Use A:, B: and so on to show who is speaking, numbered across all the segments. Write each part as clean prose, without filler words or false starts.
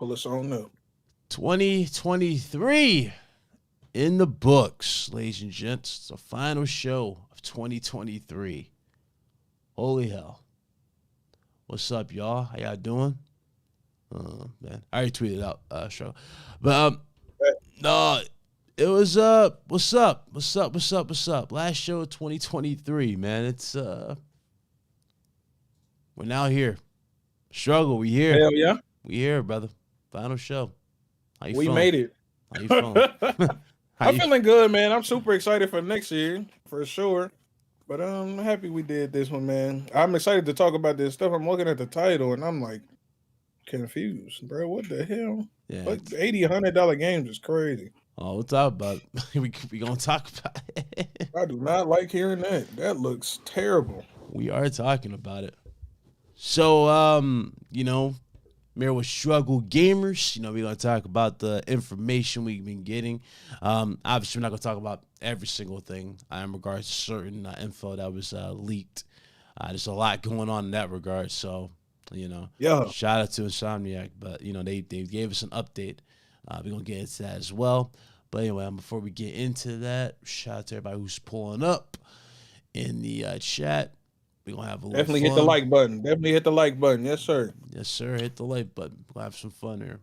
A: Pull us on up.
B: 2023 in the books, ladies and gents. It's the final show of 2023. Holy hell. What's up, y'all? How y'all doing? Man, I already tweeted out show. But no, it was what's up? Last show of 2023, man. It's we're now here. Struggle, we here.
A: Hell yeah.
B: We here, brother. Final show. How you
A: We
B: feeling?
A: made it.
B: How you feeling?
A: I'm feeling good, man. I'm super excited for next year, for sure. But I'm happy we did this one, man. I'm excited to talk about this stuff. I'm looking at the title and I'm like confused, bro. What the hell?
B: Yeah.
A: Like $80, $100 games is crazy.
B: Oh, we'll talk about it. we gonna talk about it.
A: I do not like hearing that. That looks terrible.
B: We are talking about it. So, Mirror with Struggle Gamers. We're going to talk about the information we've been getting. Obviously, we're not going to talk about every single thing in regards to certain info that was leaked. There's a lot going on in that regard. So, shout out to Insomniac. But, they gave us an update. We're going to get into that as well. But anyway, before we get into that, shout out to everybody who's pulling up in the chat. We're going to have a little
A: Definitely
B: fun.
A: hit the like button. Definitely hit the like button. Yes, sir.
B: Yes, sir. Hit the like button. We'll have some fun here.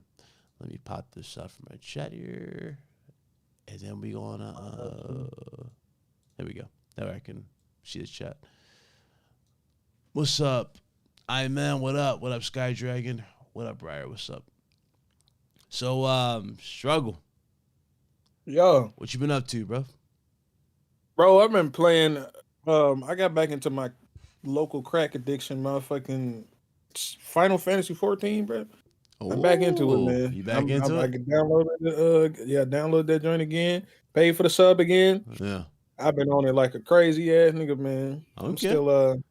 B: Let me pop this out from my chat here. And then we going to... there we go. That way I can see the chat. What's up? Man, what up? What up, Sky Dragon? What up, Briar? What's up? So, Struggle.
A: Yo.
B: What you been up to, bro?
A: Bro, I've been playing... I got back into my local crack addiction, motherfucking Final Fantasy 14, bro. I'm back into it, man.
B: You back into it?
A: I can download it. Download that joint again. Pay for the sub again.
B: Yeah.
A: I've been on it like a crazy ass nigga, man.
B: Okay.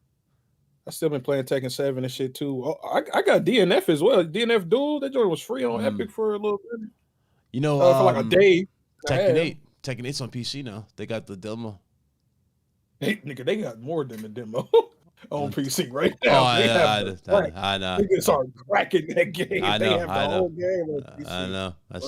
A: I still been playing Tekken 7 and shit too. Oh, I got DNF as well. DNF Duel. That joint was free on Epic for a little bit. For like a day.
B: Tekken 8's on PC now. They got the demo.
A: Hey, nigga, they got more than the demo on PC right now.
B: I know.
A: Niggas are cracking that game.
B: I know.
A: They have the whole game on PC.
B: I know. I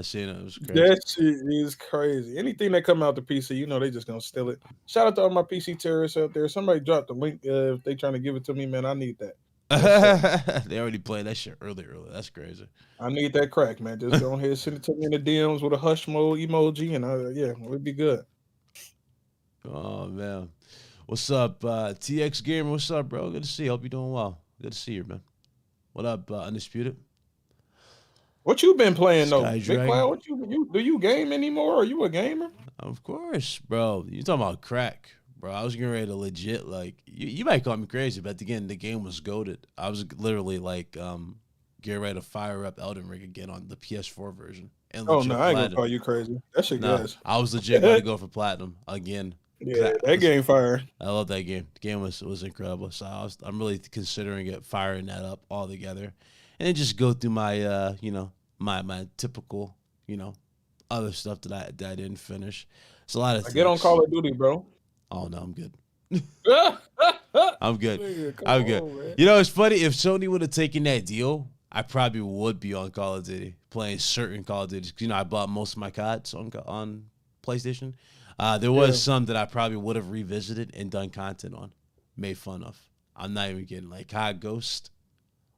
B: seen it. It was crazy.
A: That shit is crazy. Anything that come out to PC, they just gonna steal it. Shout out to all my PC terrorists out there. Somebody drop the link if they trying to give it to me, man. I need that.
B: They already played that shit earlier. That's crazy.
A: I need that crack, man. Just go ahead and send it to me in the DMs with a hush mode emoji, and we'll be good.
B: Oh man, what's up, TX Gamer? What's up, bro? Good to see you. Hope you're doing well. Good to see you, man. What up, Undisputed?
A: What you been playing though?
B: Sky
A: Big
B: Dragon?
A: Cloud, what you do? You game anymore? Are you a gamer?
B: Of course, bro. You talking about crack, bro? I was getting ready to legit you might call me crazy, but again, the game was goated. I was literally getting ready to fire up Elden Ring again on the PS4 version. And
A: Oh no, I ain't gonna call you crazy. That shit gas.
B: I was legit going to go for platinum again.
A: Yeah, that game fire.
B: I love that game. The game was incredible. So I'm really considering firing that up all together, and then just go through my my typical other stuff that I didn't finish. It's a lot of things.
A: Get on Call of Duty, bro.
B: Oh no, I'm good. I'm good.
A: Nigga,
B: I'm good.
A: on, man.
B: It's funny, if Sony would have taken that deal, I probably would be on Call of Duty playing certain Call of Duties. I bought most of my CODs on PlayStation. There was some that I probably would have revisited and done content on, made fun of. I'm not even kidding. Like COD Ghost,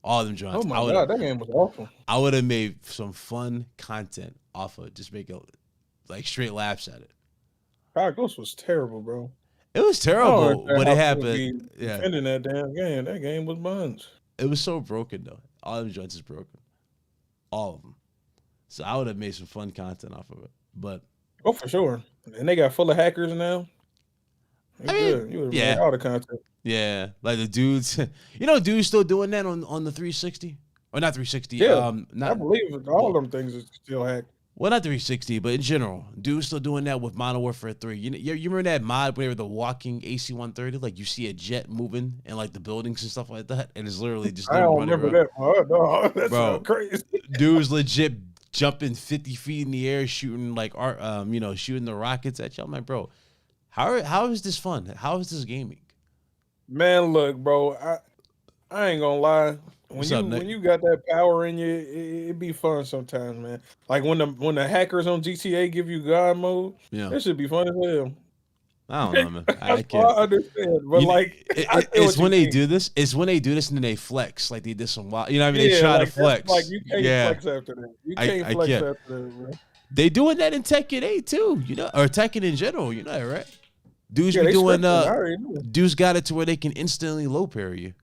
B: all of them joints.
A: Oh my god, that game was awful.
B: I would have made some fun content off of it, just make it straight laughs at it.
A: COD Ghost was terrible, bro.
B: It was terrible, but it happened.
A: Yeah, defending that damn game. That game was buns.
B: It was so broken though. All of them joints is broken, all of them. So I would have made some fun content off of it, but.
A: Oh, for sure. And they got full of hackers now. You would have made all the content.
B: Yeah, like the dudes. Dudes still doing that on the 360 or not 360.
A: Yeah, I believe all them things is still hacked.
B: Well, not 360, but in general, dudes still doing that with Modern Warfare 3. You remember that mod where the walking AC-130, like you see a jet moving in like the buildings and stuff like that, and it's literally just.
A: I don't remember that mod. No, that's so crazy.
B: Dudes legit jumping 50 feet in the air, shooting shooting the rockets at you. I'm like, bro, how is this fun? How is this gaming?
A: Man, look, bro, I ain't gonna lie.
B: What's up, Nick?
A: When you got that power in you, it be fun sometimes, man. Like when the hackers on GTA give you God mode,
B: Yeah.
A: that should be fun as hell.
B: I don't know, man. I
A: That's all
B: can't.
A: I understand. But like, I feel
B: It's
A: what you
B: when they
A: mean.
B: do this. It's when they do this and then they flex, like they did some wild. You know what I mean? They
A: Yeah,
B: try to
A: like that's like
B: flex.
A: you can't
B: Yeah,
A: flex after that. You can't
B: I
A: flex
B: can't.
A: after that, bro.
B: They doing that in Tekken 8 too. You know, or Tekken in general. You know that, right? Dudes
A: Yeah,
B: be
A: they
B: doing.
A: scripting. I already knew.
B: Dudes got it to where they can instantly low parry you.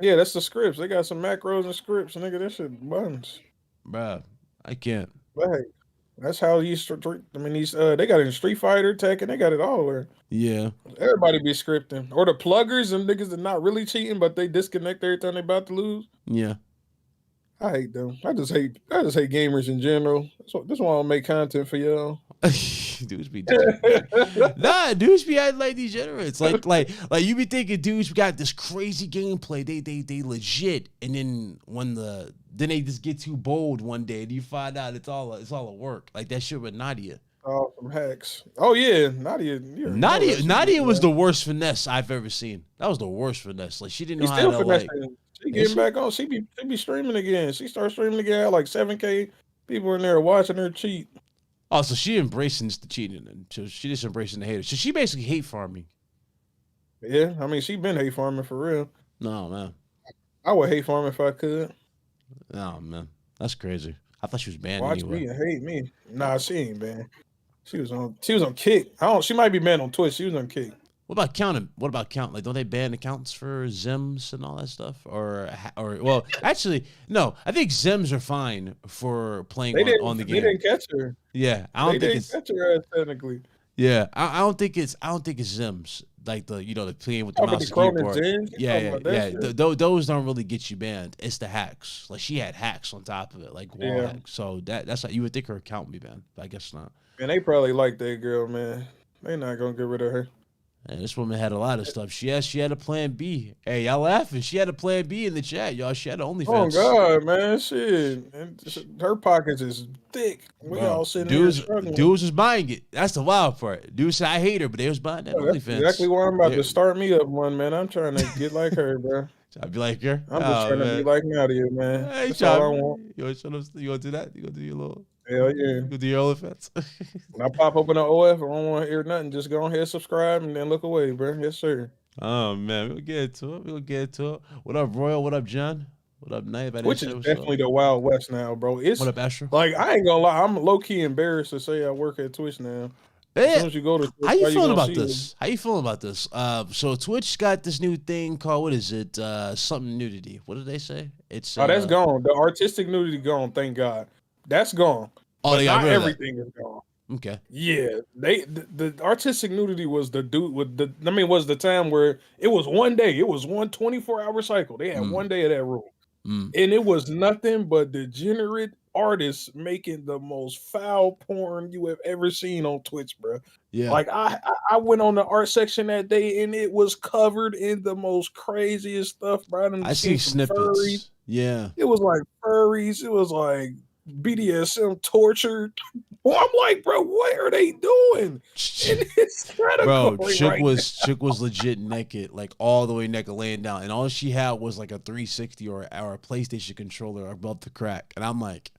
A: Yeah, that's the scripts. They got some macros and scripts, nigga. That shit buns.
B: Bruh, I can't.
A: But hey, that's how these. I mean, these they got it in Street Fighter, Tekken. They got it all there.
B: Yeah.
A: Everybody be scripting, or the pluggers and niggas that not really cheating, but they disconnect every time they about to lose.
B: Yeah.
A: I hate them. I just hate gamers in general. That's why I don't make content for y'all.
B: Dudes be nah, dudes be acting like degenerates. Like you be thinking dudes got this crazy gameplay. They legit, and then then they just get too bold one day, and you find out it's all a work. Like that shit with Nadia.
A: Oh, some hacks. Oh yeah, Nadia.
B: Nadia was the worst finesse I've ever seen. That was the worst finesse. Like she didn't know how to like.
A: She getting back on. She be streaming again. She started streaming again. Like 7K people in there watching her cheat.
B: Oh, so she embracing the cheating, and so she just embracing the haters. So she basically hate farming.
A: Yeah, I mean she been hate farming for real.
B: No man,
A: I would hate farming if I could.
B: No man, that's crazy. I thought she was banned.
A: Watch
B: anyway.
A: me and hate me. Nah, she ain't banned. She was on Kick. She might be banned on Twitch. She was on Kick.
B: What about counting? What about count? Like, don't they ban accounts for Zims and all that stuff? Or well, actually, no. I think Zims are fine for playing on the game.
A: They didn't catch her.
B: Yeah, I don't think it's
A: catch her ass technically.
B: Yeah, I don't think it's Zims like the playing with the mouse and keyboard. Yeah. Those don't really get you banned. It's the hacks. Like she had hacks on top of it, like wall hacks. So that's how you would think her account would be banned. But I guess not.
A: And they probably like that girl, man. They not gonna get rid of her.
B: And this woman had a lot of stuff. She had a plan B. Hey, y'all laughing? She had a plan B in the chat, y'all. She had an OnlyFans.
A: Oh God, man, shit. And her pockets is thick. We all sitting
B: dudes,
A: here struggling.
B: Dudes was buying it. That's the wild part. Dudes said I hate her, but they was buying that OnlyFans.
A: That's exactly why I'm about to start me up one, man. I'm trying to get like her, bro.
B: I'd be like her.
A: I'm just trying to be like Nadia, man.
B: Hey,
A: that's all I want.
B: You want to do that? You gonna do your little?
A: Hell yeah.
B: You do your OnlyFans.
A: When I pop open an OF, I don't want to hear nothing. Just go ahead, subscribe, and then look away, bro. Yes, sir.
B: Oh man, we'll get into it. What up, Royal? What up, John? What up, Night?
A: Which is definitely the Wild West now, bro.
B: What up, Astro?
A: Like I ain't gonna lie, I'm low key embarrassed to say I work at Twitch now.
B: As
A: soon as you go to Twitch,
B: how you feeling about this? So Twitch got this new thing called, what is it? Something nudity. What did they say? It's
A: that's gone. The artistic nudity gone. Thank God, that's gone.
B: Oh, they got rid of
A: everything is gone.
B: Okay.
A: Yeah, the artistic nudity was the time where it was one day. It was 24-hour cycle. They had one day of that rule, and it was nothing but degenerate artists making the most foul porn you have ever seen on Twitch, bro.
B: Yeah.
A: Like I went on the art section that day, and it was covered in the most craziest stuff, bro.
B: I see snippets. Furries. Yeah.
A: It was like furries. It was like BDSM torture. Well, I'm like, bro, what are they doing?
B: Bro, Chick was legit naked, like all the way naked, laying down, and all she had was like a 360 or a PlayStation controller above the crack, and I'm like,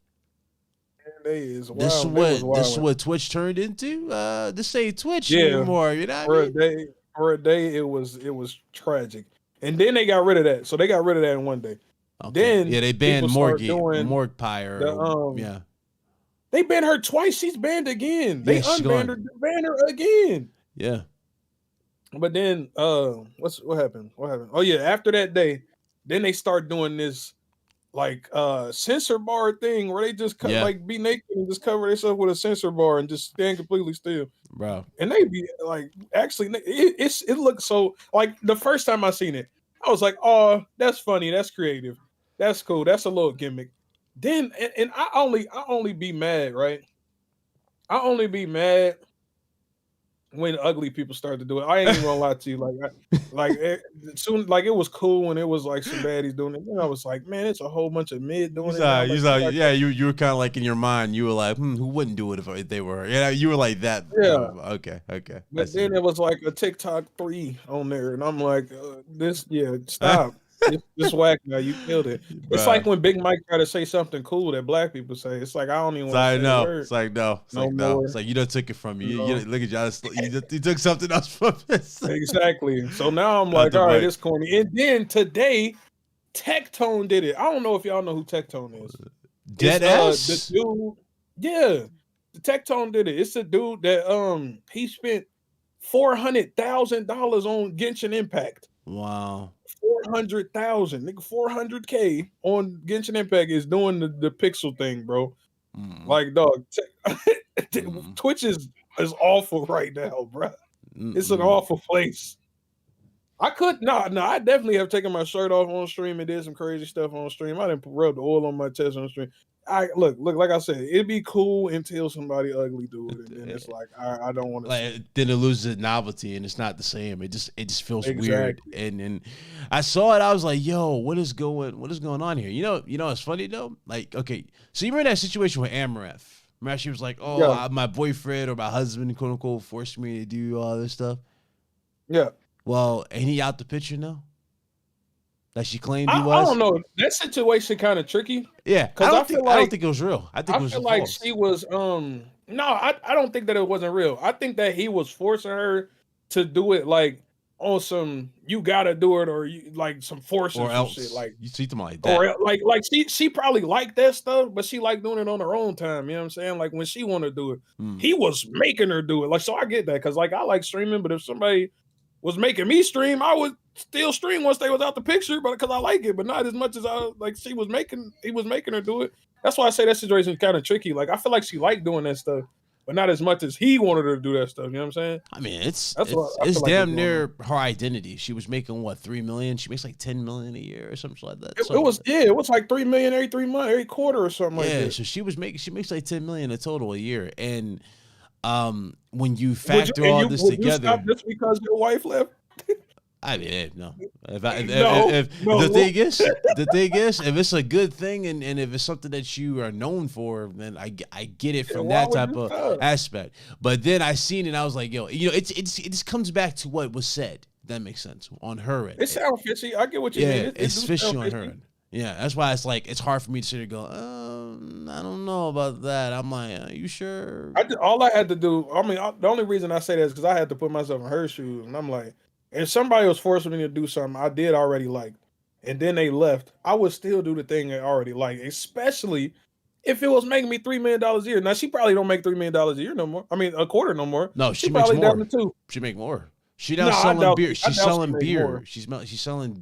A: this
B: is what Twitch turned into. This ain't Twitch anymore. You know what I mean?
A: For a day, it was tragic, and then they got rid of that. So they got rid of that in one day.
B: Okay. Then they banned Morgue Pie.
A: They banned her twice. She's banned again. They unbanned her, banned her again.
B: Yeah.
A: But then, what happened? Oh yeah, after that day, then they start doing this like censor bar thing where they just like be naked and just cover themselves with a censor bar and just stand completely still,
B: bro.
A: And they be like, actually, it looks so like the first time I seen it, I was like, oh, that's funny, that's creative, that's cool, that's a little gimmick. Then and I only be mad, right? I only be mad when ugly people start to do it. I ain't even gonna lie to you. Soon, like it was cool when it was like some baddies doing it. Then I was like, man, it's a whole bunch of mid doing it.
B: You were kind of like in your mind, you were like, who wouldn't do it if they were? Yeah, you were like that.
A: Yeah.
B: Okay.
A: But then it was like a TikTok 3 on there, and I'm like, stop. It's whack now. You killed it. It's like
B: Bruh.
A: when Big Mike try to say something cool that black people say. It's like I don't even
B: It's
A: want to
B: like
A: say the
B: no.
A: word
B: It's like no. It's
A: no
B: like no. It's
A: more.
B: like you done took it from me.
A: You know?
B: Look at y'all. You took something else from this.
A: Exactly. So now I'm
B: Not
A: like,
B: the
A: all right,
B: mic.
A: it's corny. And then today, Tectone did it. I don't know if y'all know who Tectone is. It's
B: Dead
A: the
B: ass.
A: dude. Yeah, the Tectone did it. It's the dude that he spent $400,000 on Genshin Impact.
B: Wow.
A: 400,000, nigga, 400K on Genshin Impact is doing the pixel thing, bro.
B: Mm-mm.
A: Like, dog,
B: Mm-mm.
A: Twitch is awful right now, bro. It's an
B: Mm-mm.
A: awful place. I definitely have taken my shirt off on stream and did some crazy stuff on stream. I didn't rub the oil on my chest on stream. I look, like I said, it'd be cool until somebody ugly do it, and then it's like I don't want to see it.
B: Like then it loses novelty and it's not the same. It just feels weird.
A: Exactly.
B: And I saw it. I was like, yo, what is going on here? You know, it's funny though. Like, okay, so you remember that situation with Amaranth? Remember she was like, oh,
A: Yeah.
B: my boyfriend or my husband, quote unquote, forced me to do all this stuff.
A: Yeah.
B: Well, ain't he out the picture now? That she claimed he
A: I
B: was.
A: don't know. That situation kind of tricky.
B: Yeah,
A: Because
B: I don't think it was real. I think it was
A: feel like
B: false.
A: she was no, I don't think that it wasn't real. I think that he was forcing her to do it like on some you gotta do it or you like some forcing
B: Or
A: some
B: else
A: shit like
B: you treat them like that.
A: or like she probably liked that stuff, but she liked doing it on her own time. You know what I'm saying? Like when she wanted to do it, he was making her do it. Like so, I get that because like I like streaming, but if somebody was making me stream, I would still stream once they was out the picture, but because I like it, but not as much as I like. He was making her do it. That's why I say that situation is kind of tricky. Like I feel like she liked doing that stuff, but not as much as he wanted her to do that stuff. You know what I'm saying?
B: I mean, it's
A: That's what I
B: it's
A: feel like
B: damn near her identity. She was making what, 3 million? She makes like 10 million a year or something like that.
A: It was like 3 million every 3 months, every quarter or something like that.
B: So she makes like 10 million a total a year. And when you factor all this
A: would you
B: together,
A: stop just because your wife left?
B: I mean, no. If
A: No.
B: the thing is, if it's a good thing and if it's something that you are known for, then I get it from
A: why
B: that
A: would
B: type
A: you
B: of
A: stop?
B: aspect. But then I seen it, and I was like, yo, you know, it just comes back to what was said. That makes sense on her end.
A: It sounds fishy. I get what you mean.
B: It's
A: do
B: fishy
A: sound
B: on her end. Yeah, that's why it's like it's hard for me to sit here and go, I don't know about that. I'm like, are you sure?
A: All I had to do, I mean, the only reason I say that is because I had to put myself in her shoes, and I'm like, if somebody was forcing me to do something I did already like, and then they left, I would still do the thing I already like, especially if it was making me $3 million a year. Now she probably don't make $3 million a year no more. I mean, a quarter no more.
B: No,
A: She
B: she makes
A: probably down
B: more.
A: to two.
B: She make more. She now
A: No, I
B: selling
A: doubt.
B: beer.
A: I
B: She's
A: doubt she
B: selling
A: make
B: beer.
A: more.
B: She's selling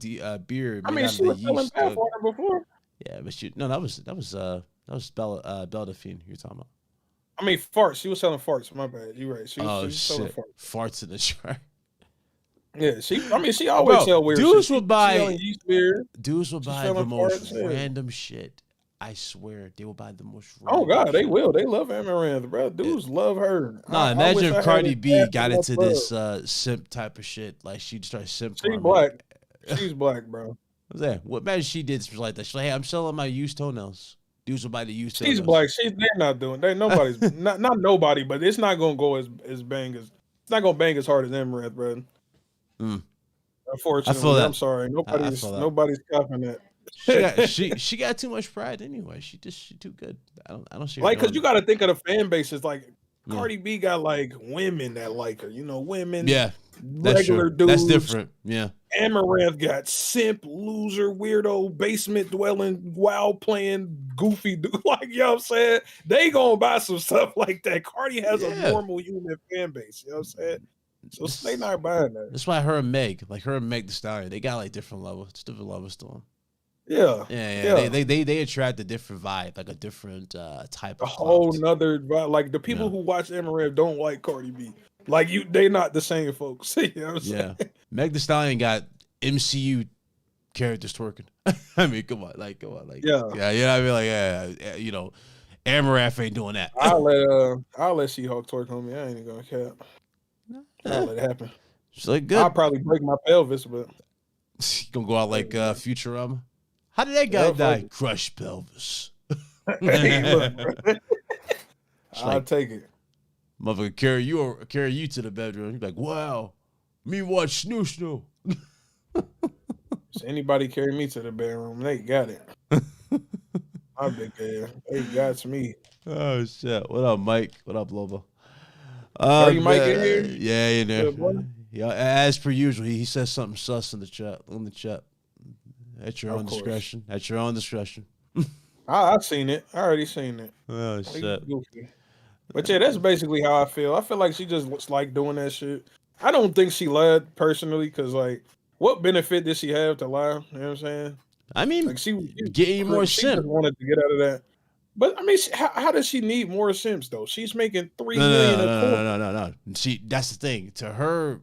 B: beer
A: I
B: made
A: mean,
B: out
A: she
B: of the
A: was selling
B: yeast.
A: bathwater before.
B: Yeah, but that was Bella Delphine you're talking about.
A: I mean, farts. She was selling farts. My bad. You're right. She
B: Oh
A: was selling
B: shit,
A: farts.
B: farts in the jar.
A: Yeah, she always
B: Bro,
A: sell weird
B: dudes
A: shit.
B: will
A: She
B: buy
A: selling yeast beer.
B: dudes will
A: She's
B: buy the
A: selling
B: most
A: farts. Yeah.
B: random shit. I swear they will buy the most
A: Oh
B: random
A: God, they
B: shit.
A: will. They love Amaranth, bro.
B: Yeah.
A: Dudes love her.
B: Nah,
A: I wish
B: imagine
A: I
B: if
A: had
B: Cardi B
A: as
B: got
A: much
B: into
A: love.
B: this simp type of shit. Like she'd start simp
A: She's
B: farming.
A: black. She's black, bro.
B: What's that? What imagine she did something like that? She's like, hey, I'm selling my used toenails. Dudes will buy the used
A: She's
B: toenails.
A: black. They're not doing. Nobody's not nobody, but it's not gonna go as bang as it's not gonna bang as hard as Amaranth, bro.
B: Mm.
A: Unfortunately,
B: I feel that.
A: I'm sorry.
B: I feel that.
A: Nobody's copying that.
B: She got too much pride anyway. She too good. I don't see her
A: Like,
B: doing
A: cause you
B: it.
A: got to think of the fan bases. Like
B: Yeah.
A: Cardi B got like women that like her. You know, women.
B: Yeah, that's
A: regular
B: true.
A: dudes.
B: That's different. Yeah.
A: Amaranth got simp, loser, weirdo, basement dwelling, WoW playing, goofy dude. Like, you know what I'm saying? They gonna buy some stuff like that. Cardi has a normal human fan base. You know what I'm saying? So they not buying that.
B: That's why her and Meg the Stallion, they got like different levels. It's different levels to them.
A: Yeah.
B: They attract a different vibe, like a different type of
A: a whole
B: clout.
A: nother vibe. Like the people who watch Amaranth don't like Cardi B. Like they not the same folks. You know what I'm saying?
B: Meg the Stallion got MCU characters twerking. I mean, come on, like,
A: yeah.
B: I mean, like, you know, Amaranth ain't doing that.
A: I'll let She-Hulk twerk on me. I ain't gonna cap. I'll let it happen.
B: She's like, good.
A: I'll probably break my pelvis, but
B: gonna go out like Futurama. How did that guy die? Crushed pelvis.
A: Hey, look, bro. I'll take it.
B: Motherfucker carry you to the bedroom. You're like, wow, me watch Snoo Snoo.
A: Anybody carry me to the bedroom, they got it. My big ass, they got me.
B: Oh shit! What up, Mike? What up, Lobo?
A: Dirty Mike in here.
B: Yeah, you know.
A: Good boy.
B: Yeah, as per usual, he says something sus in the chat. At your
A: Of
B: own
A: course.
B: discretion. At your own discretion.
A: I seen it. I already seen it.
B: Oh
A: He
B: shit!
A: goofy. But yeah, that's basically how I feel. I feel like she just looks like doing that shit. I don't think she lied personally, because like, what benefit did she have to lie? You know what I'm saying?
B: I mean,
A: Like she
B: getting more
A: she just
B: simp.
A: wanted to get out of that. But I mean, how does she need more simps though? She's making $3 million a quarter.
B: No. See, that's the thing. To her,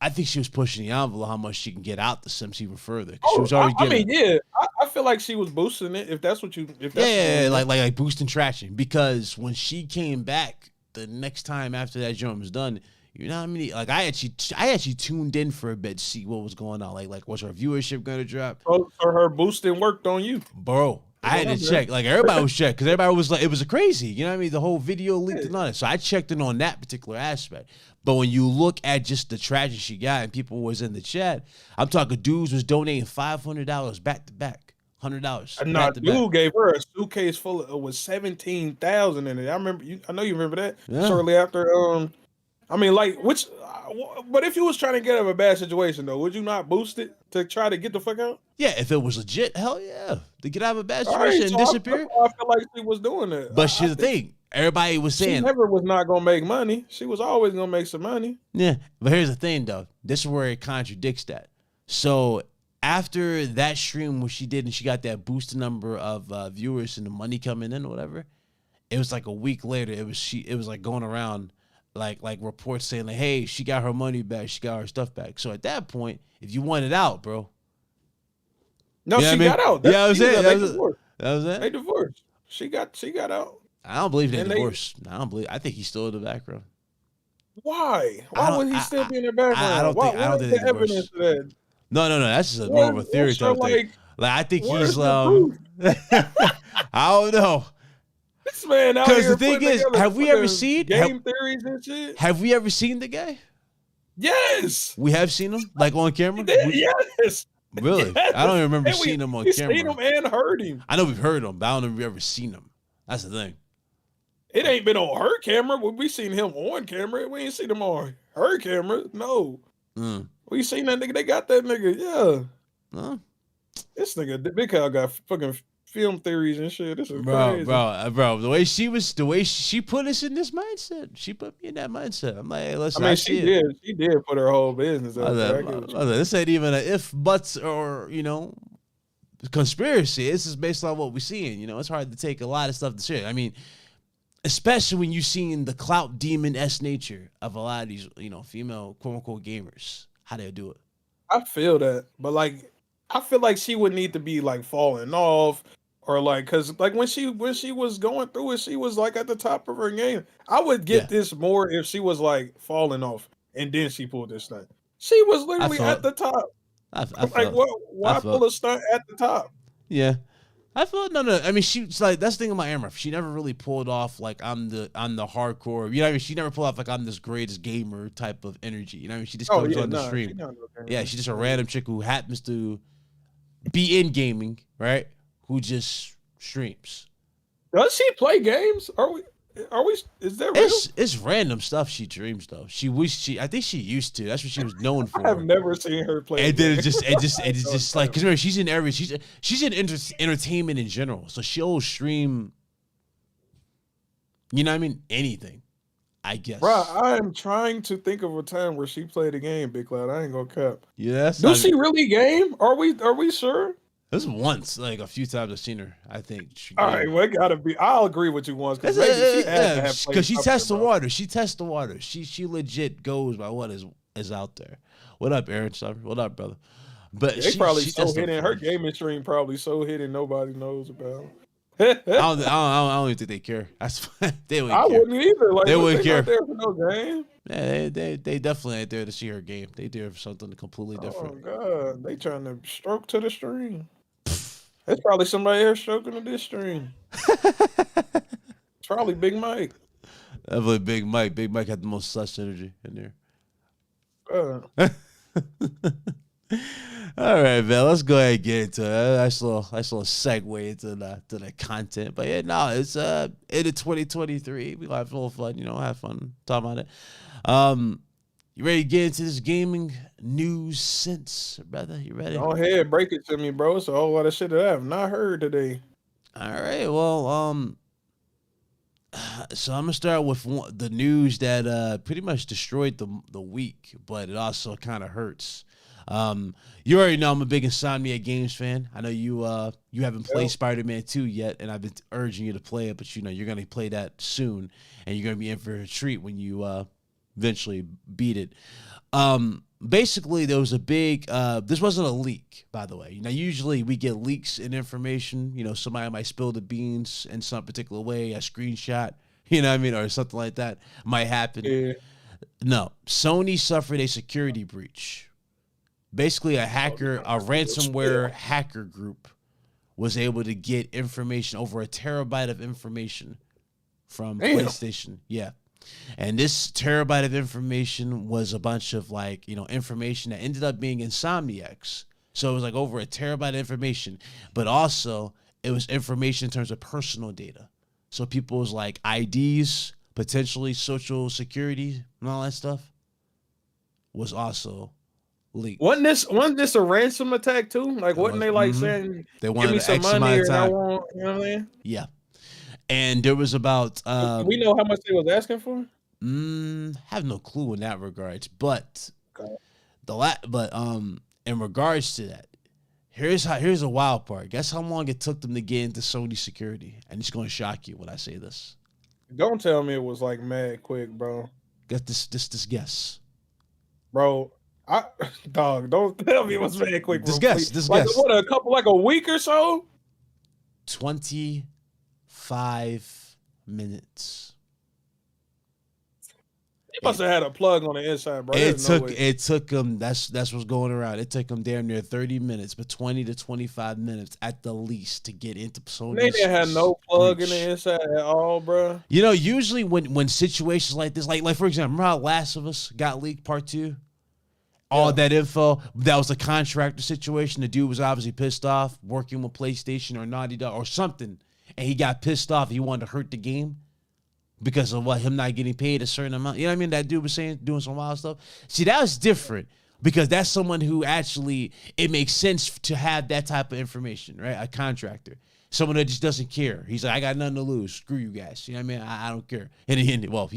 B: I think she was pushing the envelope how much she can get out the Sims even further. She was already
A: I
B: getting.
A: mean, yeah, I feel like she was boosting it. If that's what you, if that's
B: Yeah, like boosting traction. Because when she came back the next time after that joint was done, you know how many? Like I actually tuned in for a bit to see what was going on. Like was her viewership gonna drop?
A: so her boosting worked on you,
B: Bro, I had to check. Like everybody was checked because everybody was like, it was crazy. You know what I mean? The whole video leaked and all that. So I checked in on that particular aspect. But when you look at just the traction she got and people was in the chat, I'm talking dudes was donating $500 back to back, $100.
A: nah, dude gave her a suitcase full of, it was 17,000 in it. I remember I know you remember that.
B: Yeah.
A: Shortly after, I mean, like, but if you was trying to get out of a bad situation though, would you not boost it to try to get the fuck out?
B: Yeah, if it was legit, hell yeah, to get out of a bad
A: All right,
B: situation and
A: so
B: disappear.
A: I feel like she was doing that.
B: But here's the thing: everybody was
A: She
B: saying
A: never was not gonna make money. She was always gonna make some money.
B: yeah. But here's the thing, though. This is where it contradicts that. So after that stream where she did and she got that boosted number of viewers and the money coming in or whatever, it was like a week later. It was like going around like reports saying like, hey, she got her money back, she got her stuff back. So at that point, if you want it out, bro.
A: No, she got out.
B: Yeah, I was saying
A: They divorced.
B: That was it.
A: They divorced. She got out.
B: I don't believe they divorced. I think he's still in the background.
A: Why? Why would he still be in the background?
B: I don't think
A: the evidence of that?
B: No. That's just more of a theory type thing. Like I think he's I don't know.
A: This man out here.
B: Because the thing is, have we ever seen
A: game theories and shit?
B: Have we ever seen the guy?
A: Yes.
B: We have seen him, like on camera?
A: Yes.
B: Really?
A: Yes.
B: I don't even remember seeing him on camera.
A: We've seen him and heard him.
B: I know we've heard him, but I don't know if we've ever seen him. That's the thing.
A: It ain't been on her camera. We seen him on camera. We ain't seen him on her camera. No. We seen that nigga. They got that nigga. Yeah. This nigga, Big Kyle got fucking film theories and shit. This is crazy.
B: Bro. The way she put us in this mindset. She put me in that mindset. I'm like, hey, listen. I mean,
A: she did put her whole business out there.
B: This ain't even an if, buts, or conspiracy. This is based on what we're seeing. It's hard to take a lot of stuff to share. I mean, especially when you're seeing the clout demon-esque nature of a lot of these, female quote-unquote gamers. How they do it.
A: I feel that. But, like, I feel like she would need to be, like, falling off. Or, like, because, like, when she was going through it, she was, like, at the top of her game. I would get this more if she was, like, falling off. And then she pulled this stunt. She was literally at the top. Why pull a stunt at the top?
B: Yeah. I feel no. I mean, she's like, that's the thing about Amber. She never really pulled off like I'm the hardcore. You know what I mean? She never pulled off like I'm this greatest gamer type of energy. You know what I mean? She just comes on the stream. She's just a random chick who happens to be in gaming, right? Who just streams.
A: Does she play games? Are we? Is that real?
B: It's random stuff she dreams though. I think she used to. That's what she was known for.
A: I have never seen her play.
B: And then it's just like, because remember, she's in every she's in entertainment in general. So she'll stream. You know what I mean? Anything, I guess.
A: Bro, I am trying to think of a time where she played a game, Big Cloud. I ain't gonna cap.
B: Yeah,
A: does she really game? Are we sure?
B: This once, like a few times I've seen her. I think.
A: All right, well, it gotta be. I'll agree with you once because
B: she tests the water. She tests the water. She legit goes by what is out there. What up, Aaron? What up, brother? But
A: they probably so hidden. Her gaming stream probably so hidden nobody knows about.
B: I don't even think they care. They wouldn't care.
A: I wouldn't either. Like,
B: they wouldn't care.
A: Not there for no game.
B: Yeah, they definitely ain't there to see her game. They there for something completely different.
A: Oh God, they trying to stroke to the stream. There's probably somebody here stroking to this stream. It's probably Big Mike.
B: Definitely Big Mike. Big Mike had the most sus energy in there. All right, man. Let's go ahead and get into it. Nice little segue into the content. But yeah, no, it's into 2023. We gonna have a little fun, have fun talking about it. You ready to get into this gaming news sense, brother? You ready?
A: Go ahead, break it to me, bro. It's a whole lot of shit that I have not heard today.
B: All right. Well, so I'm gonna start with the news that pretty much destroyed the week, but it also kind of hurts. You already know I'm a big Insomniac Games fan. I know you haven't played Spider-Man 2 yet, and I've been urging you to play it, but you're gonna play that soon, and you're gonna be in for a treat when you eventually beat it. Basically, there was a big. This wasn't a leak, by the way. Usually we get leaks in information. Somebody might spill the beans in some particular way, a screenshot. You know what I mean, or something like that might happen.
A: Yeah.
B: No, Sony suffered a security breach. Basically, a ransomware hacker group was able to get information, over a terabyte of information from PlayStation. Yeah. And this terabyte of information was a bunch of information that ended up being Insomniac's. So it was like over a terabyte of information, but also it was information in terms of personal data. So people's IDs, potentially social security and all that stuff was also leaked.
A: Wasn't this a ransom attack too? Wasn't they saying
B: they wanted
A: give me some
B: X
A: money
B: amount of
A: or
B: time.
A: I want, you know what I mean?
B: Yeah. And there was about
A: we know how much they was asking for?
B: Have no clue in that regards, but
A: okay.
B: In regards to that, here's a wild part. Guess how long it took them to get into Sony security? And it's gonna shock you when I say this.
A: Don't tell me it was mad quick, bro.
B: Get this guess.
A: Bro, don't tell me it was mad quick.
B: This guess.
A: What, a week or so?
B: 25 minutes.
A: He must have had a plug on the inside, bro.
B: It took them. That's what's going around. It took them damn near 30 minutes, but 20 to 25 minutes at the least to get into Sony.
A: They didn't have no plug in the inside at all, bro.
B: Usually when situations like this, like for example, remember how Last of Us got leaked Part 2? All that info, that was a contractor situation. The dude was obviously pissed off working with PlayStation or Naughty Dog or something, and he got pissed off. He wanted to hurt the game because of him not getting paid a certain amount. You know what I mean? That dude was saying, doing some wild stuff. See, that was different because that's someone who actually, it makes sense to have that type of information, right? A contractor. Someone that just doesn't care. He's like, I got nothing to lose. Screw you guys. You know what I mean? I don't care. And he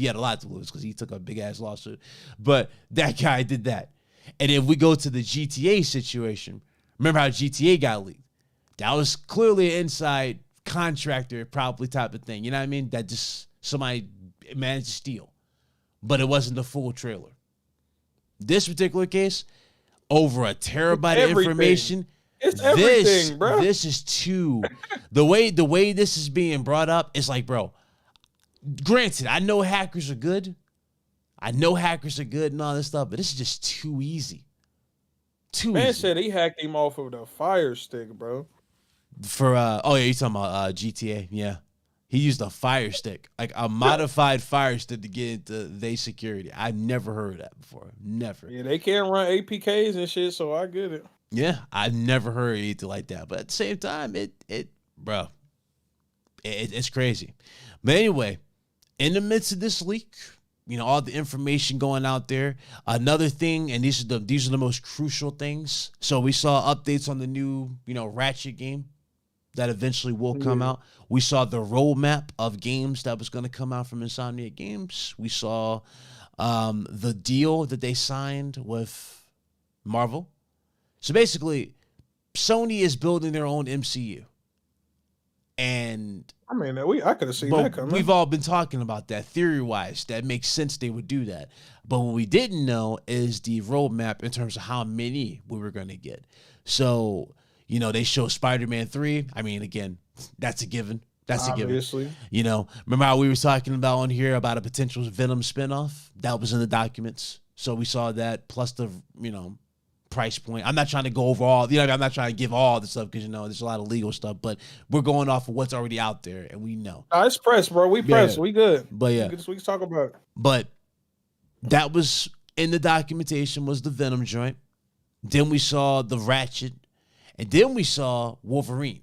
B: had a lot to lose because he took a big-ass lawsuit. But that guy did that. And if we go to the GTA situation, remember how GTA got leaked? That was clearly an inside contractor probably type of thing. You know what I mean? That just somebody managed to steal. But it wasn't the full trailer. This particular case, over a terabyte of information.
A: It's everything, bro.
B: This is too. The way this is being brought up, it's like, bro, granted, I know hackers are good. And all this stuff, but this is just too easy.
A: Man said he hacked him off of the Fire Stick, bro.
B: For you're talking about GTA, yeah. He used a Fire Stick, like a modified Fire Stick to get into their security. I've never heard of that before. Never.
A: Yeah, they can't run APKs and shit, so I get it.
B: Yeah, I've never heard anything like that. But at the same time, it's crazy. But anyway, in the midst of this leak, all the information going out there. Another thing, and these are the most crucial things. So we saw updates on the new, Ratchet game that eventually will come out. We saw the roadmap of games that was going to come out from Insomniac Games. We saw the deal that they signed with Marvel. So basically, Sony is building their own MCU. And
A: I mean, I could have seen that coming.
B: We've all been talking about that theory-wise. That makes sense they would do that. But what we didn't know is the roadmap in terms of how many we were going to get. So, they show Spider-Man 3. I mean, again, that's a given.
A: Obviously.
B: A given. Remember how we were talking about on here about a potential Venom spinoff? That was in the documents. So we saw that plus the, price point. I'm not trying to go over all, I'm not trying to give all the stuff because, there's a lot of legal stuff, but we're going off of what's already out there and we know.
A: It's press, bro. We press. We good.
B: But yeah.
A: We can talk about it.
B: But that was in the documentation was the Venom joint. Then we saw the Ratchet, and then we saw Wolverine.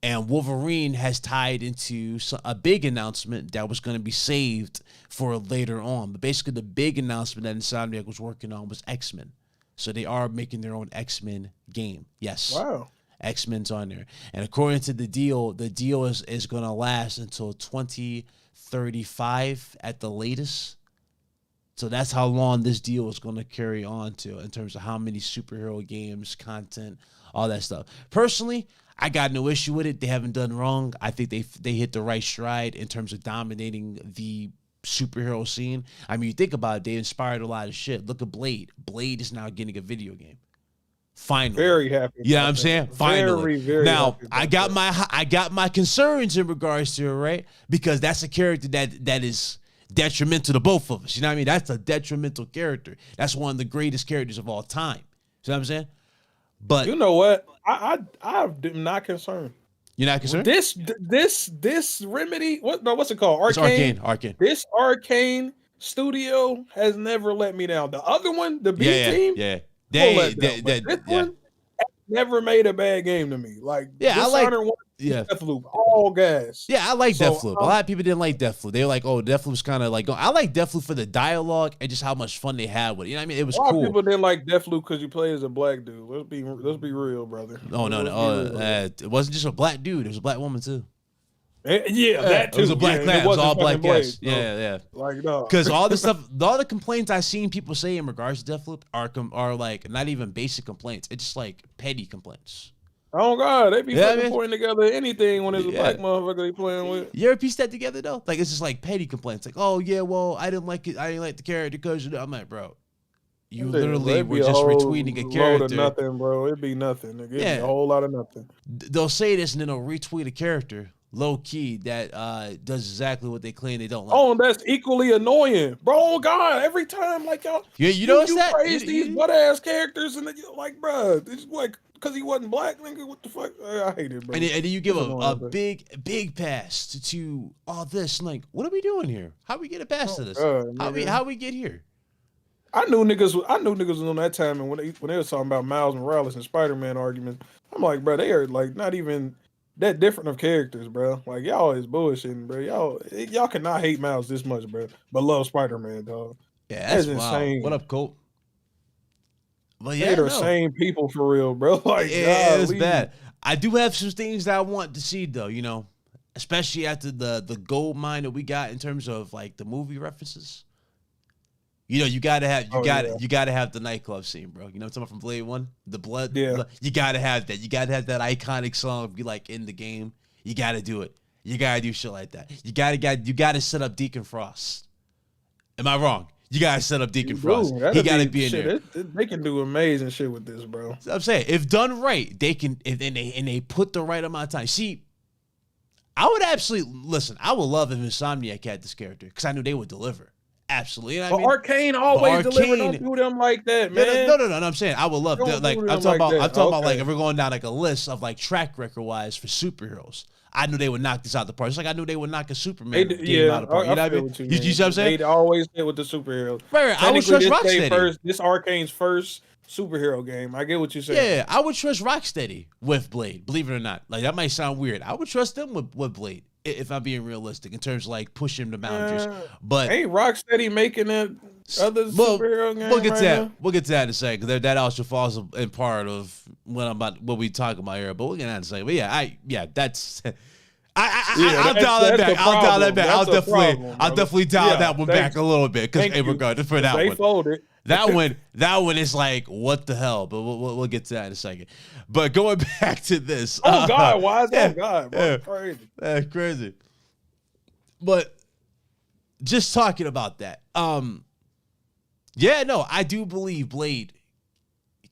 B: And Wolverine has tied into a big announcement that was going to be saved for later on. But basically, the big announcement that Insomniac was working on was X-Men. So they are making their own X-Men game. Yes.
A: Wow.
B: X-Men's on there. And according to the deal is going to last until 2035 at the latest. So that's how long this deal is going to carry on to in terms of how many superhero games, content, all that stuff. Personally, I got no issue with it. They haven't done wrong. I think they hit the right stride in terms of dominating the superhero scene. I mean, you think about it, they inspired a lot of shit. Look at Blade. Blade is now getting a video game. Finally.
A: Very happy.
B: You know what I'm saying? Finally.
A: Very
B: now,
A: happy
B: I got my concerns in regards to it, right? Because that's a character that is detrimental to both of us. You know what I mean? That's a detrimental character. That's one of the greatest characters of all time. You know what I'm saying? But
A: you know what? I'm not concerned.
B: You're not concerned?
A: This Remedy, what's it called?
B: Arcane.
A: This Arcane studio has never let me down. The other one, the B team, this one never made a bad game to me. Like Deathloop, all gas.
B: Yeah, I like Deathloop. A lot of people didn't like Deathloop. They were like, "Oh, Deathloop's kind of like." I like Deathloop for the dialogue and just how much fun they had with it. You know what I mean? It was cool.
A: A lot of people didn't like Deathloop because you play as a black dude. Let's be real, brother.
B: No. It wasn't just a black dude. It was a black woman too.
A: Yeah, that too.
B: It was a black class. It was all black guys.
A: So,
B: yeah.
A: Like no,
B: because all the complaints I've seen people say in regards to Deathloop are like not even basic complaints. It's just like petty complaints.
A: Oh God, they be fucking putting together anything when there's a black motherfucker they playing with.
B: You ever piece that together though? Like it's just like petty complaints. Like, oh yeah, well I didn't like it. I didn't like the character because I'm like, bro, you literally were just retweeting a character.
A: Load of nothing, bro. It'd be nothing. It'd be a whole lot of nothing.
B: They'll say this and then they'll retweet a character low key that does exactly what they claim they don't like.
A: Oh, and that's equally annoying, bro. Oh God, every time like y'all,
B: you notice that
A: praise these butt ass characters and then you're like, bro, it's like. Because he wasn't black, nigga. What the fuck? I hate it, bro.
B: And then you give a big pass to all this. And like, what are we doing here? How we get a pass to this? How we get here?
A: I knew niggas was on that time, and when they were talking about Miles Morales and Spider-Man arguments, I'm like, bro, they are like not even that different of characters, bro. Like y'all is bullshitting, bro. Y'all cannot hate Miles this much, bro, but love Spider-Man, dog.
B: Yeah, that's insane. What up, Colt?
A: But they're the same people for real, bro. Like,
B: it's bad. I do have some things that I want to see though, you know, especially after the gold mine that we got in terms of like the movie references. You know, you gotta have the nightclub scene, bro. You know what I'm talking about from Blade 1? The blood.
A: Yeah.
B: You gotta have that. You gotta have that iconic song be like in the game. You gotta do it. You gotta do shit like that. You gotta set up Deacon Frost. Am I wrong? You gotta set up Deacon Frost. He gotta be in there.
A: They can do amazing shit with this, bro.
B: So I'm saying, if done right, they can. And they put the right amount of time. See, I would absolutely listen. I would love if Insomniac had this character because I knew they would deliver. Absolutely. You know what I mean?
A: Arcane always deliver. Don't do them like that, man.
B: No. I'm saying I would love that. Like I'm talking about like if we're going down like a list of like track record wise for superheroes. I knew they would knock this out the park. It's like I knew they would knock a Superman game out the park. You know what I mean? You see what I'm saying?
A: They always did with the superheroes.
B: Right. I would trust Rocksteady.
A: This Arcane's first superhero game. I get what you're saying.
B: Yeah, I would trust Rocksteady with Blade. Believe it or not, like that might sound weird. I would trust them with Blade if I'm being realistic in terms of like pushing the boundaries. But
A: ain't Rocksteady making that other superhero game?
B: We'll get to that. We'll get to that in a second because that also falls in part of what we talk about here. But we'll get to that in a second. But that's. I'll dial that back. I'll definitely dial that one back a little bit because in regard for that one.
A: Folded.
B: That one is like what the hell, but we'll get to that in a second. But going back to this,
A: oh God, why is that God? Bro? Crazy,
B: that's crazy. But just talking about that, I do believe Blade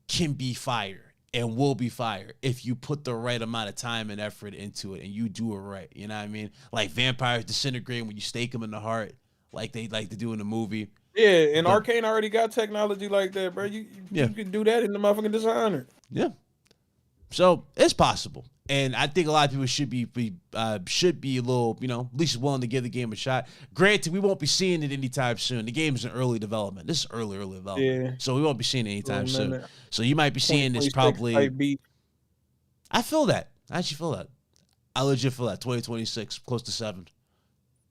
B: can be fire and will be fire if you put the right amount of time and effort into it and you do it right. You know what I mean? Like vampires disintegrate when you stake them in the heart, like they like to do in the movie.
A: Yeah, and Arcane already got technology like that, bro. You can do that in the motherfucking Dishonored.
B: Yeah. So it's possible. And I think a lot of people should be a little, at least willing to give the game a shot. Granted, we won't be seeing it anytime soon. The game is in early development. This is early development.
A: Yeah.
B: So we won't be seeing it anytime soon. So you might be seeing this
A: 2026
B: probably.
A: type beat.
B: I feel that. I actually feel that. I legit feel that. 2026, close to 7.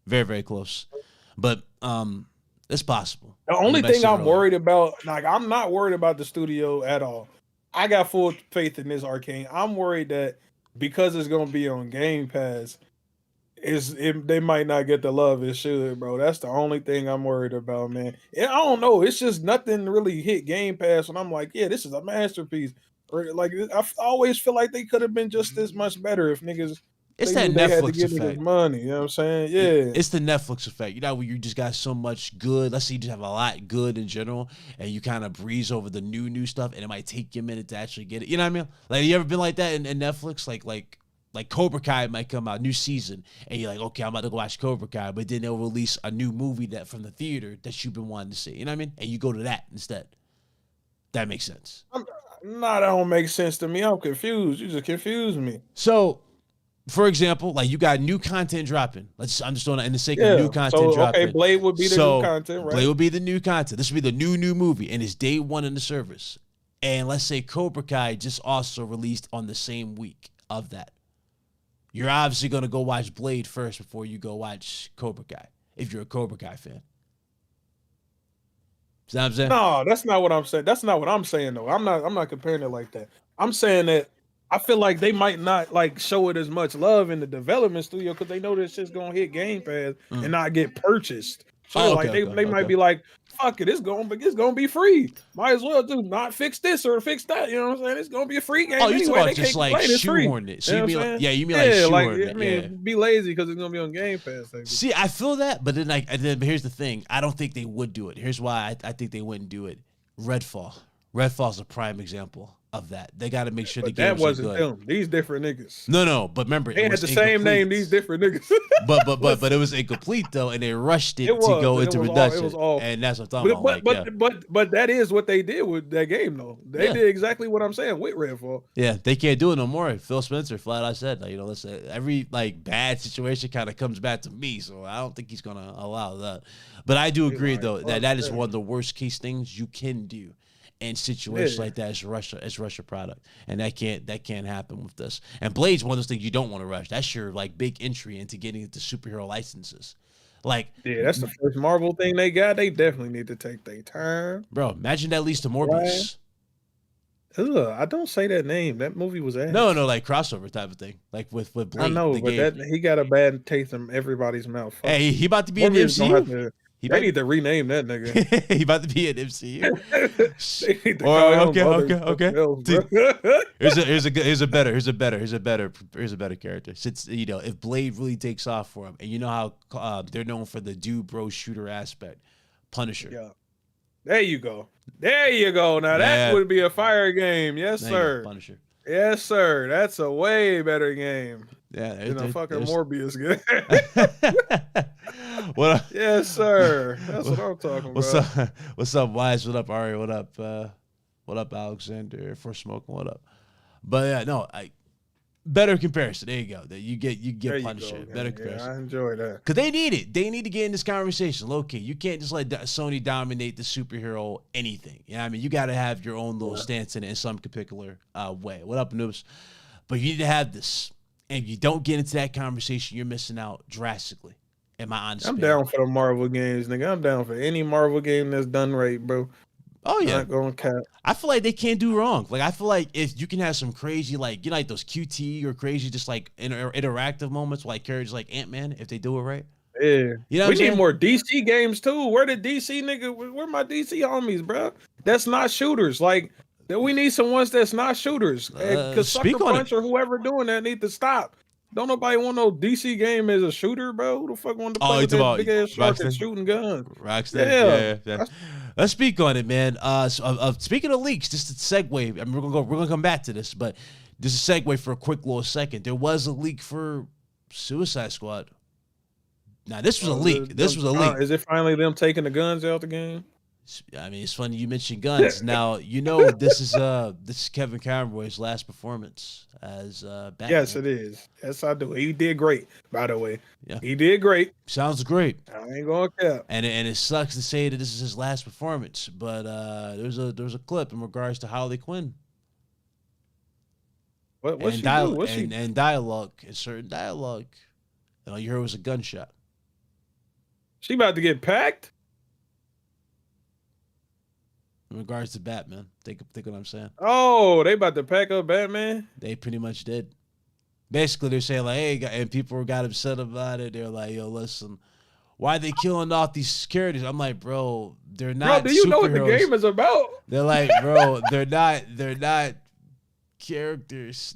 B: Very, very close. But it's possible.
A: The only thing I'm worried about, like, I'm not worried about the studio at all. I got full faith in this Arcane. I'm worried that because it's gonna be on Game Pass, they might not get the love it should, bro. That's the only thing I'm worried about, man. And I don't know. It's just nothing really hit Game Pass, and I'm like, yeah, this is a masterpiece. Or like, I always feel like they could have been just as much better if niggas.
B: It's that Netflix effect.
A: Money, you know what I'm saying? Yeah.
B: It's the Netflix effect. You know, when you just got so much good. Let's say you just have a lot good in general, and you kind of breeze over the new stuff, and it might take you a minute to actually get it. You know what I mean? Like, you ever been like that in Netflix? Like Cobra Kai might come out, new season, and you're like, okay, I'm about to go watch Cobra Kai, but then they'll release a new movie that from the theater that you've been wanting to see. You know what I mean? And you go to that instead. That makes sense.
A: That don't make sense to me. I'm confused. You just confused me.
B: So, for example, like you got new content dropping. I'm just doing it in the sake of new content dropping.
A: Okay, Blade would be the new content, right?
B: Blade would be the new content. This would be the new movie, and it's day 1 in the service. And let's say Cobra Kai just also released on the same week of that. You're obviously going to go watch Blade first before you go watch Cobra Kai, if you're a Cobra Kai fan. See what I'm saying?
A: No, that's not what I'm saying. That's not what I'm saying, though. I'm not comparing it like that. I'm saying that I feel like they might not like show it as much love in the development studio because they know this shit's gonna hit Game Pass and not get purchased. So they might be like, fuck it, it's gonna be free. Might as well do not fix this or fix that. You know what I'm saying? It's gonna be a free game.
B: Oh, you
A: anyway.
B: talking about just like shoehorn it? So you mean like, you mean like shoehorn it?
A: Be lazy because it's gonna be on Game Pass.
B: See, I feel that, but then here's the thing. I don't think they would do it. Here's why I think they wouldn't do it. Redfall's a prime example of that. They got to make sure the games are good. Them.
A: These different niggas.
B: No, but remember,
A: they had the same name. These different niggas.
B: but it was incomplete though, and they rushed it to go into production. And that's what I'm talking about.
A: But that is what they did with that game, though. They did exactly what I'm saying with Redfall.
B: Yeah, they can't do it no more. Phil Spencer flat out said, listen, every bad situation kind of comes back to me, so I don't think he's gonna allow that. But I do agree though that is one of the worst case things you can do. In situations like that, it's Russia product, and that can't happen with this. And Blade's one of those things you don't want to rush. That's your big entry into getting into superhero licenses.
A: That's the first Marvel thing they got. They definitely need to take their time,
B: bro. Imagine that leads to Morbius.
A: I don't say that name. That movie was ass.
B: No, like crossover type of thing, like with Blade.
A: I know, but he got a bad taste in everybody's mouth.
B: Hey, he about to be in the MCU.
A: They need to rename that nigga.
B: He about to be an MCU. Okay. Here's a better character. Since if Blade really takes off for him, and you know how they're known for the dude bro shooter aspect, Punisher.
A: Yeah. There you go. Now that would be a fire game. Yes, sir.
B: Punisher.
A: Yes, sir. That's a way better game.
B: Yeah,
A: than a fucking Morbius game.
B: What?
A: Yes, sir. That's what I'm talking about.
B: What's up, Wise? What up, Ari? What up, Alexander? For smoking. What up? But better comparison. There you go. You get Punisher. Better comparison.
A: I enjoy that
B: because they need it. They need to get in this conversation. Low key, you can't just let Sony dominate the superhero anything. You know what I mean? You got to have your own little stance in it in some particular way. What up, noobs? But you need to have this. And if you don't get into that conversation, you're missing out drastically. In my honest opinion.
A: I'm down for the Marvel games, nigga. I'm down for any Marvel game that's done right, bro.
B: Oh yeah,
A: not gonna cap.
B: I feel like they can't do wrong. I feel like if you can have some crazy, those QT or crazy, just interactive moments, characters like Ant-Man, if they do it right.
A: Yeah, we need more DC games too. Where the DC nigga? Where my DC homies, bro? That's not shooters. We need some ones that's not shooters. Because Sucker Punch or whoever doing that need to stop. Don't nobody want no DC game as a shooter, bro. Who the fuck want to play with that big ass shark and shooting guns?
B: Rockstar, yeah. Let's speak on it, man. Speaking of leaks, just a segue. I mean, we're gonna come back to this, but just a segue for a quick little second. There was a leak for Suicide Squad. Now this was a leak. This was a leak.
A: Is it finally them taking the guns out the game?
B: I mean, it's funny you mentioned guns. Now you know this is Kevin Conroy's last performance as Batman.
A: Yes, it is. Yes, I do. He did great, by the way.
B: Yeah,
A: He did great.
B: sounds great.
A: I ain't gonna cap.
B: And it sucks to say that this is his last performance, but there's a clip in regards to Harley Quinn.
A: What
B: and
A: she
B: dial-
A: do? What
B: and,
A: she?
B: and dialogue, and certain dialogue. And all you heard was a gunshot.
A: She about to get packed?
B: In regards to Batman, think what I'm saying.
A: Oh, they about to pack up Batman?
B: They pretty much did. Basically, they're saying like, "Hey," and people got upset about it. They're like, "Yo, listen, why are they killing off these characters?" I'm like, "Bro, they're not."
A: Bro, do you know what the
B: superheroes."
A: game is about?
B: They're like, "Bro, they're not characters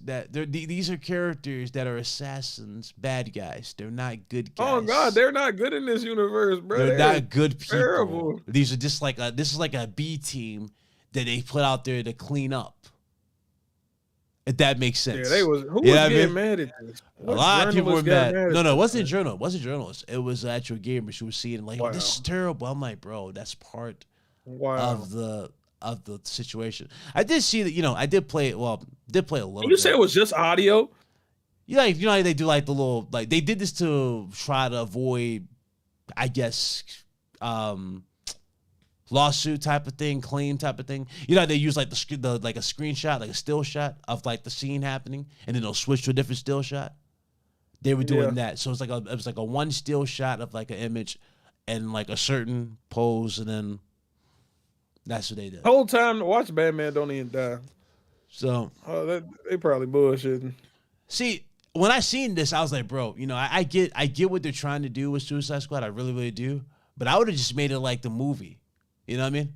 B: these are characters that are assassins, bad guys. They're not good guys.
A: Oh God, they're not good in this universe, bro.
B: They're not good people.
A: Terrible.
B: These are just this is like a B team that they put out there to clean up. If that makes sense.
A: Yeah, who was
B: I
A: getting
B: mean?
A: mad at this?
B: A lot of people were mad. No, it wasn't
A: this?
B: journal. It wasn't journalists. It was actual gamers who were seeing like,
A: Wow.
B: this is terrible. I'm like, bro, that's part
A: Wow.
B: of the situation. I did see that, I did play a little
A: You
B: bit.
A: said it was just audio?
B: You know how they do like the little, like they did this to try to avoid, I guess, lawsuit type of thing, claim type of thing. You know how they use like the like a screenshot, like a still shot of like the scene happening, and then they'll switch to a different still shot. They were doing that, so it was like a one still shot of like an image, and like a certain pose, and then that's what they did.
A: The whole time to watch Batman don't even die.
B: So
A: They probably bullshitting.
B: see, when I seen this, I was like, bro, I get what they're trying to do with Suicide Squad. I really, really do. But I would have just made it like the movie. You know what I mean?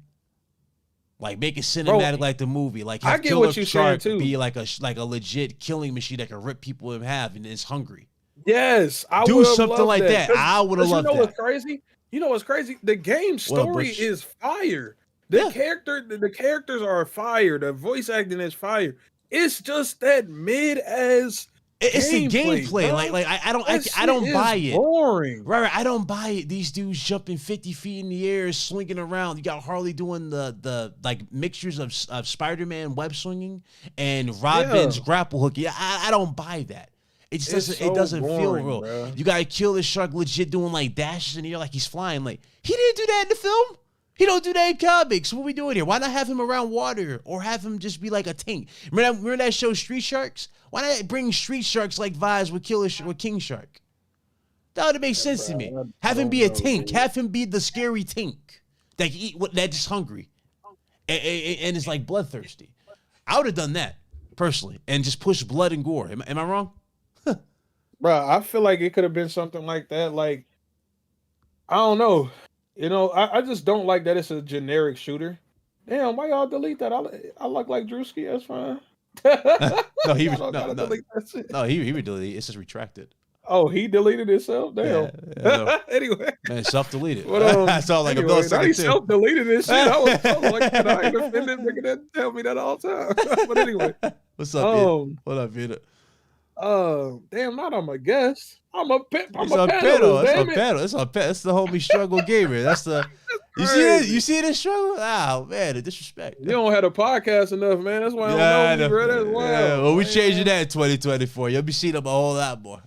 B: Like make it cinematic, like the movie. Like have
A: I get
B: Killer
A: what you're saying,
B: Shark
A: too.
B: be like a legit killing machine that can rip people in half and is hungry.
A: Yes, I
B: Do
A: would've
B: something
A: loved
B: like that. I would have loved
A: You know
B: that.
A: what's crazy? You know what's crazy? The game story
B: Butch?
A: is fire. The
B: Yeah.
A: characters are fire. The voice acting is fire. It's just that mid as
B: It's the gameplay.
A: bro.
B: Like I don't
A: That
B: buy
A: shit is
B: it.
A: Boring.
B: Right, I don't buy it. These dudes jumping 50 feet in the air, swinging around. You got Harley doing the like mixtures of Spider-Man web swinging and Robin's grapple hook. Yeah, I don't buy that. It just
A: It's
B: doesn't.
A: so
B: It doesn't feel
A: boring,
B: real.
A: bro.
B: You gotta kill this shark legit doing like dashes in the air like he's flying. Like he didn't do that in the film. He don't do that in comics. What we doing here? Why not have him around water or have him just be like a tank? Remember that show Street Sharks? Why not bring Street Sharks like vibes with King Shark? That would make sense to me. Have him be a tank. Have him be the scary tank that can eat that just hungry and is like bloodthirsty. I would have done that personally and just push blood and gore. Am I wrong?
A: Bro, I feel like it could have been something like that. Like, I don't know. I just don't like that it's a generic shooter. Damn, why y'all delete that? I look like Drewski. That's fine.
B: No, he
A: Y'all gotta delete that shit.
B: No, he deleted. It's just retracted.
A: Oh, he deleted himself. Damn.
B: No.
A: Anyway,
B: Man, self-deleted.
A: But,
B: That's all like
A: anyway,
B: a
A: now he
B: millisecond too.
A: self-deleted this shit. I was like, I ain't offended. Nigga that tell me that all the time. But anyway,
B: What's up, Peter? What up, Peter?
A: damn, not I'm a guest. I'm a pet. I'm
B: It's
A: a
B: a
A: panelist.
B: pedal. It's
A: Damn
B: a
A: it.
B: pedal. It's a pet. It's the homie struggle gamer. That's the. You see it? You see this struggle? Oh man, the disrespect.
A: You don't have a podcast enough, man. That's why I
B: Yeah,
A: don't know you, bro. That's wild.
B: yeah, well, we
A: man.
B: changing that in 2024. You'll be seeing them a whole lot more.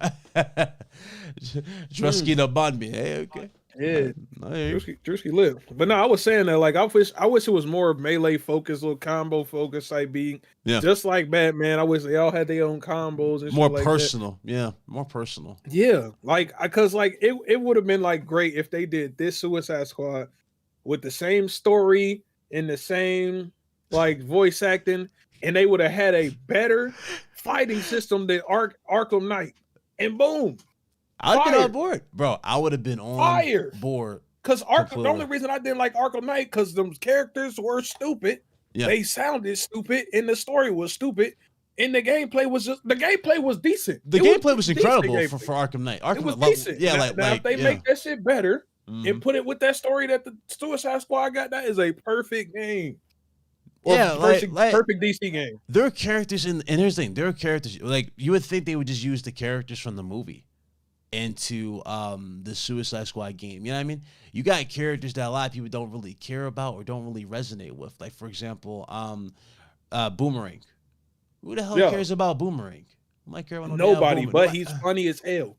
B: Trusky upon me. Hey, okay.
A: Yeah,
B: I hear you.
A: Drewski lit. But no, I was saying that like I wish it was more melee focused, little combo focused type being.
B: Yeah.
A: Just like Batman, I wish they all had their own combos and
B: More
A: shit like
B: personal. Yeah, more personal.
A: that. Yeah, like because like it would have been like great if they did this Suicide Squad with the same story and the same like voice acting, and they would have had a better fighting system than Arkham Knight. And boom.
B: I'd been
A: Fire.
B: on board, bro. I would have been on
A: Fire.
B: board.
A: Because the
B: Completely.
A: only reason I didn't like Arkham Knight because them characters were stupid.
B: Yeah.
A: They sounded stupid, and the story was stupid, and the gameplay was decent.
B: The
A: It
B: gameplay was
A: decent
B: incredible
A: gameplay.
B: for Arkham Knight.
A: It
B: Arkham
A: was
B: Knight,
A: decent.
B: yeah,
A: Now, if they
B: yeah.
A: make that shit better
B: Mhm.
A: and put it with that story that the Suicide Squad got, that is a perfect game. Or
B: Yeah,
A: perfect DC game.
B: There are characters and here's the thing, there are characters like you would think they would just use the characters from the movie. into the Suicide Squad game. You know what I mean? You got characters that a lot of people don't really care about or don't really resonate with. Like, for example, Boomerang. Who the hell
A: Yeah.
B: cares about Boomerang? Who might care about no damn
A: Nobody,
B: Boomerang?
A: but he's funny as hell.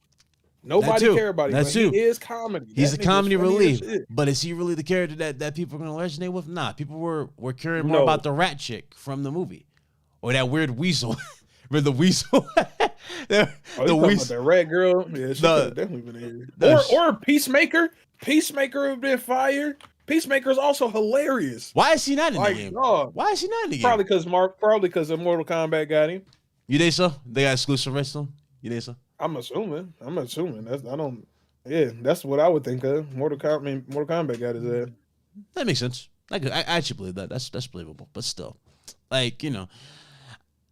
B: That
A: Nobody
B: too.
A: care about him,
B: That
A: but
B: too.
A: he is comedy.
B: He's
A: That
B: a
A: nigga's
B: comedy
A: funny as
B: relief.
A: shit.
B: But is he really the character that people are going to resonate with? Nah, people were caring more
A: No.
B: about the rat chick from the movie. Or that weird weasel. Remember the weasel? the
A: Talking
B: weasel.
A: about that red girl. Yeah, she could have definitely been here. Or Peacemaker. Peacemaker would have been fire. Peacemaker is also hilarious.
B: Why is he not in
A: Like,
B: the game?
A: dog.
B: Why is he not in the game?
A: Probably because of Mortal Kombat got him.
B: You think so? They got exclusive rights to him? You think so?
A: I'm assuming. That's what I would think of. Mortal Kombat got his ass.
B: That makes sense. I actually believe that. That's believable. But still, like, you know,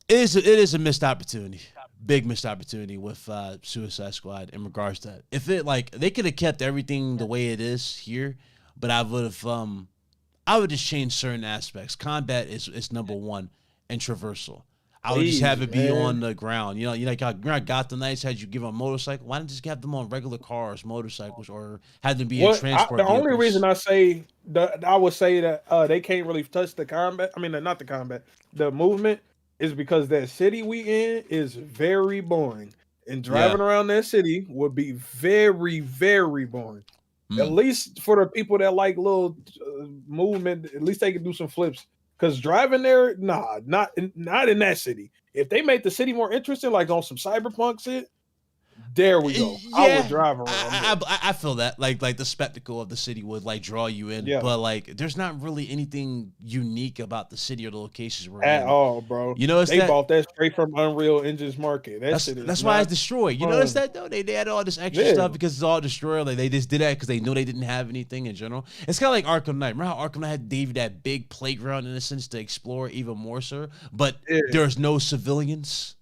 B: it is a missed opportunity. Big missed opportunity with Suicide Squad in regards to that. If it, like, they could have kept everything the way it is here, but I would just change certain aspects. Combat is number one, and traversal. I would just have it be on the ground. You know, like how Gotham Knights had you give them a motorcycle. Why didn't you just have them on regular cars, motorcycles, or have them be in transport
A: The only
B: vehicles?
A: reason I would say that they can't really touch the combat. I mean, not the combat, the movement is because that city we in is very boring, and driving around that city would be very, very boring. At least for the people that like little movement, at least they can do some flips. Because driving there, nah, not in that city. If they make the city more interesting, like on some cyberpunk shit, there we go.
B: Yeah,
A: I would drive around.
B: I feel that like the spectacle of the city would like draw you in, but like there's not really anything unique about the city or the locations we're
A: at
B: in.
A: all, bro.
B: You notice
A: they
B: that?
A: Bought that straight from Unreal Engine's market. That's
B: why it's destroyed. You notice that though? They had all this extra stuff because it's all destroyed. Like they just did that because they knew they didn't have anything in general. It's kind of like Arkham Knight. Remember how Arkham Knight gave that big playground in a sense to explore even more, sir? But there's no civilians.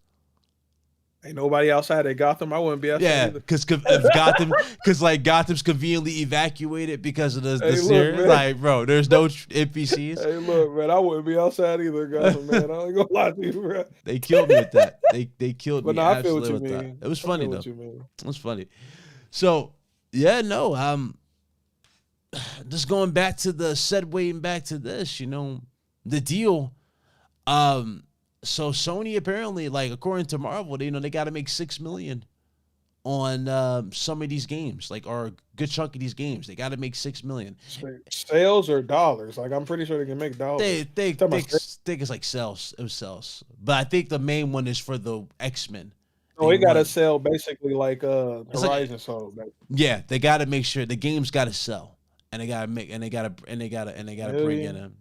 A: Ain't nobody outside of Gotham. I wouldn't be outside either.
B: Because like Gotham's conveniently evacuated because of the series. Like, bro, there's no NPCs.
A: Hey, look, man, I wouldn't be outside either, Gotham, man. I ain't gonna lie to you, bro.
B: They killed me with that. They killed me.
A: But no, I feel what you mean.
B: That. It was funny though. It was funny. So yeah, no, just going back to the segueing back to this, you know, the deal. So Sony apparently, like according to Marvel, they got to make $6 million on some of these games, like or a good chunk of these games. They got to make $6 million.
A: Sales or dollars? Like I'm pretty sure they can make dollars.
B: They think it's like sales. It was sales, but I think the main one is for the X-Men.
A: Oh, they gotta sell basically like Horizon sold.
B: Yeah, they got to make sure the game's got to sell. And they gotta bring in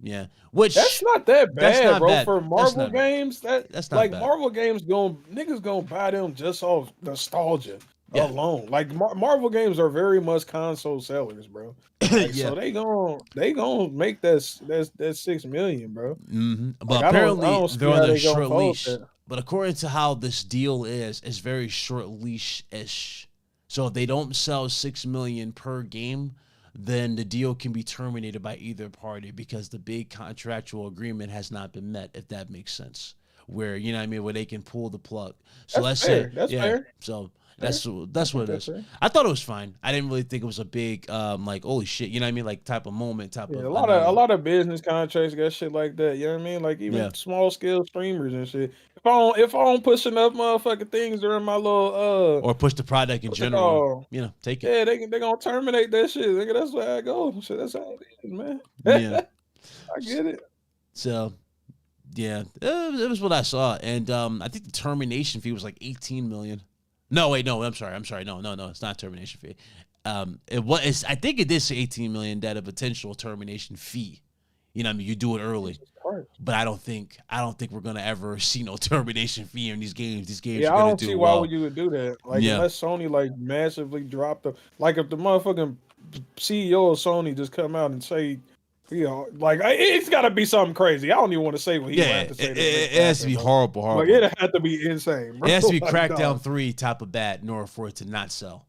B: which
A: that's not that bad, bro.
B: Bad.
A: For Marvel games, that's not like
B: bad.
A: Marvel games niggas gonna buy them just off nostalgia alone. Like Marvel games are very much console sellers, bro. Like, so they gonna make that 6 million, bro.
B: Mm-hmm. But like, apparently they're on their short leash. But according to how this deal is, it's very short leash-ish. So if they don't sell 6 million per game, then the deal can be terminated by either party because the big contractual agreement has not been met, if that makes sense. Where, you know what I mean, where they can pull the plug. So let's say
A: fair.
B: So that's what it is. Fair. I thought it was fine. I didn't really think it was a big like holy shit, you know what I mean, like type of moment, a
A: lot of business contracts got shit like that, you know what I mean? Like even small scale streamers and shit. If I don't push enough motherfucking things during my little
B: or push the product in general, you know, take it.
A: Yeah, they gonna terminate that shit. Nigga, that's where I go. Shit, that's how it is, man. Yeah. I get it.
B: So yeah, it was what I saw. And I think the termination fee was like 18 million. No, wait, no, I'm sorry. No, it's not a termination fee. I think it did say 18 million that a potential termination fee. You know what I mean? You do it early. But I don't think we're gonna ever see no termination fee in these games. These games are gonna do well. I don't see
A: why would you would do that. Like unless Sony like massively dropped like if the motherfucking CEO of Sony just come out and say, you know, like it's got to be something crazy. I don't even want to say what he had to say.
B: It has to be horrible.
A: Like it had to be insane. Bro.
B: It has to be Crackdown 3 type of bad in order for it to not sell.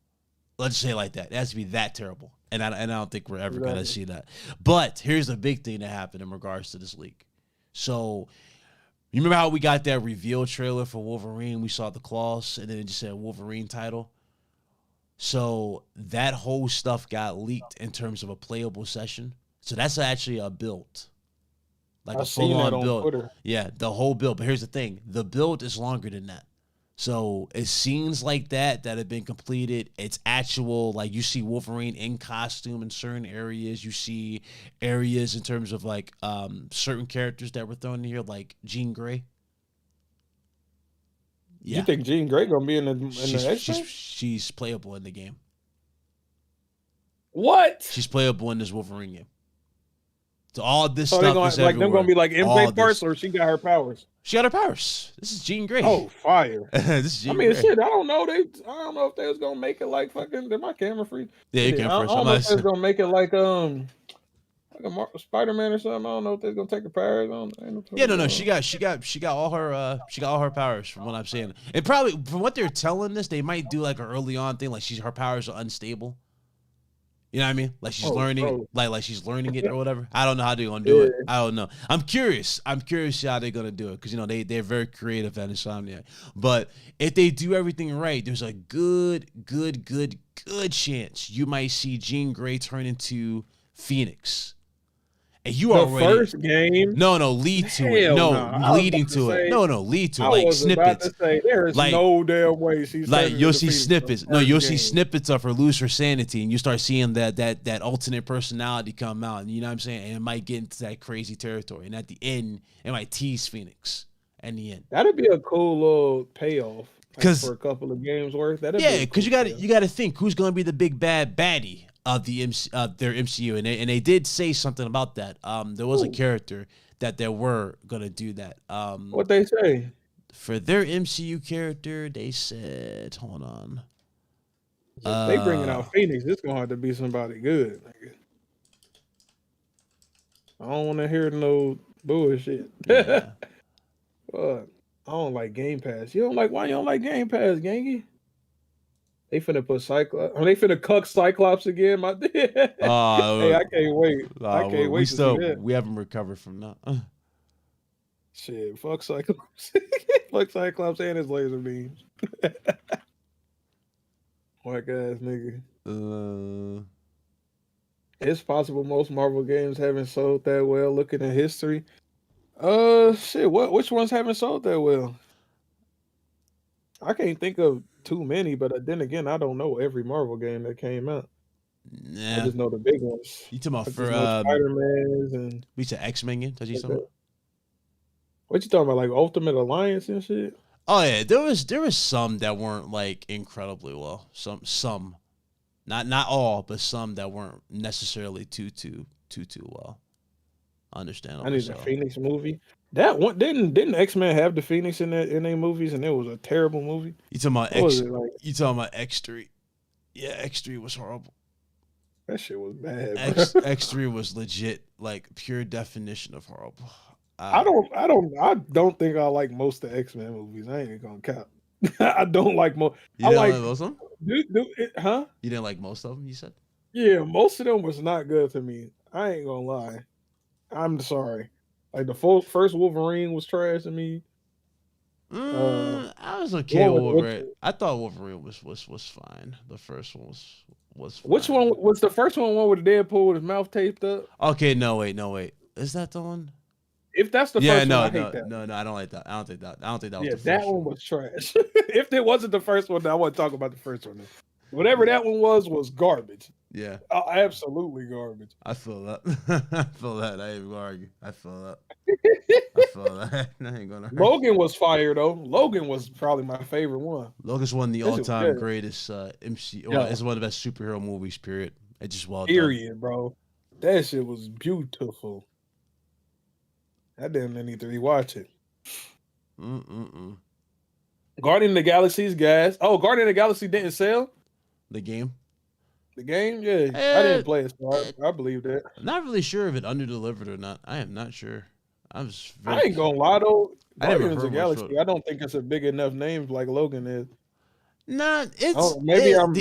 B: Let's just say it like that. It has to be that terrible. And I don't think we're ever going to see that. But here's the big thing that happened in regards to this leak. So, you remember how we got that reveal trailer for Wolverine? We saw the claws, and then it just said Wolverine title. So that whole stuff got leaked in terms of a playable session. So that's actually a build, like
A: I
B: a
A: seen
B: full
A: that
B: on
A: on
B: build.
A: Twitter.
B: Yeah, the whole build. But here's the thing: the build is longer than that. So it seems like that have been completed. It's actual, like you see Wolverine in costume in certain areas. You see areas in terms of like certain characters that were thrown in here, like Jean Grey.
A: You
B: Yeah,
A: think Jean Grey gonna be in
B: she's
A: the
B: she's
A: X-Men?
B: she's playable in the game.
A: What?
B: She's playable in this Wolverine game. So all this
A: So they
B: stuff
A: gonna
B: is
A: like them gonna
B: everywhere.
A: be like
B: All
A: MJ parts,
B: this.
A: or she got her powers?
B: She got her powers. This is Jean Grey.
A: Oh, fire!
B: This is
A: I
B: Jean
A: mean,
B: Grey.
A: shit. I don't know. I don't know if they was gonna make it like fucking. Did my camera freeze?
B: Yeah,
A: It
B: you
A: did.
B: can
A: I
B: first. I'm
A: don't know
B: not
A: if they was
B: saying.
A: gonna make it like a Spider-Man or something. I don't know if they're gonna take her powers. I ain't no
B: Yeah,
A: fucking
B: no.
A: know.
B: She got all her powers from what I'm saying. And probably from what they're telling this, they might do like an early on thing, like her powers are unstable. You know what I mean? Like she's
A: Oh,
B: learning,
A: bro.
B: like she's learning it or whatever. I don't know how they're gonna do
A: Yeah.
B: it. I don't know. I'm curious. I'm curious how they're gonna do it because they're very creative at Insomniac. But if they do everything right, there's a good chance you might see Jean Grey turn into Phoenix. And you
A: The
B: already
A: first game.
B: no lead to it.
A: Hell
B: No,
A: no. I was
B: leading
A: about to
B: to it.
A: say.
B: No, lead to it.
A: I
B: Like
A: was about to
B: snippets.
A: say there is
B: Like
A: no damn way she's
B: like
A: turning
B: you'll
A: into
B: see
A: Phoenix
B: snippets.
A: the
B: No,
A: first
B: you'll see
A: game.
B: snippets of her lose her sanity, and you start seeing that alternate personality come out. And you know what I'm saying? And it might get into that crazy territory. And at the end, it might tease Phoenix. In the end,
A: That'd be a cool little payoff. Like,
B: 'Cause-
A: for a couple of games worth. That'd be
B: yeah,
A: a
B: because
A: cool
B: you got to think who's going to be the big bad baddie of their MCU, and they did say something about that. There was a character that they were gonna do that.
A: What they say?
B: For their MCU character, they said, hold on.
A: If they bringing out Phoenix, it's gonna have to be somebody good. Nigga. I don't want to hear no bullshit.
B: Yeah.
A: Fuck. I don't like Game Pass. Why you don't like Game Pass, Gangy? They finna put Cyclops. They finna cuck Cyclops again. Hey, I can't wait. I can't wait to see that.
B: We haven't recovered from that.
A: Shit, fuck Cyclops. Fuck Cyclops and his laser beams. White ass nigga. It's possible most Marvel games haven't sold that well. Looking at history, shit. Which ones haven't sold that well? I can't think of too many, but then again, I don't know every Marvel game that came out.
B: Yeah.
A: I just know the big ones.
B: You talking about for
A: Spider-Man's and
B: we said X-Men game? That's you talking about?
A: What you talking about? Like Ultimate Alliance and shit?
B: Oh yeah, there was some that weren't like incredibly well. Some. Not all, but some that weren't necessarily too well. Understandable.
A: I need a Phoenix movie. That one didn't X-Men have the Phoenix in their movies, and it was a terrible movie.
B: You talking about
A: What was it like?
B: You talking about X3? Yeah, X3 was horrible.
A: That shit was bad.
B: X3 was legit, like pure definition of horrible.
A: I don't think I like most of X-Men movies. I ain't gonna count. I don't like most.
B: You didn't like most of them?
A: Huh?
B: You didn't like most of them? You said?
A: Yeah, most of them was not good to me. I ain't gonna lie. I'm sorry. Like the first Wolverine was trash to me.
B: I was okay with Wolverine. I thought Wolverine was fine. The first one was fine.
A: Which one was the first one with Deadpool with his mouth taped up?
B: Okay, no wait. Is that the one?
A: If that's the first one, I hate that.
B: No, I don't like that. I don't think that was the first
A: that one was trash. If it wasn't the first one, I want to talk about the first one. Whatever that one was garbage.
B: Yeah.
A: Absolutely garbage.
B: I feel that. I feel that. I ain't gonna argue. I feel that. I ain't gonna argue.
A: Logan was fire though. Logan was probably my favorite one.
B: Logan's one of the all-time greatest MC. Or it's one of the best superhero movies. Period. It's just well
A: done. Bro. That shit was beautiful. I didn't need to rewatch it. Guardian of the Galaxy's guys. Oh, Guardian of the Galaxy didn't sell?
B: The game?
A: The game? Yeah. I didn't play it, so I believe that.
B: I'm not really sure if it under-delivered or not. I am not sure. I
A: ain't gonna lie though. Guardians of the
B: Galaxy,
A: I don't think it's a big enough name like Logan is.
B: Nah, it's
A: maybe I'm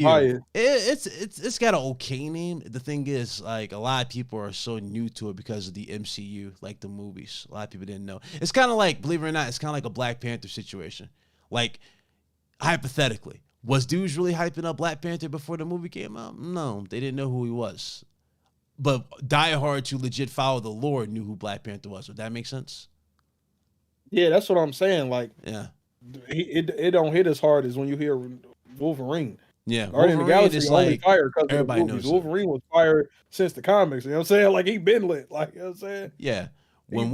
A: biased.
B: It's got an okay name. The thing is, like, a lot of people are so new to it because of the MCU, like the movies. A lot of people didn't know. It's kind of like, believe it or not, it's kind of like a Black Panther situation. Like, hypothetically, Was dudes really hyping up Black Panther before the movie came out? No, they didn't know who he was. But diehards who legit follow the lore knew who Black Panther was. Would that make sense?
A: Yeah, that's what I'm saying. Like,
B: Yeah.
A: it don't hit as hard as when you hear Wolverine.
B: Yeah.
A: Guardian of the Galaxy is only fired because of the
B: everybody
A: movies.
B: knows
A: Wolverine was fired since the comics. You know what I'm saying? Like, he been lit. Like, you know what I'm saying?
B: Yeah.
A: When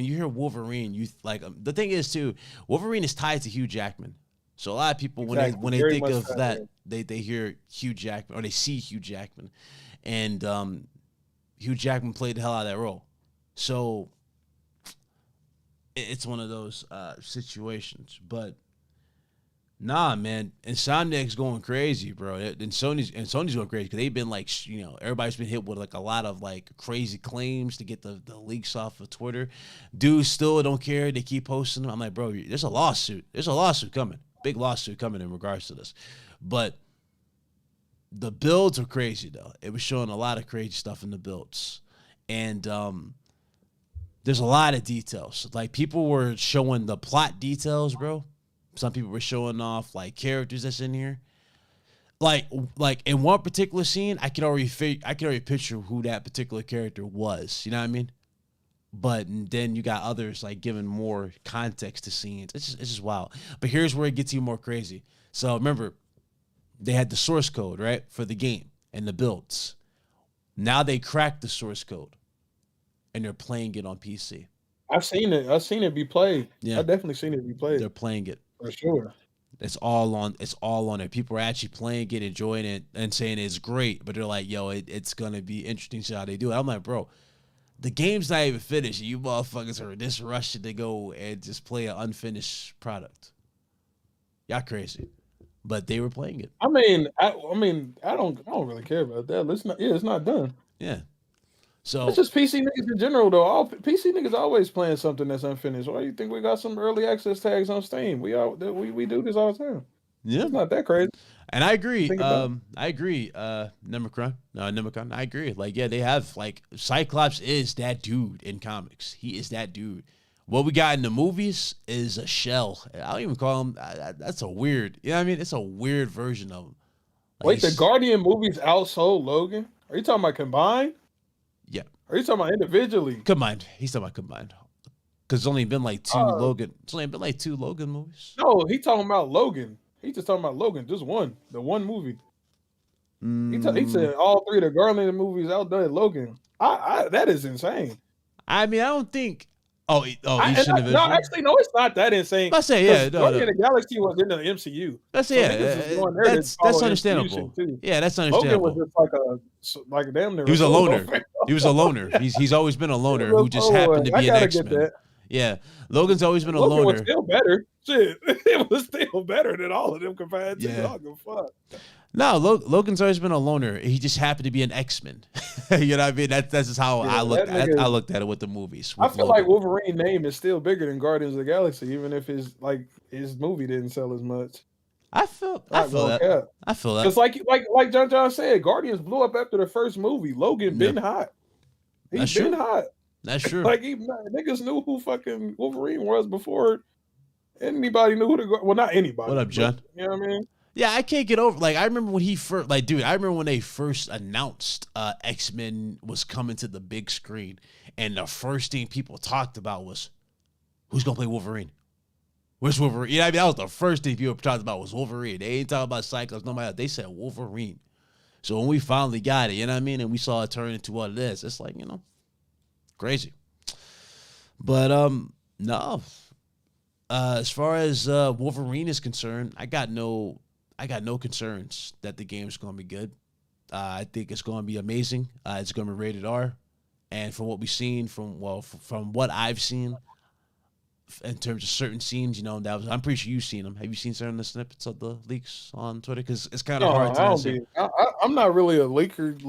B: you hear Wolverine, you like the thing is too, Wolverine is tied to Hugh Jackman. So a lot of people when they think of that, they hear Hugh Jackman or they see Hugh Jackman, and Hugh Jackman played the hell out of that role. So it's one of those situations. But nah, man, Insomniac's going crazy, bro. And Sony's going crazy because they've been like, everybody's been hit with like a lot of like crazy claims to get the leaks off of Twitter. Dudes still don't care. They keep posting them. I'm like, bro, there's a lawsuit. There's a lawsuit coming. Big lawsuit coming in regards to this. But the builds are crazy, though. It was showing a lot of crazy stuff in the builds. And there's a lot of details. Like, people were showing the plot details, bro. Some people were showing off, like, characters that's in here. Like in one particular scene, I could already picture who that particular character was. You know what I mean? But then you got others like giving more context to scenes. It's just wild. But here's where it gets even more crazy. So remember, they had the source code, right, for the game and the builds. Now they cracked the source code, and they're playing it on PC.
A: I've seen it. I've seen it be played.
B: Yeah,
A: I've definitely seen it be played.
B: They're playing it
A: for sure.
B: It's all on it. People are actually playing it, enjoying it, and saying it's great. But they're like, yo, it's gonna be interesting to see how they do it. I'm like, bro, the game's not even finished. You motherfuckers are this rushed to go and just play an unfinished product. Y'all crazy. But they were playing it.
A: I mean, I don't really care about that. It's not done.
B: Yeah. So
A: it's just PC niggas in general, though. All PC niggas always playing something that's unfinished. Why do you think we got some early access tags on Steam? We do this all the time.
B: Yeah,
A: it's not that crazy.
B: And I agree. Nemicron. I agree. Like, yeah, they have like Cyclops is that dude in comics. He is that dude. What we got in the movies is a shell. I don't even call him. That's a weird. You know what I mean? It's a weird version of him. Like,
A: wait, the Guardian movies outsold Logan? Are you talking about combined?
B: Yeah.
A: Are you talking about individually?
B: Combined. He's talking about combined. Because it's only been like two Logan. It's only been like 2 Logan movies.
A: No, he talking about Logan. He just talking about Logan. Just one. The one movie. He said all 3 of the Guardian movies outdone Logan. That is insane.
B: I mean, I don't think. Each individual.
A: No, actually, no, it's not that insane.
B: I say, yeah,
A: Guardian of the Galaxy was in the MCU.
B: That's that's understandable. Yeah, that's understandable.
A: Logan was just like a damn near.
B: He was a loner. He was a loner. He's always been a loner who just happened to be an X-Men. Yeah, Logan's always been a loner.
A: Was still better. Shit, it was still better than all of them compared to Logan. Fuck.
B: No, Logan's always been a loner. He just happened to be an X-Men. You know what I mean? That's just how I looked at it with the movies.
A: I feel like Wolverine's name is still bigger than Guardians of the Galaxy, even if his movie didn't sell as much.
B: I feel that.
A: It's like John said, Guardians blew up after the first movie. Logan been hot. He's been hot.
B: That's true.
A: Like, niggas knew who fucking Wolverine was before anybody knew who to go. Well, not anybody.
B: What up, John?
A: You know what I mean?
B: Yeah, I can't get over. Like, I remember when I remember when they first announced X-Men was coming to the big screen, and the first thing people talked about was, who's gonna play Wolverine? Where's Wolverine? You know what I mean? That was the first thing people talked about was Wolverine. They ain't talking about Cyclops, nobody else. They said Wolverine. So when we finally got it, you know what I mean, and we saw it turn into what it is, it's like, crazy. But no. As far as Wolverine is concerned, I got no concerns that the game's going to be good. I think it's going to be amazing. It's going to be rated R, and from what we've seen, from what I've seen, in terms of certain scenes, I'm pretty sure you've seen them. Have you seen certain of the snippets of the leaks on Twitter? Because it's kind of hard to see.
A: I'm not really a leak because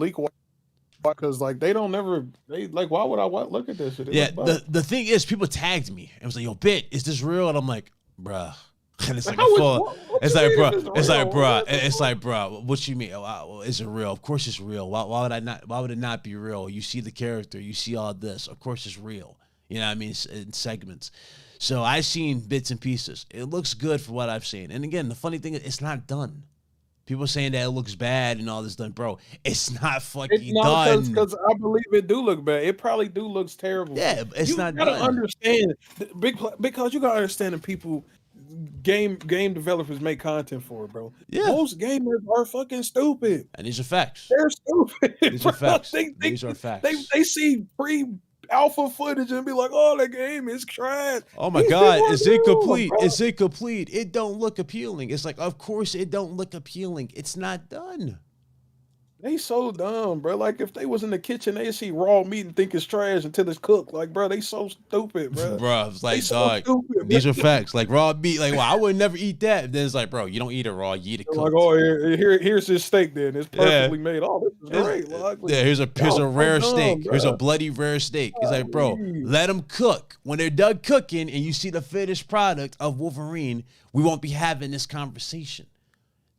A: why would I look at this shit?
B: Yeah, the thing is, people tagged me and was like, "Yo, Bit, is this real?" And I'm like, "Bruh." And it's like, bruh, what you mean? Is it real? Of course it's real. Why would I not? Why would it not be real? You see the character, you see all this. Of course it's real. You know what I mean? In segments. So I've seen bits and pieces. It looks good for what I've seen. And again, the funny thing is, it's not done. People saying that it looks bad and all this done, bro. It's not fucking done.
A: Because I believe it do look bad. It probably do looks terrible.
B: Yeah, it's not done.
A: You gotta understand, because you gotta understand that people, game developers make content for it, bro.
B: Yeah.
A: Most gamers are fucking stupid.
B: And these are facts.
A: They're stupid.
B: These are facts. These are facts.
A: They see pre-alpha footage and be like, "Oh, that game is trash."
B: Oh my God, it's incomplete. It's incomplete. It don't look appealing. It's like, of course it don't look appealing. It's not done.
A: They so dumb, bro. Like, if they was in the kitchen, they see raw meat and think it's trash until it's cooked. Like, bro, they so stupid, bro.
B: Bro, it's like, dog,
A: so stupid,
B: these are facts. Like, raw meat, like, well, I would never eat that. Then it's like, bro, you don't eat it raw, you eat it cooked.
A: Like, oh, here's this steak then. It's perfectly made. Oh, this is great. Like,
B: yeah, here's a rare steak.
A: Bro.
B: Here's a bloody rare steak. It's like, bro, let them cook. When they're done cooking and you see the finished product of Wolverine, we won't be having this conversation.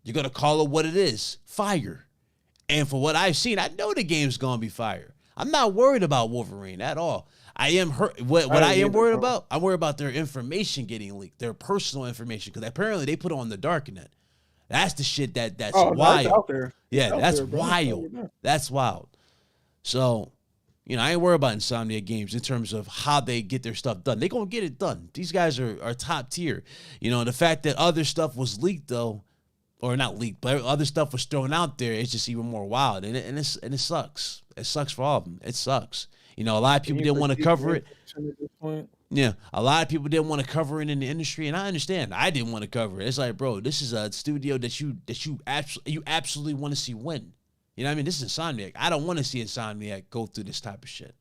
B: You're going to call it what it is, fire. And for what I've seen, I know the game's gonna be fire. I'm not worried about Wolverine at all. I am hurt. What I am worried about, I'm worried about their information getting leaked, their personal information, because apparently they put it on the darknet. That's the shit that's wild.
A: Out there.
B: Yeah, that's wild. That's wild. So, you know, I ain't worried about Insomniac Games in terms of how they get their stuff done. They gonna get it done. These guys are top tier. You know, the fact that other stuff was leaked though, or not leaked, but other stuff was thrown out there. It's just even more wild, and it sucks. It sucks for all of them. It sucks. You know, a lot of people didn't want to cover it. Yeah, a lot of people didn't want to cover it in the industry, and I understand. I didn't want to cover it. It's like, bro, this is a studio that you absolutely want to see win. You know what I mean? This is Insomniac. I don't want to see Insomniac go through this type of shit.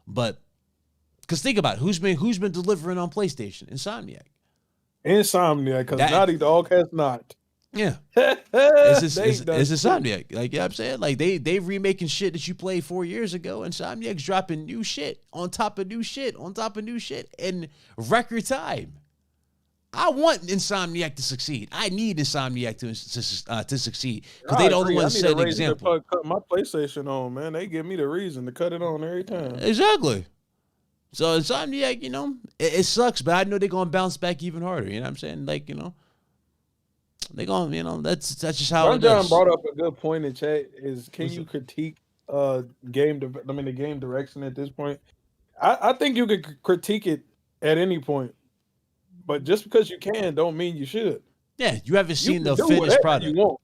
B: But because think about it, who's been delivering on PlayStation? Insomniac,
A: because Naughty Dog has not.
B: Yeah, it's Insomniac. Like, you know what I'm saying? Like, they remaking shit that you played 4 years ago. Insomniac's dropping new shit on top of new shit on top of new shit in record time. I want Insomniac to succeed. I need Insomniac to succeed because they the only ones set an example.
A: Cut my PlayStation on, man. They give me the reason to cut it on every time.
B: Exactly. So Insomniac, you know, it sucks, but I know they're gonna bounce back even harder. You know what I'm saying? Like, you know. They going, you know, that's just how it
A: John
B: is.
A: Brought up a good point in chat. Can you critique the game direction at this point? I think you could critique it at any point, but just because you can, don't mean you should.
B: Yeah, you haven't seen the finished product.
A: You want.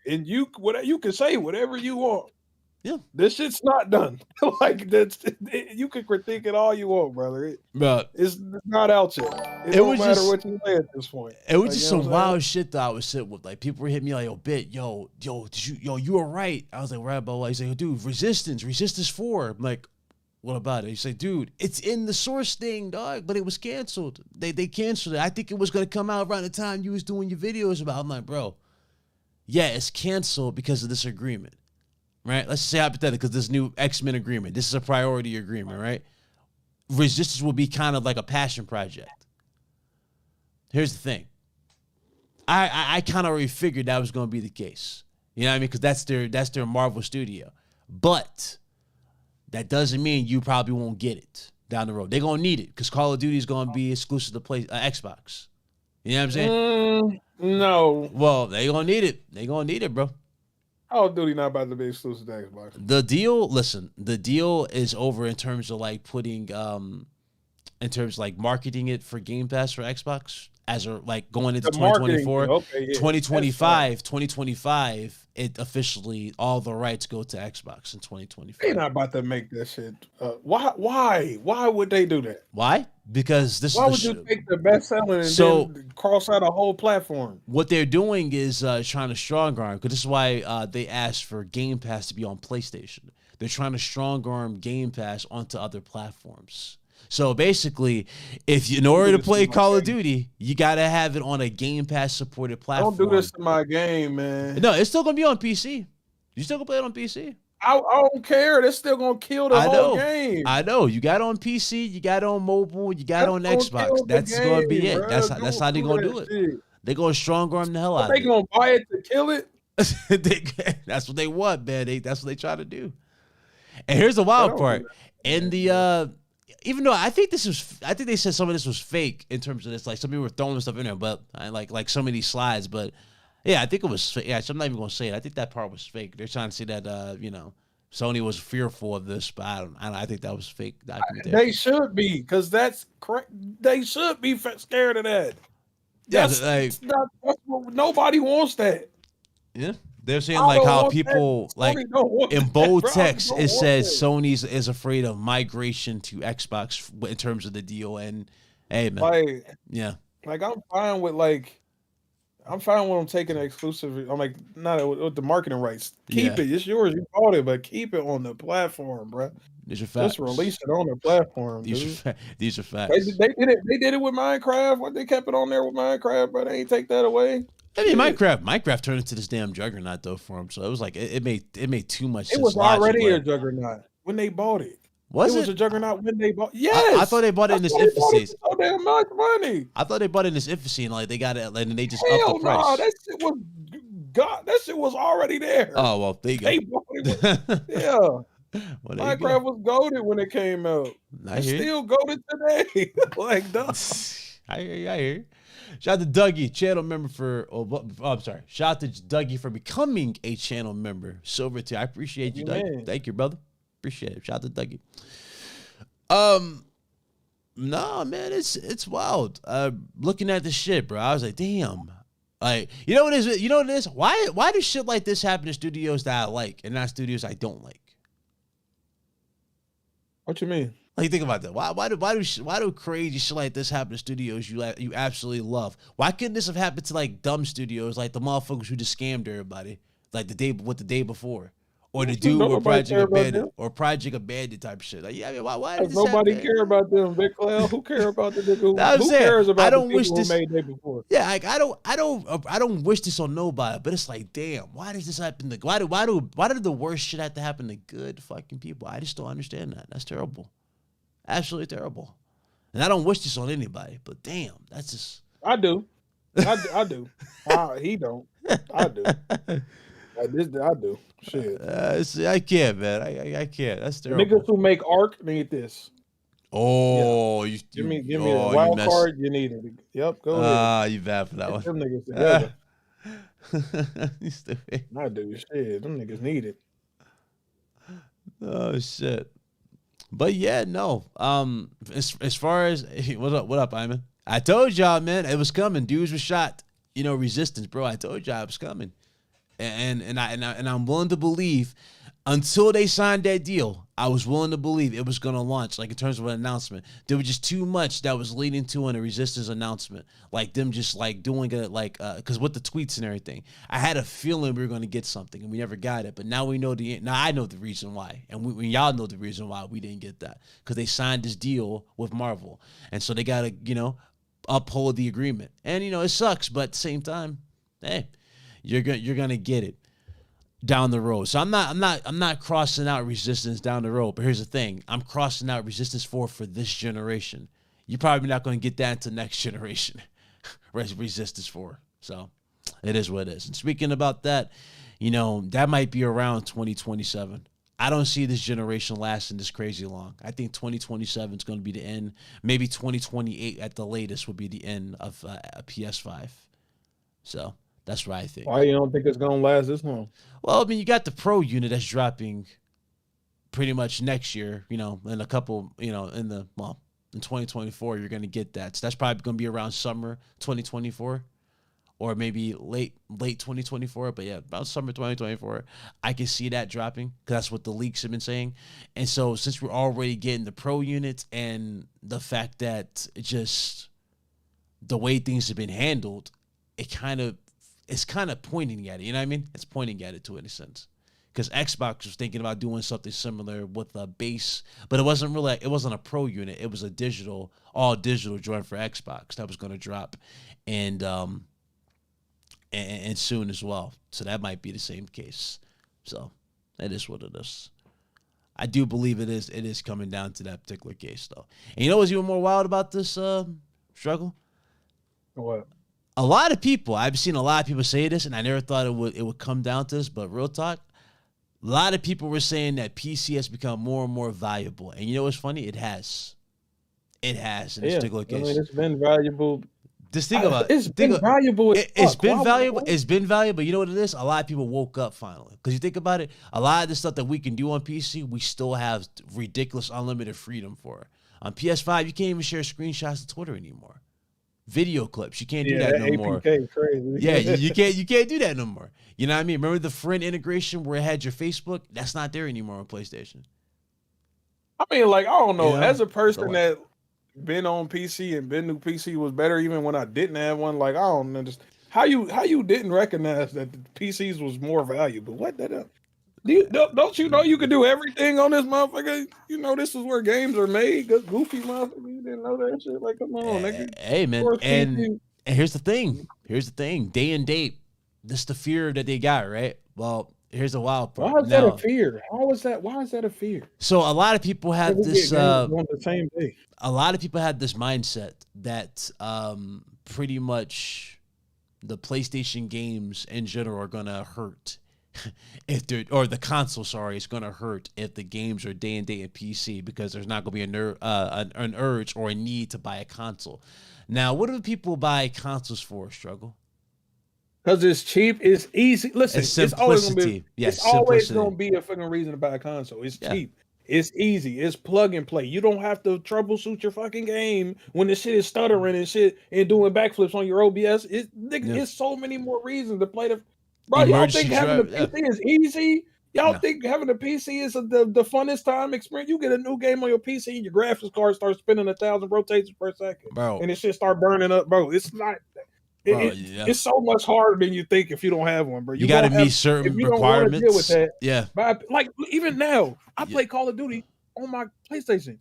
A: And you can say whatever you want.
B: Yeah,
A: this shit's not done. Like, you can critique it all you want, brother. It's not out yet. It don't matter what you say at this point.
B: It was just some wild shit that I was sitting with. Like, people were hitting me like, yo, you were right. I was like, right about what? He's like, dude, Resistance 4. I'm like, what about it? He's like, dude, it's in the source thing, dog, but it was canceled. They canceled it. I think it was gonna come out around the time you was doing your videos about. I'm like, bro, yeah, it's canceled because of this agreement. Right? Let's say hypothetically, because this new X-Men agreement, this is a priority agreement, right? Resistance will be kind of like a passion project. Here's the thing. I kind of already figured that was going to be the case. You know what I mean? Because that's their Marvel studio. But that doesn't mean you probably won't get it down the road. They're going to need it because Call of Duty is going to be exclusive to Xbox. You know what I'm saying?
A: No.
B: Well, they're going to need it. They're going to need it, bro.
A: Call of Duty not about to be exclusive to Xbox.
B: The deal is over in terms of like putting, in terms of like marketing it for Game Pass for Xbox as a, like going into 2024, 2025, it officially, all the rights go to Xbox in 2025.
A: They're not about to make that shit. Why would they do that?
B: Why? Because this.
A: Why would you take the best selling and then cross out a whole platform?
B: What they're doing is trying to strong arm, because this is why they asked for Game Pass to be on PlayStation. They're trying to strong arm Game Pass onto other platforms. So basically, in order to play Call of Duty, you gotta have it on a Game Pass supported platform.
A: Don't do this to my game, man.
B: No, it's still gonna be on PC. You still gonna play it on PC.
A: I don't care. They're still gonna kill the whole game.
B: I know. You got it on PC, you got it on mobile, you got it on Xbox. That's gonna be it. That's how they're gonna do it. They're gonna strong arm the hell out of it.
A: They gonna buy it to kill it?
B: That's what they want, man. That's what they try to do. And here's the wild part. In the even though I think they said some of this was fake in terms of this. Like some people were throwing stuff in there, but like some of these slides. But yeah, I think it was. Yeah, so I'm not even gonna say it. I think that part was fake. They're trying to say that Sony was fearful of this, but I think that was fake documentation.
A: They should be, because that's correct. They should be scared of that. That's nobody wants that.
B: Yeah. They're saying like how people like in bold text it says Sony's is afraid of migration to Xbox in terms of the deal. And hey man,
A: like I'm fine with them taking the exclusive. I'm like, not with the marketing rights. Keep it. It's yours. You bought it, but keep it on the platform, bro.
B: These are facts.
A: Just release it on the platform.
B: These are facts.
A: They did it with Minecraft. They kept it on there with Minecraft, but they ain't take that away.
B: I mean, Minecraft turned into this damn juggernaut though for him. So it was like it made too much sense.
A: It was already a juggernaut when they bought it. It was a juggernaut when they bought. Yes,
B: I thought they bought it in this infancy.
A: So damn much money.
B: I thought they bought it in this infancy, and like they got it, and they just upped the price.
A: No, that shit was That shit was already there.
B: Oh well, there you go.
A: They bought it yeah. Well, Minecraft was goated when it came out. It's still goated today. Like, duh.
B: I hear you. Shout out to Dougie, channel member I'm sorry. Shout out to Dougie for becoming a channel member. Silver tier. I appreciate you, Dougie. Thank you, brother. Appreciate it. Shout out to Dougie. No, man, it's wild. Looking at this shit, bro, I was like, damn. Like, you know what it is? You know what it is? Why do shit like this happen in studios that I like and not studios I don't like?
A: What you mean?
B: Like, think about that. Why do crazy shit like this happen to studios you absolutely love? Why couldn't this have happened to like dumb studios, like the motherfuckers who just scammed everybody, like the day before, or the dude with Project Abandoned type shit? Like, yeah, I mean, why did
A: nobody care about them, Big Cloud? Who care about the nigga? Who cares about the people who made day before?
B: Yeah, like I don't wish this on nobody, but it's like, damn, why does this happen to why did the worst shit have to happen to good fucking people? I just don't understand that. That's terrible. Absolutely terrible. And I don't wish this on anybody, but damn, that's just...
A: I do. I do. He don't. I do. I do. Shit.
B: See, I can't, man. I can't. That's terrible.
A: Niggas who make Ark need this.
B: Oh,
A: yeah. Give me a wild card. You need it. Yep, go ahead.
B: You bad for that one.
A: Them niggas together.
B: You stupid.
A: I do. Shit, them niggas need it.
B: Oh, shit. But yeah, no. As far as what up, Iman? I told y'all, man, it was coming. Dudes were shot. Resistance, bro. I told y'all it was coming, and I'm willing to believe until they signed that deal, I was willing to believe it was gonna launch. Like in terms of an announcement, there was just too much that was leading to a Resistance announcement, like them just like doing it, like because with the tweets and everything, I had a feeling we were gonna get something, and we never got it. But now we know now I know the reason why, and y'all know the reason why we didn't get that, because they signed this deal with Marvel, and so they gotta uphold the agreement, and it sucks, but at the same time, hey, you're gonna get it down the road. So I'm not crossing out Resistance down the road. But here's the thing. I'm crossing out Resistance 4 for this generation. You're probably not going to get that until next generation. Resistance 4. So it is what it is. And speaking about that, that might be around 2027. I don't see this generation lasting this crazy long. I think 2027 is going to be the end. Maybe 2028 at the latest would be the end of a PS5. So that's what I think.
A: Why you don't think it's going to last this long?
B: Well, I mean, you got the Pro unit that's dropping pretty much next year, in a couple, in 2024, you're going to get that. So that's probably going to be around summer 2024 or maybe late 2024. But yeah, about summer 2024, I can see that dropping because that's what the leaks have been saying. And so since we're already getting the Pro units and the fact that just the way things have been handled, it's kind of pointing at it. You know what I mean? It's pointing at it to a sense. Because Xbox was thinking about doing something similar with a base, but it wasn't a Pro unit. It was a all digital joint for Xbox that was going to drop, and soon as well. So that might be the same case. So that is what it is. I do believe it is coming down to that particular case though. And you know what's even more wild about this struggle?
A: What?
B: A lot of people, I've seen a lot of people say this, and I never thought it would come down to this, but real talk, a lot of people were saying that PC has become more and more valuable. And you know what's funny? It has. It has in this
A: Yeah,
B: particular
A: I mean,
B: case.
A: it's been valuable.
B: Just think about
A: It's
B: think
A: been valuable as
B: it's
A: fuck.
B: been
A: Why-
B: valuable.
A: why-
B: It's been valuable. You know what it is? A lot of people woke up finally. Because you think about it, a lot of the stuff that we can do on PC, we still have ridiculous unlimited freedom for. On PS5, you can't even share screenshots to Twitter anymore. Video clips, you can't do
A: Yeah,
B: that
A: that
B: no more.
A: APK is crazy.
B: Yeah, you can't do that no more. You know what I mean? Remember the friend integration where it had your Facebook? That's not there anymore on PlayStation.
A: I mean, like, I don't know.
B: You know?
A: As a person
B: So,
A: that been on PC and been to PC was better even when I didn't have one, like, I don't understand how you didn't recognize that the PCs was more valuable. What that don't you know you could do everything on this motherfucker? You know this is where games are made. Goofy motherfucker, you didn't know that shit. Like, come on, nigga.
B: hey man, and here's the thing. Here's the thing. Day and date. This is the fear that they got, right? Well, here's the wild part.
A: Why is that a fear? How is that? Why is that a fear?
B: So a lot of people have this.
A: On the same day.
B: A lot of people have this mindset that pretty much the PlayStation games in general are gonna hurt if they're, or the console, sorry, is gonna hurt if the games are day and date in PC because there's not gonna be an urge or a need to buy a console. Now, what do people buy consoles for? Struggle.
A: Because it's cheap, it's easy. Listen,
B: it's always gonna
A: be. It's always gonna be a fucking reason to buy a console. It's cheap. It's easy. It's plug and play. You don't have to troubleshoot your fucking game when the shit is stuttering and shit and doing backflips on your OBS. It's so many more reasons to play the. Bro, y'all think having a PC is easy? Y'all think having a PC is the funnest time experience? You get a new game on your PC and your graphics card starts spinning 1,000 rotations per second,
B: bro,
A: and it shit start burning up, bro. It's not. It's so much harder than you think if you don't have one, bro.
B: You got to meet certain requirements.
A: Deal with that,
B: yeah.
A: But like even now, I play Call of Duty on my PlayStation.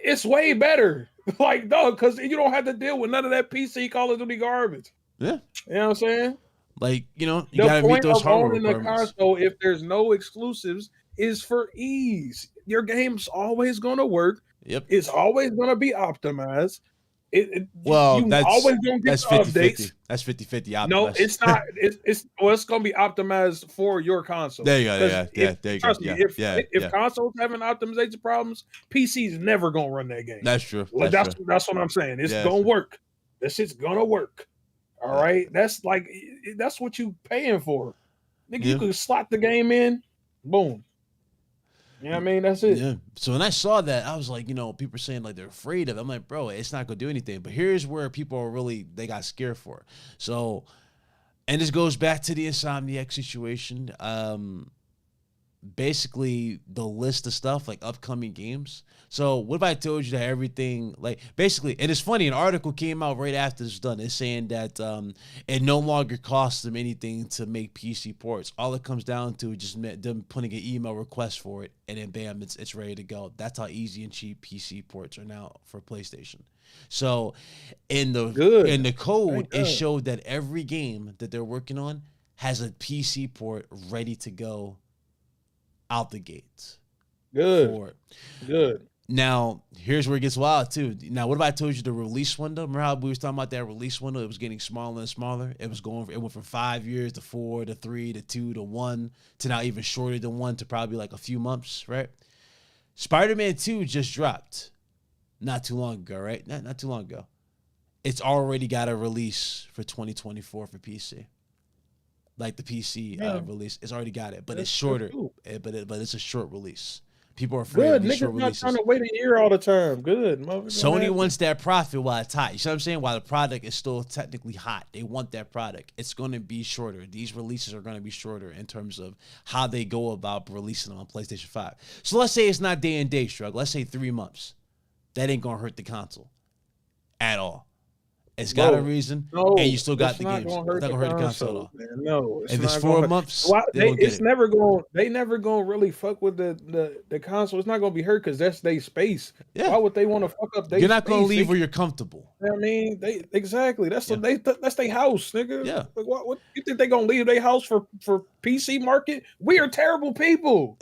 A: It's way better, like dog, because you don't have to deal with none of that PC Call of Duty garbage.
B: Yeah,
A: you know what I'm saying.
B: Like you got to meet those hardware requirements.
A: The console, if there's no exclusives, is for ease. Your game's always gonna work.
B: Yep,
A: it's always gonna be optimized.
B: That's
A: always gonna get
B: that's 50-50. That's 50-50.
A: No, it's not. It's gonna be optimized for your console.
B: There you go. There you go.
A: Trust me. If consoles having optimization problems, PC's never gonna run that game.
B: That's true.
A: That's what I'm saying. It's gonna work. That shit's gonna work. All right. That's what you paying for. Nigga, you could slot the game in, boom. You know what I mean? That's it.
B: Yeah. So when I saw that, I was like, people are saying like they're afraid of it. I'm like, bro, it's not gonna do anything. But here's where people are they got scared for. So, and this goes back to the Insomniac situation. Basically the list of stuff like upcoming games. So what if I told you that everything like basically, and it's funny, an article came out right after it's done. It's saying that it no longer costs them anything to make PC ports. All it comes down to is just them putting an email request for it, and then bam, it's ready to go. That's how easy and cheap PC ports are now for PlayStation. So in the code, it showed that every game that they're working on has a PC port ready to go out the gates.
A: Good.
B: Now, here's where it gets wild, too. Now, what if I told you the release window? Remember how we was talking about that release window? It was getting smaller and smaller. It went from 5 years to 4 to 3 to 2 to 1 to now even shorter than 1 to probably like a few months, right? Spider-Man 2 just dropped not too long ago, right? Not too long ago. It's already got a release for 2024 for PC. Like the PC release, it's already got it, but it's shorter. But it's a short release. People are afraid of these short releases.
A: Niggas not trying to wait a year all the time. Good.
B: Sony wants that profit while it's hot. You see what I'm saying? While the product is still technically hot, they want that product. It's going to be shorter. These releases are going to be shorter in terms of how they go about releasing them on PlayStation 5. So let's say it's not day and day struggle. Let's say 3 months. That ain't going to hurt the console at all. It's got a reason, and you still got the games. It's not gonna hurt the console at all.
A: No,
B: if it's 4 months,
A: it's never going. They never gonna really fuck with the console. It's not gonna be hurt because that's their space. Yeah. Why would they want to fuck up?
B: You're not gonna leave where you're comfortable.
A: I mean, exactly. That's their house, nigga.
B: Yeah.
A: Like, what you think they gonna leave their house for PC market? We are terrible people.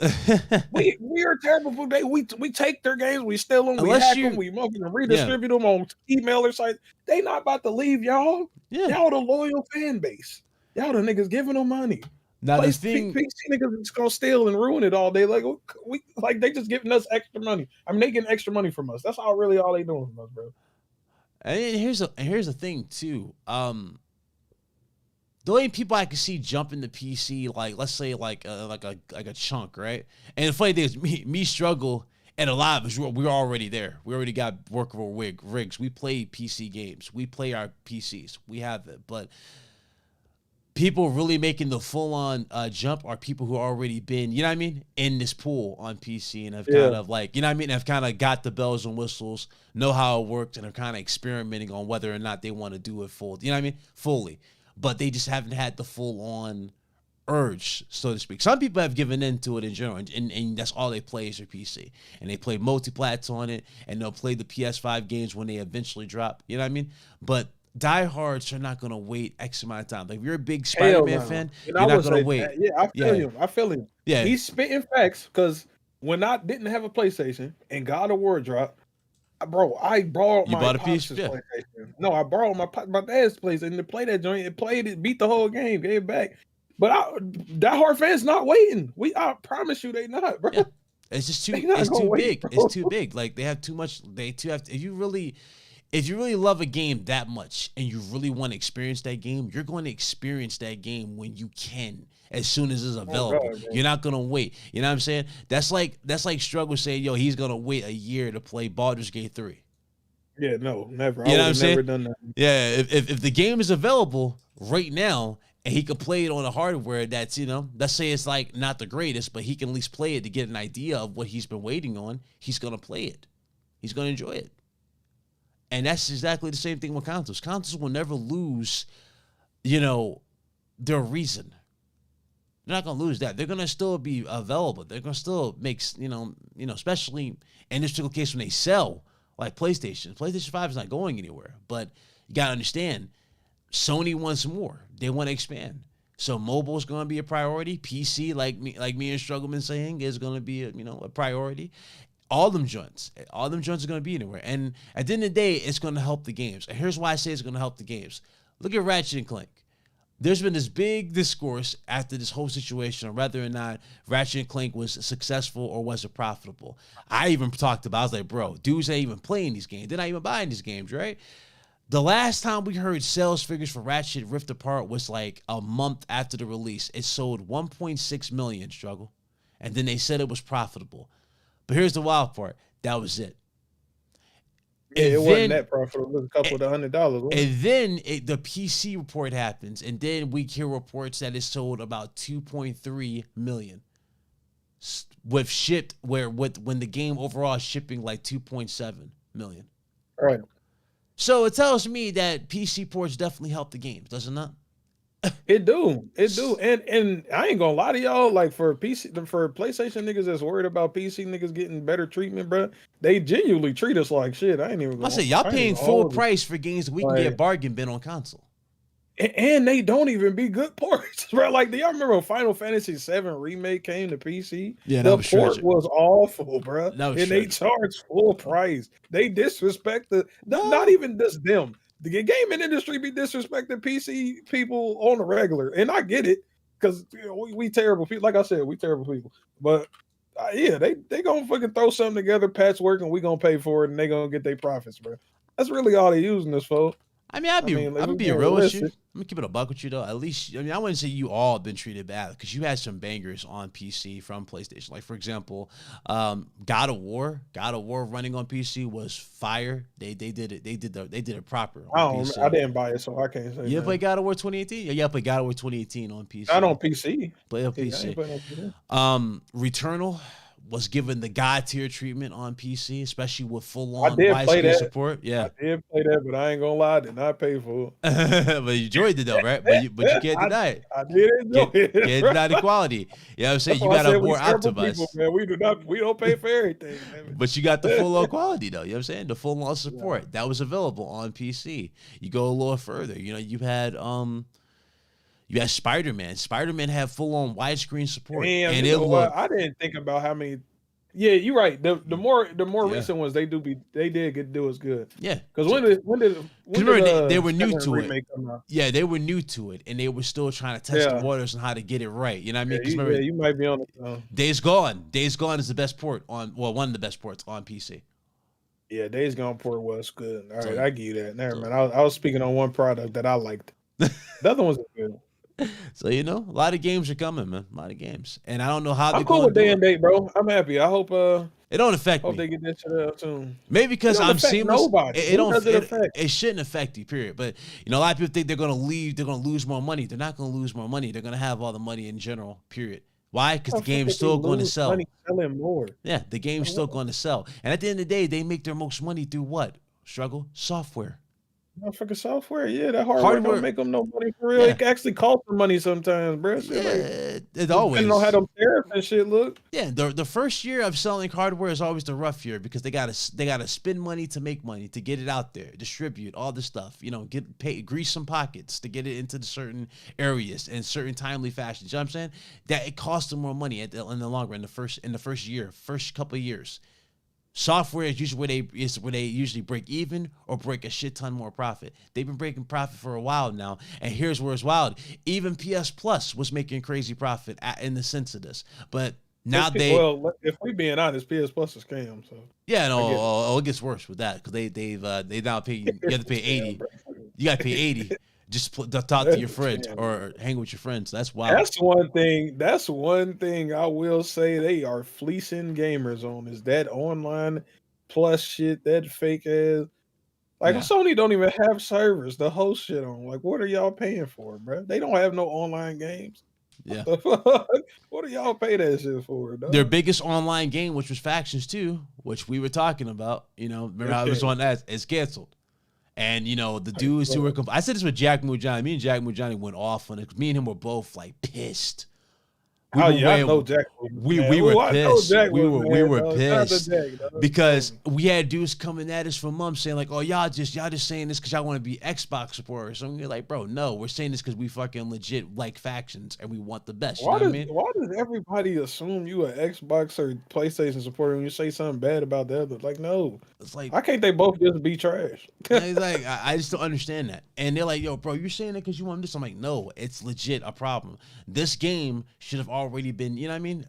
A: we are terrible people. We take their games, we steal them, we hack them, we redistribute them on email or site. They not about to leave y'all. Yeah. Y'all the loyal fan base. Y'all the niggas giving them money.
B: Now the
A: PC
B: thing,
A: niggas is gonna steal and ruin it all day. Like they just giving us extra money. I mean, they getting extra money from us. That's all they doing from us, bro.
B: and here's the thing too. The only people I can see jumping the PC, like let's say like a chunk, right? And the funny thing is, me struggle, and a lot of us we're already there. We already got workable rigs. We play PC games. We play our PCs. We have it, but people really making the full on jump are people who already been, you know what I mean, in this pool on PC and have kind of like, you know what I mean, have kind of got the bells and whistles, know how it worked, and are kind of experimenting on whether or not they want to do it full, you know what I mean, fully. But they just haven't had the full on urge, so to speak. Some people have given in to it in general, and that's all they play is their PC. And they play multi-plats on it, and they'll play the PS5 games when they eventually drop, you know what I mean? But diehards are not going to wait X amount of time. Like, if you're a big Spider-Man fan, you're not going to wait.
A: Yeah, I feel him.
B: Yeah.
A: He's spitting facts, because when I didn't have a PlayStation and God of War dropped, bro, I borrowed my pops' PlayStation. No, I borrowed my dad's PlayStation to play that joint. It played it, beat the whole game, gave it back. But diehard fans not waiting. I promise you, they not, bro.
B: Yeah. It's just too. It's too big. Bro. It's too big. Like, they have too much. They too have. If you really love a game that much and you really want to experience that game, you're going to experience that game when you can, as soon as it's available. Oh, God, you're not gonna wait. You know what I'm saying? That's like Struggle saying, yo, he's gonna wait a year to play Baldur's Gate 3.
A: Yeah, no, never.
B: You know what I'm saying?
A: Never done that.
B: Yeah, if the game is available right now and he can play it on a hardware that's, you know, let's say it's like not the greatest, but he can at least play it to get an idea of what he's been waiting on, he's gonna play it. He's gonna enjoy it. And that's exactly the same thing with consoles. Consoles will never lose, you know, their reason. They're not going to lose that. They're going to still be available. They're going to still make, you know, especially in this particular case when they sell, like PlayStation. PlayStation 5 is not going anywhere. But you got to understand, Sony wants more. They want to expand. So mobile is going to be a priority. PC, like me and Struggleman saying, is going to be a priority. All them joints are going to be anywhere. And at the end of the day, it's going to help the games. And here's why I say it's going to help the games. Look at Ratchet and Clank. There's been this big discourse after this whole situation on whether or not Ratchet and Clank was successful or was it profitable. I even talked about, I was like, bro, dudes ain't even playing these games. They're not even buying these games, right? The last time we heard sales figures for Ratchet Rift Apart was like a month after the release. It sold 1.6 million, Struggle. And then they said it was profitable. But here's the wild part. That was it.
A: Yeah, it wasn't that profitable. It was a couple of $100.
B: And then the PC report happens, and then we hear reports that it sold about 2.3 million. When the game overall is shipping like 2.7 million.
A: Right.
B: So it tells me that PC ports definitely help the games, does it not?
A: It do. And I ain't gonna lie to y'all, like for PlayStation niggas that's worried about PC niggas getting better treatment, bro, they genuinely treat us like shit. I ain't even gonna
B: say y'all paying full price for games that we can get bargain bin on console.
A: And they don't even be good ports, bro. Like, do y'all remember when Final Fantasy VII Remake came to PC?
B: Yeah,
A: the port was awful, bro. And they charged full price. They disrespect not even just them. The gaming industry be disrespecting PC people on the regular, and I get it, because we terrible people. Like I said, we terrible people. But yeah, they gonna fucking throw something together, patchwork, and we gonna pay for it, and they gonna get their profits, bro. That's really all they using this for.
B: I mean, I'm gonna be real with you. I'm gonna keep it a buck with you though. At least, I wouldn't say you all have been treated bad, because you had some bangers on PC from PlayStation. Like, for example, God of War running on PC was fire. They did it proper.
A: I didn't buy it, so I can't say.
B: You ever play God of War 2018? Yeah, I played God of War 2018 on PC.
A: Not on PC.
B: Play on PC. Returnal was given the God tier treatment on PC, especially with full on widescreen support. Yeah,
A: I did play that, but I ain't gonna lie, I did not pay for it.
B: But you enjoyed it though, right? But you can't deny it.
A: I did enjoy it.
B: Can't deny the quality. You know what I'm saying? You got a more optimized.
A: People, man. We don't pay for everything, man.
B: But you got the full on quality though. You know what I'm saying? The full on support that was available on PC. You go a little further. You know, you had Spider-Man. Spider-Man had full on widescreen support.
A: Damn, and I didn't think about how many Yeah, you're right. The more
B: Yeah.
A: recent ones they do us good.
B: Yeah.
A: Because
B: So,
A: when did
B: remember they were new
A: 7
B: to it.
A: remake come out?
B: Yeah, they were new to it, and they were still trying to test the
A: Yeah,
B: waters on how to get it right. You know what I mean?
A: yeah,
B: Because remember,
A: you might be on the.
B: Days Gone. Days Gone is the best port on, well, one of the best ports on PC.
A: Yeah, Days Gone port was good. All right,
B: So,
A: I give you that. Never
B: so,
A: mind. I was speaking on one product that I liked. The other ones are good.
B: so a lot of games are coming, man. A lot of games, and I don't know how they're
A: I'm cool
B: going
A: with
B: to do
A: day
B: it.
A: and date, bro. I'm happy. I hope
B: It don't affect
A: hope
B: me.
A: they get this shit up soon.
B: Maybe
A: It
B: because
A: don't
B: I'm
A: affect
B: seamless.
A: nobody.
B: It
A: Who
B: don't.
A: does it affect?
B: It shouldn't affect you. Period. But a lot of people think they're gonna leave. They're gonna lose more money. They're not gonna lose more money. They're gonna have all the money in general. Period. Why? Because
A: How
B: the
A: the fuck
B: game's
A: if they
B: still going to
A: lose
B: sell.
A: money selling more?
B: Yeah, the game's still going to sell. And at the end of the day, they make their most money through what? Struggle? Software.
A: Motherfucking software, yeah, that hardware don't
B: Hardware.
A: make them no money for real.
B: Yeah.
A: It actually costs them money sometimes, bro. Shit,
B: Yeah.
A: like
B: It
A: depending on how
B: always.
A: them tariffs and shit look.
B: Yeah, the first year of selling hardware is always the rough year because they gotta spend money to make money to get it out there, distribute all this stuff, grease some pockets to get it into the certain areas in certain timely fashions. You know what I'm saying? That it costs them more money in the long run, in the first year, first couple of years. Software is usually where they usually break even or break a shit ton more profit. They've been breaking profit for a while now, and here's where it's wild. Even PS Plus was making crazy profit in the sense of this, but now
A: If we being honest, PS Plus is scam. So
B: yeah, no, it gets worse with that because they now pay you have to pay 80. You got to pay 80 just to talk to your friends or hang with your friends. That's wild.
A: That's one thing. That's one thing I will say they are fleecing gamers on is that online plus shit, that fake ass. Like
B: Yeah.
A: Sony don't even have servers to host shit on. Like, what are y'all paying for, bro? They don't have no online games.
B: Yeah.
A: The fuck? What do y'all pay that shit for, dog?
B: Their biggest online game, which was Factions 2, which we were talking about, remember how it was on that, is canceled. And, the dudes who were, I said this with Jack Mujani. Me and Jack Mujani went off on it. Me and him were both like pissed.
A: I know Jack.
B: We were pissed. We were pissed because we had dudes coming at us for months saying like, "Oh, y'all just saying this because y'all want to be Xbox supporters." So we're like, "Bro, no, we're saying this because we fucking legit like Factions and we want the best." You know what I mean?
A: Why does everybody assume you an Xbox or PlayStation supporter when you say something bad about the other? Like, no,
B: it's like,
A: why can't they both just be trash?
B: It's like I just don't understand that. And they're like, "Yo, bro, you're saying that because you want this?" I'm like, "No, it's legit a problem. This game should have already been, you know what I mean?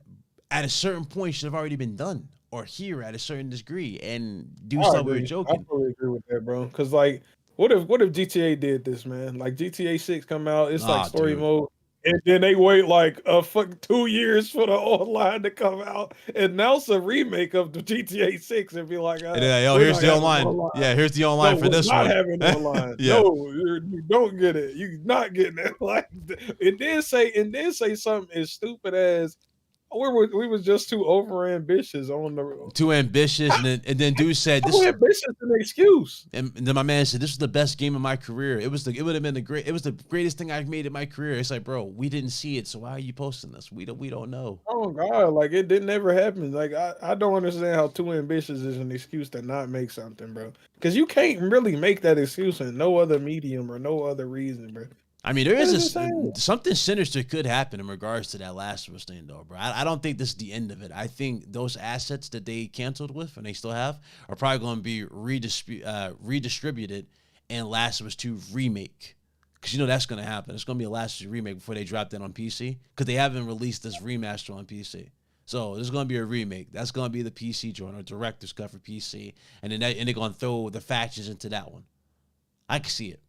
B: At a certain point, should have already been done or here at a certain degree." And dudes thought we were joking.
A: I totally agree with that, bro. Because like, what if GTA did this, man? Like GTA 6 come out, it's like story mode. And then they wait like 2 years for the online to come out, and now it's a remake of the GTA 6 and be like,
B: here's the online. Yeah, here's the online for this one.
A: Not having online.
B: Yeah.
A: No, you don't get it. You're not getting it. Like, it did say something as stupid as we was just too over ambitious on the
B: too ambitious, and then dude said
A: this ambitious an excuse.
B: And then my man said this was the best game of my career. It would have been the greatest thing I've made in my career. It's like, bro, we didn't see it, so why are you posting this? We don't know.
A: Oh God, like it didn't ever happen. Like I don't understand how too ambitious is an excuse to not make something, bro. Because you can't really make that excuse in no other medium or no other reason, bro.
B: I mean, there is something sinister could happen in regards to that Last of Us thing, though, bro. I don't think this is the end of it. I think those assets that they canceled with and they still have are probably going to be redistributed in Last of Us 2 remake. Because that's going to happen. It's going to be a Last of Us remake before they drop that on PC. Because they haven't released this remaster on PC. So there's going to be a remake. That's going to be the PC joint or director's cut for PC. And then they're going to throw the Factions into that one. I can see it.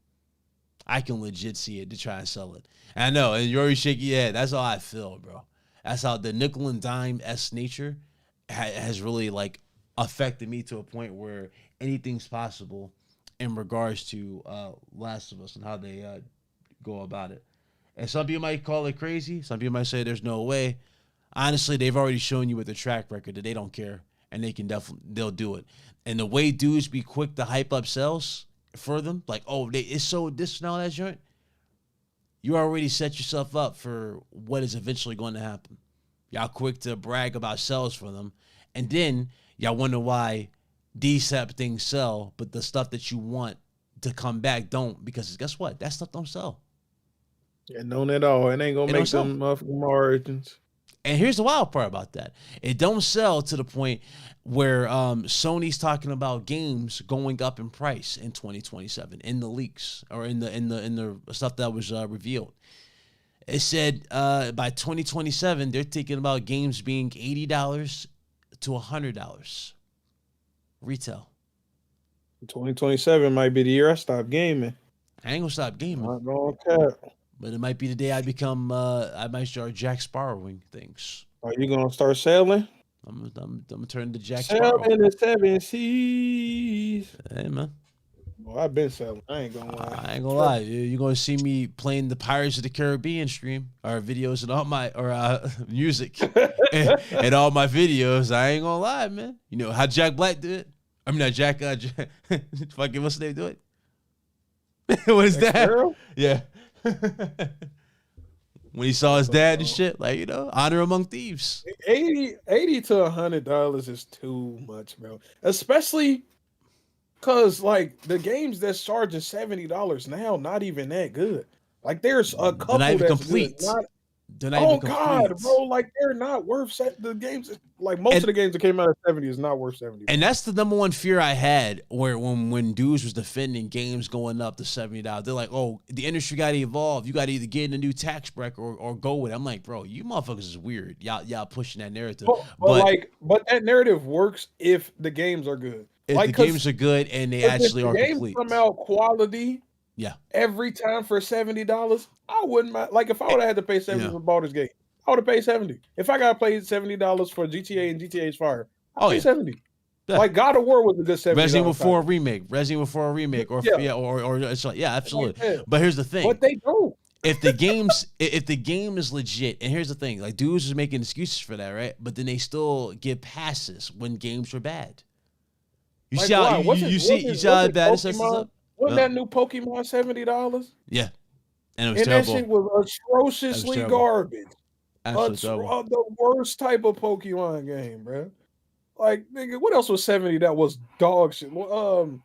B: I can legit see it to try and sell it. And I know, and you're already shaking your head. That's how I feel, bro. That's how the nickel and dime-esque nature has really, like, affected me to a point where anything's possible in regards to Last of Us and how they go about it. And some people might call it crazy. Some people might say there's no way. Honestly, they've already shown you with the track record that they don't care, and they'll do it. And the way dudes be quick to hype up sales for them, like, oh, it's so this and all that joint, you already set yourself up for what is eventually going to happen. Y'all quick to brag about sales for them, and then y'all wonder why these type of things sell, but the stuff that you want to come back don't, because guess what? That stuff don't sell.
A: Yeah, none at all. It ain't gonna make them margins.
B: And here's the wild part about that: it don't sell to the point where Sony's talking about games going up in price in 2027 in the leaks or in the stuff that was revealed. It said by 2027 they're thinking about games being $80 to $100 retail.
A: 2027 might be the year I stop gaming.
B: I ain't gonna stop gaming.
A: Not gonna cap.
B: But it might be the day I become, I might start Jack Sparrowing things.
A: Are you gonna start selling?
B: I'm gonna turn to Jack Sparrow.
A: Selling the 7 seas.
B: Hey, man.
A: Well, I've been selling. I ain't gonna lie.
B: I ain't gonna lie. You're gonna see me playing the Pirates of the Caribbean stream or videos and all my, music and all my videos. I ain't gonna lie, man. You know how Jack Black did it? I mean, not Jack, fucking, what's the name do it? What is that?
A: Sparrow?
B: Yeah. When he saw his dad and shit, like, you know, honor among thieves.
A: $80 to $100 is too much, bro. Especially because like the games that's charging $70 now, not even that good. Like there's a couple
B: not even
A: that's
B: complete.
A: good. Not,
B: They're not
A: oh
B: even
A: God,
B: complete.
A: bro! Like they're not worth the games. Like most of the games that came out of 70 is not worth 70.
B: And that's the number one fear I had, where when dudes was defending games going up to $70, they're like, "Oh, the industry got to evolve. You got to either get in a new tax bracket or go with it." I'm like, bro, you motherfuckers is weird. Y'all pushing that narrative.
A: But that narrative works if the games are good.
B: If
A: like,
B: the games are good and they actually are
A: games
B: complete,
A: come out quality.
B: Yeah.
A: Every time for $70, I wouldn't mind. Like if I would have had to pay $70 for Baldur's Gate, I would have paid $70. If I gotta pay $70 for GTA and GTA's Fire, I pay $70. Yeah. Like God of War was a good $70.
B: Resident Evil 4 remake, or it's like, absolutely. Like, but here's the thing.
A: But they don't.
B: If the game is legit, and here's the thing, like dudes are making excuses for that, right? But then they still get passes when games are bad. You see how bad this is up?
A: Wasn't that new Pokemon $70?
B: Yeah, and it was terrible.
A: That shit was atrociously garbage. The worst type of Pokemon game, bro. Like, nigga, what else was 70 that was dog shit? Or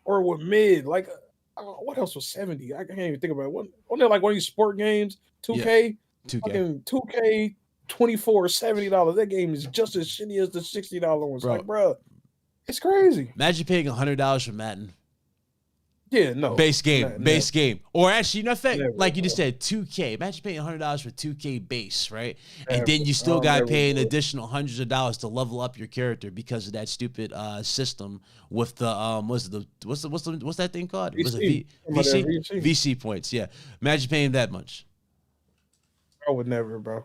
A: with mid, like, what else was 70? I can't even think about it. Wasn't there like one of these sport games? 2K?
B: Yeah. 2K.
A: Fucking 2K 24, $70. That game is just as shitty as the $60 ones. Like, bro, it's crazy.
B: Imagine paying $100 for Madden.
A: Yeah, no.
B: Base game. Or actually, like you just said, 2K. Imagine paying $100 for 2K base, right? And then you still got to pay an additional hundreds of dollars to level up your character because of that stupid system with the what's that thing called?
A: VC.
B: Was it VC? VC points. Yeah. Imagine paying that much.
A: I would never, bro.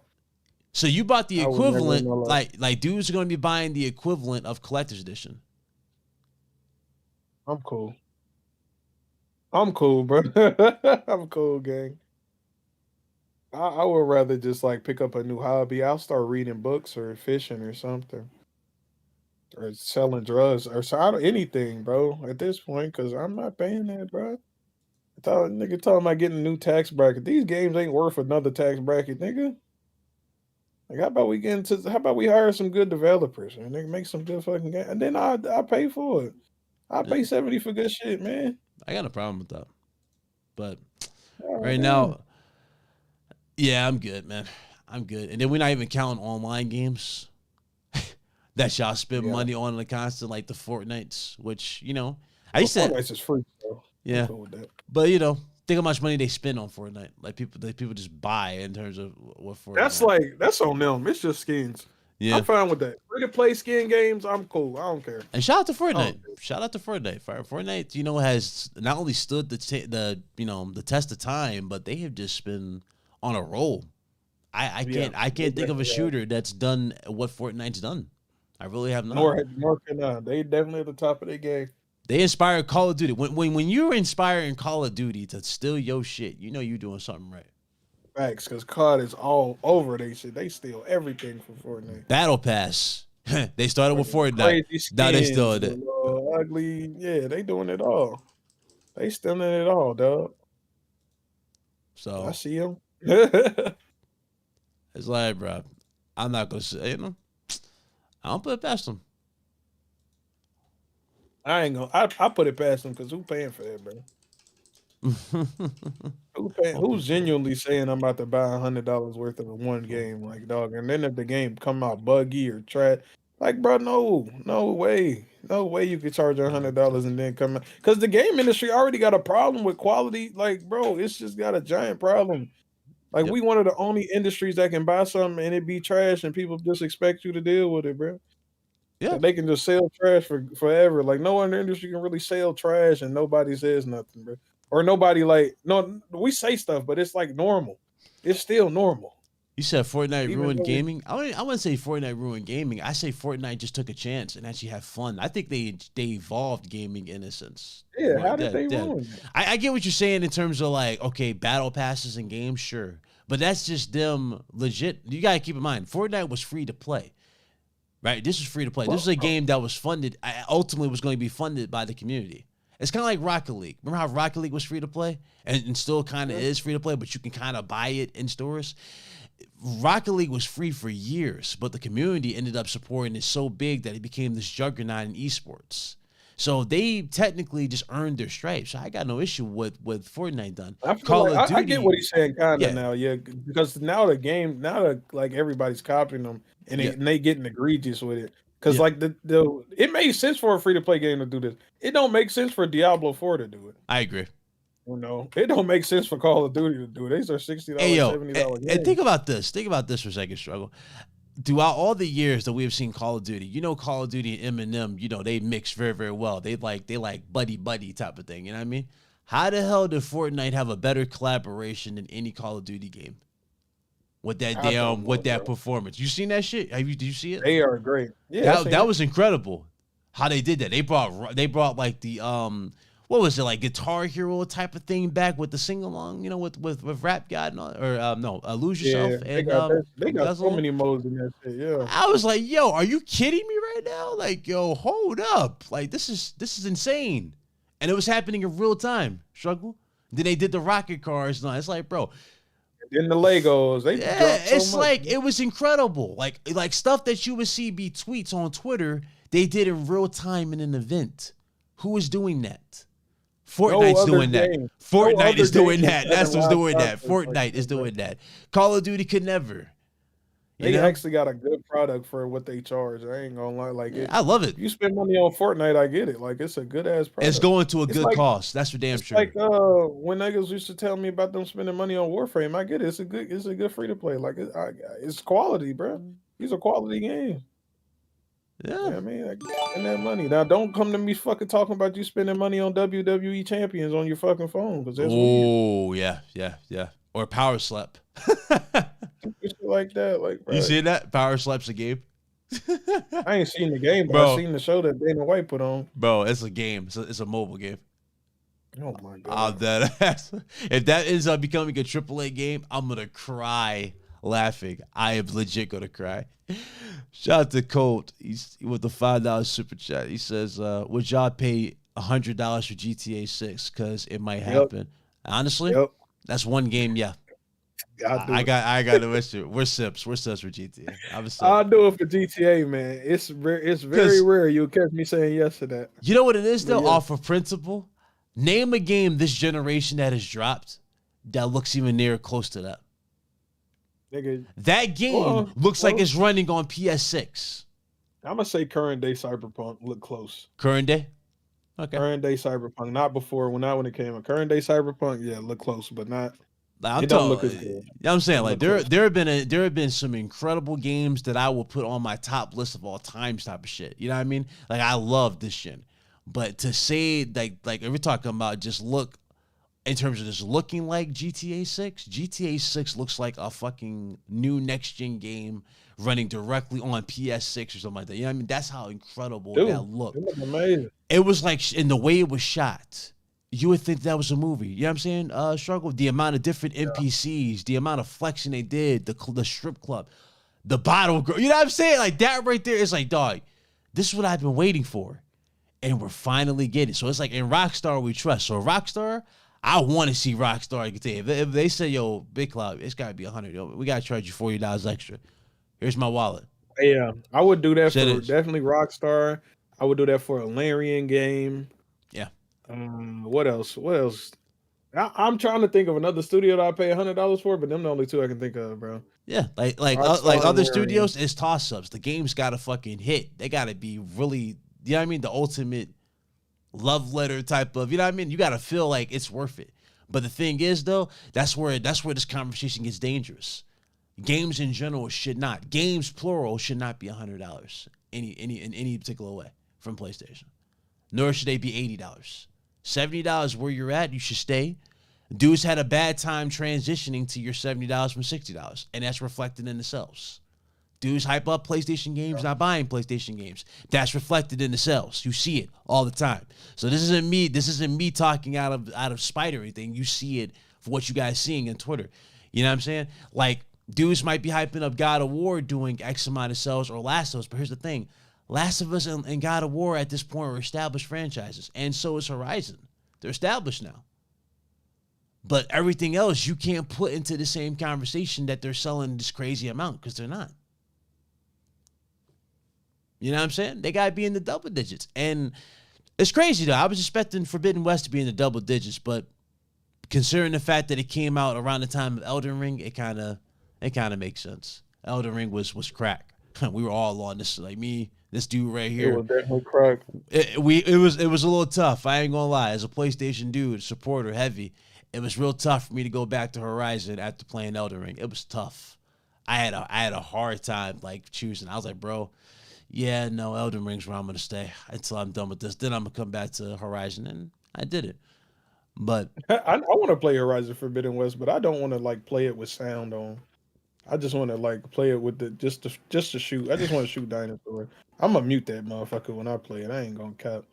B: So you bought the equivalent, like dudes are going to be buying the equivalent of collector's edition.
A: I'm cool. I'm cool, bro. I'm cool, gang. I would rather just like pick up a new hobby. I'll start reading books or fishing or something, or selling drugs or anything, bro. At this point, because I'm not paying that, bro. Nigga talking about getting a new tax bracket. These games ain't worth another tax bracket, nigga. Like, how about we hire some good developers and they make some good fucking games, and then I pay for it. I pay $70 for good shit, man.
B: I got no problem with that. But right now, yeah, I'm good, man. I'm good. And then we're not even counting online games that y'all spend money on the constant, like the Fortnites, which, you know,
A: Fortnite is free, so
B: yeah. Cool with that. But, you know, think how much money they spend on Fortnite. Like people just buy in terms of what Fortnite.
A: That's on them. It's just skins. Yeah. I'm fine with that. Free to play skin games, I'm cool. I don't care.
B: And shout out to Fortnite. Fortnite, you know, has not only stood the test of time, but they have just been on a roll. I can't think of a shooter that's done what Fortnite's done. I really have not.
A: Nor can I. They definitely at the top of their game.
B: They inspired Call of Duty. When you're inspiring Call of Duty to steal your shit, you know you're doing something right.
A: Facts, because COD is all over they shit. They steal everything from Fortnite.
B: Battle Pass. They started with Fortnite. Now they still it.
A: Ugly. Yeah, they doing it all. They stealing it all, dog.
B: So
A: I see them.
B: It's like, bro, I'm not gonna say, I don't put it past them.
A: I ain't gonna. I put it past them because who paying for that, bro? Who's genuinely saying I'm about to buy $100 worth of one game, like dog, and then if the game come out buggy or trash, like bro, no way you could charge $100 and then come out because the game industry already got a problem with quality, like bro, it's just got a giant problem. Like
B: Yep.
A: we one of the only industries that can buy something and it be trash and people just expect you to deal with it, bro.
B: Yeah.
A: They can just sell trash for forever. Like no other industry can really sell trash and nobody says nothing, bro. Or nobody like no, we say stuff, but it's like normal. It's still normal.
B: You said Fortnite
A: Even
B: ruined
A: though we,
B: gaming. I wouldn't say Fortnite ruined gaming. I say Fortnite just took a chance and actually had fun. I think they evolved gaming in a sense.
A: yeah,
B: More
A: how did they
B: that.
A: ruin it?
B: I get what you're saying in terms of like, okay, battle passes in games, sure. But that's just them legit. You gotta keep in mind, Fortnite was free to play. Right? This was free to play. This was a game that was funded, ultimately was going to be funded by the community. It's kind of like Rocket League. Remember how Rocket League was free to play? And still kind of is free to play, but you can kind of buy it in stores. Rocket League was free for years, but the community ended up supporting it so big that it became this juggernaut in esports. So they technically just earned their stripes. So I got no issue with Fortnite done.
A: I feel
B: Call
A: like
B: of Duty,
A: I get what he's saying kind of
B: yeah,
A: now, yeah, because now the game, now that like everybody's copying them and
B: yeah,
A: they getting egregious with it. Because
B: yeah.
A: like the it made sense for a free to play game to do this. It don't make sense for Diablo 4 to do it.
B: I agree.
A: You know, it don't make sense for Call of Duty to do it. These are $60,
B: Hey yo,
A: $70
B: and think
A: games.
B: about this. Think about this for a second, struggle. Throughout all the years that we have seen Call of Duty, Call of Duty and Eminem, they mix very, very well. They like buddy type of thing. You know what I mean? How the hell did Fortnite have a better collaboration than any Call of Duty game with that
A: I don't know,
B: with that
A: bro.
B: performance? You seen that shit? Did you see it?
A: They are great. Yeah, I seen
B: That
A: it.
B: was incredible. How they did that? They brought like the what was it, like Guitar Hero type of thing back with the sing along, with Rap God and all, or no, Lose Yourself
A: Yeah,
B: and
A: they got so
B: Guzzle.
A: many modes in that shit. Yeah,
B: I was like, yo, are you kidding me right now? Like, yo, hold up. Like, this is insane. And it was happening in real time. Struggle. Then they did the rocket cars. No, it's like, bro,
A: then the Legos they
B: yeah,
A: dropped so
B: it's
A: much.
B: like it was incredible. Like stuff that you would see be tweets on Twitter, they did in real time in an event. Who is doing that? Fortnite's
A: No other
B: doing that.
A: game. No
B: Fortnite
A: other
B: is doing
A: game
B: that.
A: has
B: That's
A: a
B: what's
A: live
B: doing that.
A: process like
B: Fortnite is
A: that, bro.
B: doing that. Call of Duty could never. You
A: They
B: know?
A: actually got a good product for what they charge. I ain't gonna lie. Like
B: Yeah,
A: it,
B: I love it.
A: if you spend money on Fortnite, I get it. Like it's a good ass
B: It's
A: product.
B: going to a
A: It's
B: good
A: like
B: cause. That's for damn
A: it's
B: sure.
A: like when niggas used to tell me about them spending money on Warframe. I get it. It's a good free to play. Like it's quality, bro. These are quality games.
B: Yeah.
A: Yeah, I mean, like, spend that money. Now, don't come to me fucking talking about you spending money on WWE champions on your fucking phone because that's weird.
B: Oh, yeah. Or Power Slap.
A: Shit like that, like,
B: You
A: bro.
B: see that? Power Slap's a game.
A: I ain't seen the game, but I
B: Bro,
A: seen the show that Dana White put on.
B: it's a game. It's a mobile game.
A: Oh my
B: I'm
A: god.
B: dead ass. If that ends up becoming a AAA game, I'm gonna cry laughing. I am legit gonna cry. Shout out to Colt. He's with the $5 super chat. He says, "Would y'all pay $100 for GTA 6? Because it might
A: Yep.
B: happen." Honestly,
A: Yep.
B: that's one game. Yeah,
A: I'll do
B: I
A: it.
B: got to wish it. We're sips. We're sips for GTA. I'm a sip.
A: I'll do it for GTA, man. It's very rare you'll catch me saying yes to that.
B: You know what it is
A: But
B: though?
A: yeah.
B: Off of principle, name a game this generation that has dropped that looks even near close to that.
A: Nigga,
B: That game looks like
A: well,
B: it's running on PS6.
A: I'm gonna say current day Cyberpunk look close.
B: Current day? Okay.
A: Current day Cyberpunk, not before, not when it came out. Current day Cyberpunk, yeah, look close, but not.
B: Like,
A: It don't look as good.
B: You know what I'm saying?
A: Don't
B: Like
A: look close.
B: there have been some incredible games that I will put on my top list of all times type of shit. You know what I mean? Like I love this shit. But to say like if we're talking about just look in terms of just looking like GTA 6, GTA 6 looks like a fucking new next gen game running directly on PS6 or something like that. You know what I mean? That's how incredible
A: Dude,
B: that looked.
A: it look amazing.
B: It was like in the way it was shot. You would think that was a movie. You know what I'm saying? Struggle. The amount of different NPCs, the amount of flexing they did, the strip club, the bottle girl. You know what I'm saying? Like that right there is like, dog, this is what I've been waiting for. And we're finally getting it. So it's like in Rockstar we trust. So Rockstar, I want to see Rockstar. If they say, yo, Big Cloud, it's got to be 100. Yo, we got to charge you $40 extra. Here's my wallet.
A: Yeah, I would do that
B: Shit
A: for
B: is.
A: definitely Rockstar. I would do that for a Larian game.
B: Yeah.
A: What else? What else? I'm trying to think of another studio that I pay $100 for, but them the only two I can think of, bro.
B: Yeah, like other studios, it's toss ups. The game's got to fucking hit. They got to be really, you know what I mean, the ultimate love letter type of, you know what I mean. You got to feel like it's worth it. But the thing is, though, that's where this conversation gets dangerous. Games in general should not, games plural should not be $100 in any particular way from PlayStation. Nor should they be $80. $70 where you're at, you should stay. Dudes had a bad time transitioning to your $70 from $60, and that's reflected in the sales. Dudes hype up PlayStation games, not buying PlayStation games. That's reflected in the sales. You see it all the time. So this isn't me talking out of spite or anything. You see it for what you guys seeing in Twitter. You know what I'm saying? Like, dudes might be hyping up God of War doing X amount of sales or Last of Us, but here's the thing. Last of Us and God of War at this point are established franchises, and so is Horizon. They're established now. But everything else you can't put into the same conversation that they're selling this crazy amount because they're not. You know what I'm saying? They got to be in the double digits. And it's crazy, though. I was expecting Forbidden West to be in the double digits, but considering the fact that it came out around the time of Elden Ring, it kind of makes sense. Elden Ring was crack. We were all on this, like me, this dude right here.
A: It was definitely crack.
B: It was a little tough. I ain't gonna lie. As a PlayStation dude, supporter, heavy, it was real tough for me to go back to Horizon after playing Elden Ring. It was tough. I had a hard time like choosing. I was like, bro, yeah, no, Elden Ring's where I'm gonna stay until I'm done with this. Then I'm gonna come back to Horizon, and I did it. But
A: I want to play Horizon Forbidden West, but I don't want to like play it with sound on. I just want to like play it with the just to shoot. I just want to shoot dinosaurs. I'm gonna mute that motherfucker when I play it. I ain't gonna cap.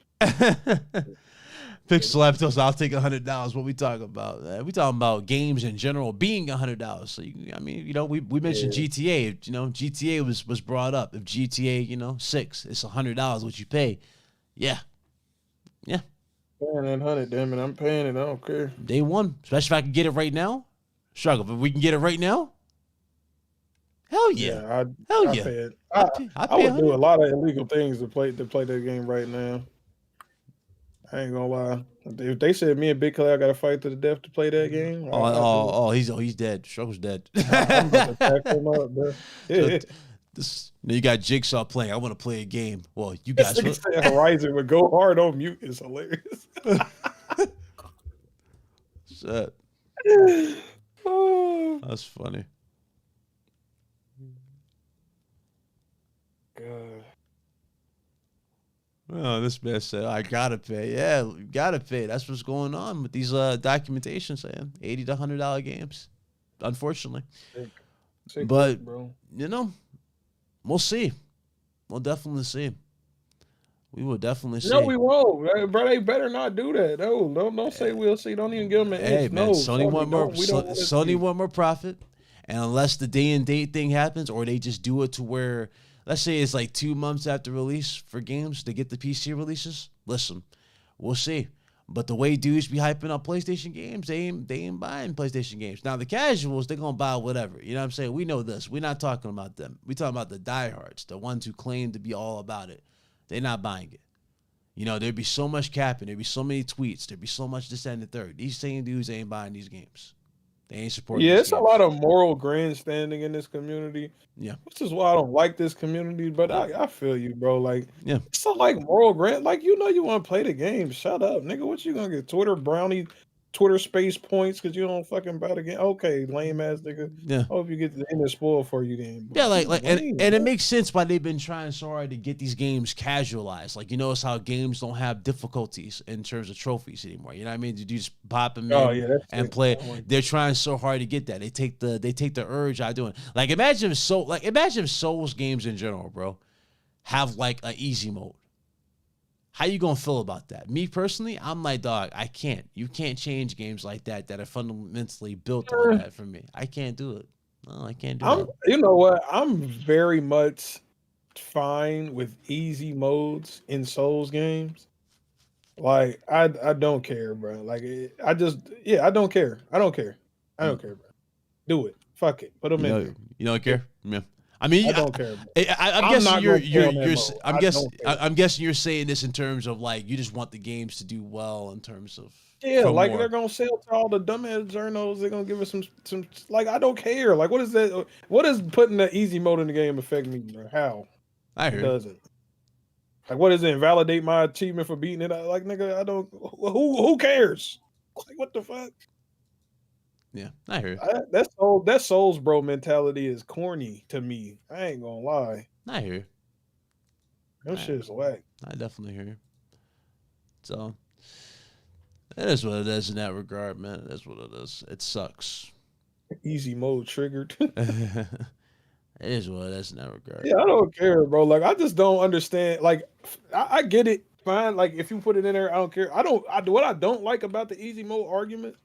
B: Pixel Lab tells I'll take $100. What we talking about? We talking about games in general being $100. So we mentioned GTA. You know, GTA was brought up. If GTA 6, it's $100 what you pay. Yeah.
A: Paying that 100, damn it, I'm paying it. I don't care.
B: Day one, especially if I can get it right now. Struggle, but we can get it right now. Hell yeah! Hell yeah!
A: Pay it. I would do a lot of illegal things to play that game right now. I ain't gonna lie. If they said me and Big Clay, I got to fight to the death to play that game.
B: He's dead. Struggle's dead.
A: I'm about to pack him up, bro.
B: You got Jigsaw playing. I want to play a game. Well, you guys.
A: Horizon would go hard on mute is hilarious.
B: Shit. That's funny.
A: God.
B: Well, this man said, I gotta pay. Yeah, you gotta pay. That's what's going on with these documentation saying $80 to $100 games, unfortunately. But,
A: bro.
B: We'll see. We'll definitely see. We will definitely see.
A: No, we won't. Bro, they better not do that. No, don't say we'll see. Don't even give them an inch.
B: Man,
A: no,
B: Sony want more profit. And unless the day and date thing happens, or they just do it to where, let's say it's like 2 months after release for games to get the PC releases. Listen, we'll see. But the way dudes be hyping up PlayStation games, they ain't buying PlayStation games. Now the casuals, they're gonna buy whatever. You know what I'm saying? We know this. We're not talking about them. We talking about the diehards, the ones who claim to be all about it. They're not buying it. There'd be so much capping. There'd be so many tweets. There'd be so much this, that, and the third. These same dudes ain't buying these games. They ain't supporting.
A: Yeah, it's a lot of moral grandstanding in this community.
B: Yeah,
A: which is why I don't like this community. But I feel you, bro. Like,
B: yeah,
A: it's so like moral grand. Like, you want to play the game. Shut up, nigga. What you gonna get? Twitter brownie, Twitter space points because you don't fucking buy the game. Okay, lame ass nigga.
B: Yeah.
A: Hope you get the end spoiled for you then.
B: Yeah, and it makes sense why they've been trying so hard to get these games casualized. Like, you notice how games don't have difficulties in terms of trophies anymore. You know what I mean? You just pop them in and play. They're trying so hard to get that. They take the urge out of doing. Like, imagine if Souls games in general, bro, have like an easy mode. How you gonna feel about that? Me personally, I'm like, dog, I can't. You can't change games like that are fundamentally built on that for me. I can't do it. No, I can't do it.
A: You know what? I'm very much fine with easy modes in Souls games. Like, I don't care, bro. Like, I don't care. I don't care, bro. Do it. Fuck it. Put them in there.
B: You don't care? Yeah. I mean,
A: I don't care.
B: I'm guessing you're saying this in terms of like you just want the games to do well in terms of
A: Yeah,
B: for
A: like
B: more.
A: they're gonna sell to all the dumbass journals. They're gonna give us some like I don't care. Like what is that? What does putting the easy mode in the game affect me? Or how
B: I
A: it
B: heard.
A: doesn't? Like what does it invalidate my achievement for beating it? Like nigga, I don't. Who cares? Like what the fuck?
B: Yeah, I heard.
A: That Souls bro mentality is corny to me. I ain't gonna lie.
B: I hear.
A: That
B: I,
A: shit's whack.
B: I definitely hear. So it is what it is in that regard, man. That's what it is. It sucks.
A: Easy mode triggered.
B: It is what it is in that regard.
A: Yeah, I don't care, bro. Like, I just don't understand. Like, I get it, fine. Like, if you put it in there, I don't care. What I don't like about the easy mode argument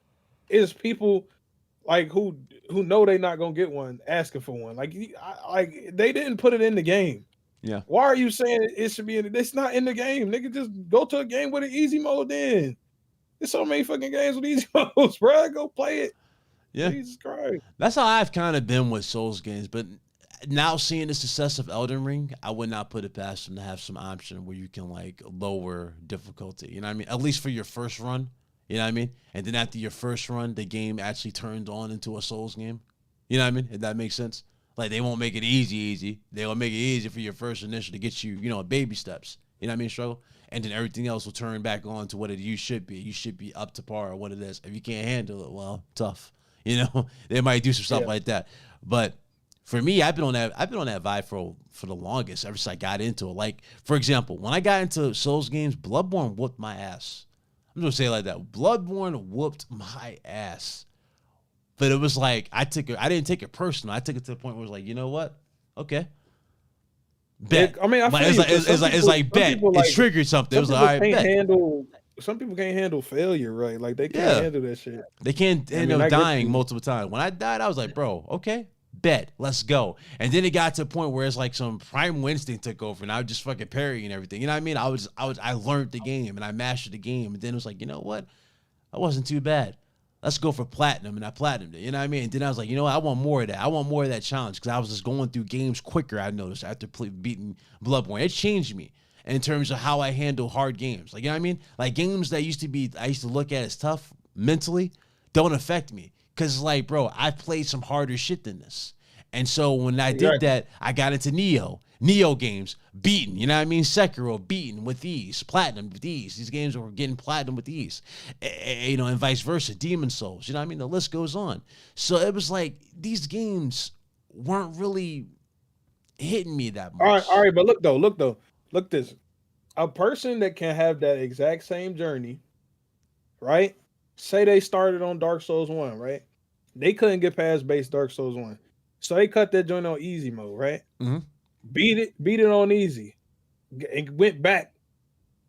A: is people like who know they not gonna get one asking for one. Like, like they didn't put it in the game.
B: Yeah.
A: Why are you saying it should be in it? It's not in the game, nigga. Just go to a game with an easy mode. Then there's so many fucking games with easy modes, bro. Go play it.
B: Yeah.
A: Jesus Christ.
B: That's how I've kind of been with Souls games, but now seeing the success of Elden Ring, I would not put it past them to have some option where you can like lower difficulty. You know what I mean? At least for your first run. You know what I mean? And then after your first run, the game actually turns on into a Souls game. You know what I mean? If that makes sense. Like they won't make it easy. They'll make it easy for your first initial to get you, baby steps. You know what I mean? Struggle. And then everything else will turn back on to what you should be. You should be up to par or what it is. If you can't handle it, well, tough. They might do some stuff like that. But for me, I've been on that vibe for the longest, ever since I got into it. Like, for example, when I got into Souls games, Bloodborne whooped my ass. I'm gonna say it like that. Bloodborne whooped my ass. But it was like I didn't take it personal. I took it to the point where it was like, you know what? Okay. Bet.
A: I mean,
B: it's like bet. It triggered something. It was like, all right, bet.
A: Some people can't handle failure, right? Like they can't handle that shit.
B: They can't handle dying multiple times. When I died, I was like, bro, okay, bet, let's go. And then it got to a point where it's like some primal instinct took over, and I was just fucking parrying and everything. You know what I mean? I learned the game and I mastered the game, and then it was like, you know what? That wasn't too bad. Let's go for platinum, and I platinumed it. You know what I mean? And then I was like, you know what? I want more of that. I want more of that challenge because I was just going through games quicker. I noticed after beating Bloodborne, it changed me in terms of how I handle hard games. Like, you know what I mean? Like games that I used to look at as tough mentally don't affect me. Cause it's like, bro, I've played some harder shit than this. And so when I did that, I got into Neo games, beaten, you know what I mean? Sekiro, beaten with ease, platinum with ease. These games were getting platinum with ease. And vice versa, Demon Souls, you know what I mean? The list goes on. So it was like, these games weren't really hitting me that much.
A: All right, but look though. Look this. A person that can have that exact same journey, right? Say they started on Dark Souls 1, right? They couldn't get past base Dark Souls 1. So they cut that joint on easy mode, right?
B: Mm-hmm.
A: Beat it on easy. And went back.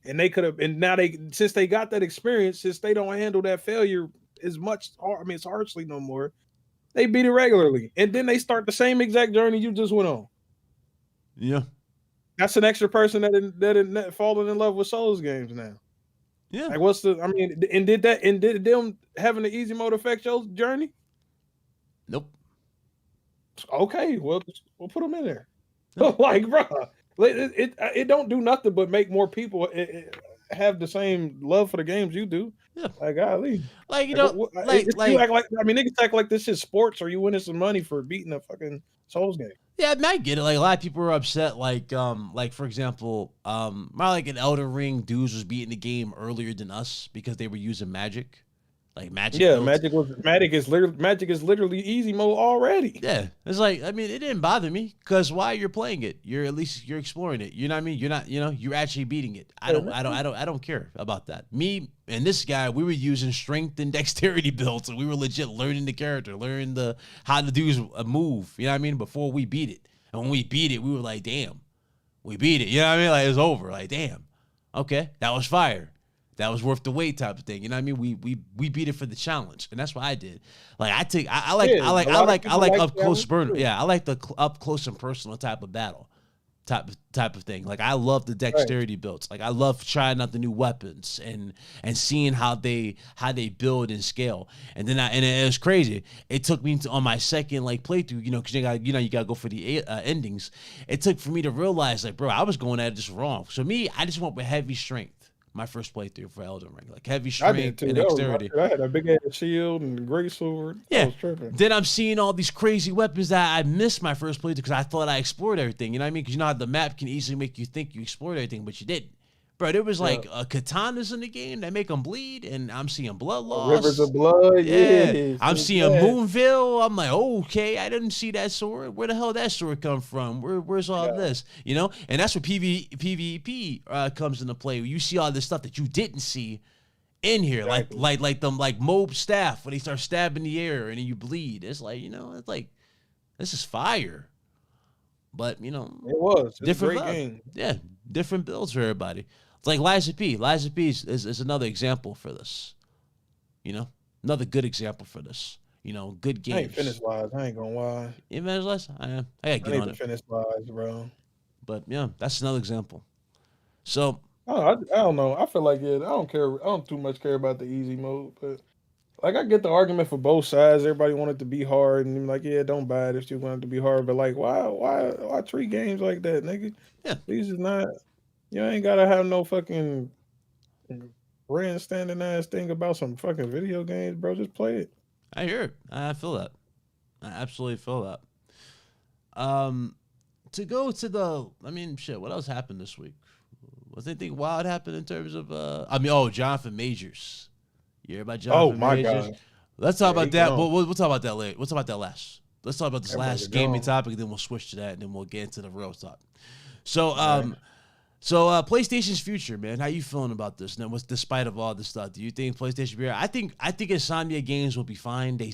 A: And they could have, and now since they got that experience, since they don't handle that failure as much, it's harshly no more, they beat it regularly. And then they start the same exact journey you just went on.
B: Yeah.
A: That's an extra person that fallen in love with Souls games now.
B: Yeah.
A: Like did them having the easy mode affect your journey?
B: Nope.
A: Okay, well, we'll put them in there. Like, bro, it don't do nothing but make more people have the same love for the games you do.
B: Yeah.
A: Like, golly.
B: Like, you
A: act like niggas act like this shit sports or you winning some money for beating a fucking Souls game.
B: Yeah, I mean, I get it. Like a lot of people are upset. Like for example, like an Elden Ring, dudes was beating the game earlier than us because they were using magic. Like magic.
A: Yeah, magic is literally easy mode already.
B: Yeah, it's like, I mean, it didn't bother me because while you're playing it, you're exploring it. You know what I mean? You're not, you're actually beating it. I don't care about that. Me and this guy, we were using strength and dexterity builds, and we were legit learning the character, learning how to do a move. You know what I mean? Before we beat it, and when we beat it, we were like, damn, we beat it. You know what I mean? Like it's over. Like damn, okay, that was fire. That was worth the wait type of thing. You know what I mean? We beat it for the challenge. And that's what I did. Like I like up close burn. Yeah, I like the up close and personal type of battle. Type of thing. Like I love the dexterity builds. Like I love trying out the new weapons and seeing how they build and scale. And then it was crazy. It took me on my second playthrough, because you gotta go for the endings. It took for me to realize bro, I was going at it just wrong. So me, I just went with heavy strength. my first playthrough for Elden Ring. Like heavy
A: I did
B: strength
A: too.
B: and
A: That was my
B: dexterity.
A: shit. I had a big ass shield and a great sword. I
B: Yeah.
A: was tripping.
B: Then I'm seeing all these crazy weapons that I missed my first playthrough because I thought I explored everything. You know what I mean? Because you know how the map can easily make you think you explored everything, but you didn't. Bro, there was like katanas in the game that make them bleed, and I'm seeing blood
A: Rivers
B: loss.
A: of blood.
B: Yeah,
A: Yes.
B: I'm
A: Yes,
B: seeing
A: yes.
B: Moonville. I'm like, okay, I didn't see that sword. Where the hell did that sword come from? Where's all
A: Yeah.
B: this? You know, and that's where PvP comes into play. You see all this stuff that you didn't see in here,
A: Exactly.
B: like them mob staff when they start stabbing the air and then you bleed. It's like, you know, it's like this is fire. But you know,
A: It was. It's a
B: different
A: great
B: build.
A: game.
B: Yeah, different builds for everybody. It's like Liza P. Liza P is another example for this. You know, another good example for this. You know, good games.
A: I ain't finished Lies. I ain't gonna lie.
B: You finished Liza? I gotta
A: I
B: get
A: need
B: on
A: to
B: it.
A: finish Lies, bro.
B: But yeah, that's another example. So
A: I don't know. I feel like I don't care. I don't too much care about the easy mode, but like I get the argument for both sides. Everybody want it to be hard, and I'm like, yeah, don't buy it if you want it to be hard. But like, why treat games like that, nigga?
B: yeah,
A: These is not. You ain't gotta have no fucking grandstanding ass thing about some fucking video games, bro. Just play it.
B: I hear it. I feel that. I absolutely feel that. To go to the, I mean, shit. What else happened this week? Was anything wild happen in terms of? Jonathan Majors. You hear about Jonathan
A: My
B: Majors?
A: God.
B: Let's talk
A: Yeah,
B: about
A: he
B: that.
A: gone.
B: We'll talk about that later. We'll talk about that last. Let's talk about this
A: That
B: last
A: brother
B: gaming
A: gone.
B: topic, and then we'll switch to that, and then we'll get into the real talk. So,
A: Right.
B: PlayStation's future, man. How you feeling about this? Now, despite of all this stuff, do you think PlayStation will be? I think Insomniac Games will be fine. They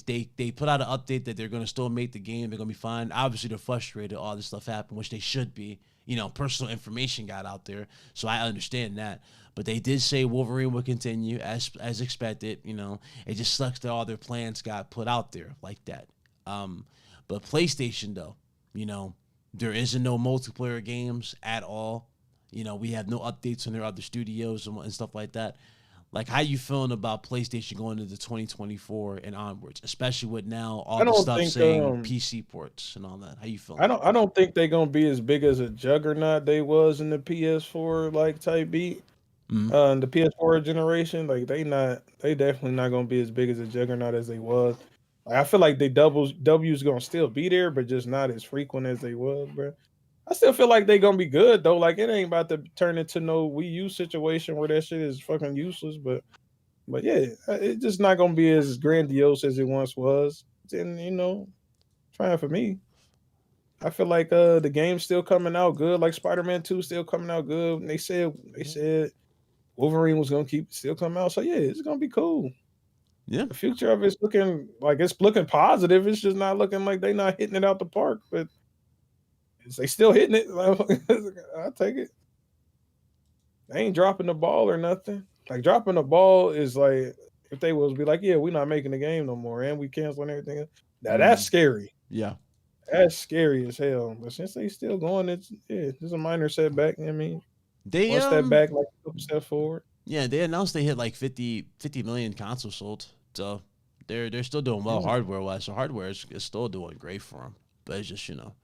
B: put out an update that they're going to still make the game. They're going to be fine. Obviously, they're frustrated. All this stuff happened, which they should be. You know, personal information got out there, so I understand that. But they did say Wolverine will continue as expected. You know, it just sucks that all their plans got put out there like that. But PlayStation, though, you know, there isn't no multiplayer games at all. You know, we have no updates on their other studios and stuff like that. Like, how you feeling about PlayStation going into 2024 and onwards, especially with now all
A: I
B: the
A: don't
B: stuff
A: think
B: saying PC ports and all that? How you feeling?
A: I don't think they're gonna be as big as a juggernaut they was in the PS4 like type beat.
B: Mhm.
A: In the PS4 generation, like they definitely not gonna be as big as a juggernaut as they was. Like, I feel like the W's gonna still be there, but just not as frequent as they was, bro. I still feel like they gonna be good though. Like it ain't about to turn into no Wii U situation where that shit is fucking useless. But yeah, it's just not gonna be as grandiose as it once was. And you know, trying for me. I feel like the game's still coming out good. Like Spider-Man 2 still coming out good. And they said Wolverine was gonna keep still come out. So yeah, it's gonna be cool.
B: Yeah.
A: The future of it's looking positive. It's just not looking like they not hitting it out the park, but they still hitting it. I'll take it. They ain't dropping the ball or nothing. Like dropping the ball is like if they was be like, yeah, we're not making the game no more and we canceling everything. Now that's scary.
B: Yeah.
A: That's scary as hell. But since they still going, it's a minor setback. I mean,
B: They
A: one step back, like a step forward.
B: yeah, they announced they hit like 50 million consoles sold. So they're still doing well
A: Yeah.
B: hardware wise. So hardware is still doing great for them. But it's just, you know,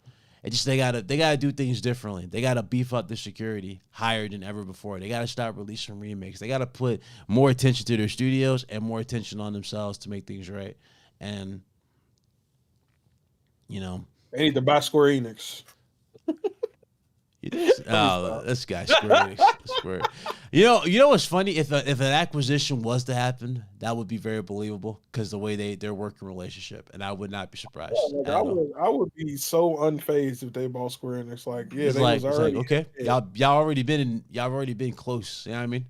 B: they gotta do things differently. They gotta beef up the security higher than ever before. They gotta stop releasing remakes. They gotta put more attention to their studios and more attention on themselves to make things right. And you know,
A: They need to buy Square Enix.
B: this guy Square. You know what's funny? If an acquisition was to happen, that would be very believable because the way their working relationship, and I would not be surprised.
A: Like, I would be so unfazed if they bought Square Enix. Like, yeah,
B: It's
A: they
B: like,
A: was already
B: okay,
A: yeah.
B: y'all already been close. You know what I mean?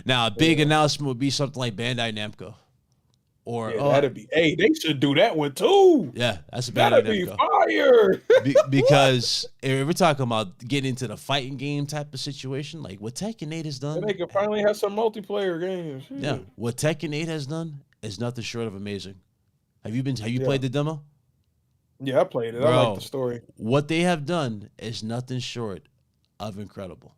B: Now a big announcement would be something like Bandai Namco, or
A: that'd be. Hey, they should do that one too.
B: yeah, that's a Bandai
A: That'd be
B: Namco.
A: fire.
B: Because if we're talking about getting into the fighting game type of situation, like what Tekken 8 has done,
A: Then they could finally have some multiplayer games.
B: yeah, what Tekken 8 has done is nothing short of amazing. Have you played the demo?
A: Yeah, I played it.
B: Bro,
A: I like the story.
B: What they have done is nothing short of incredible.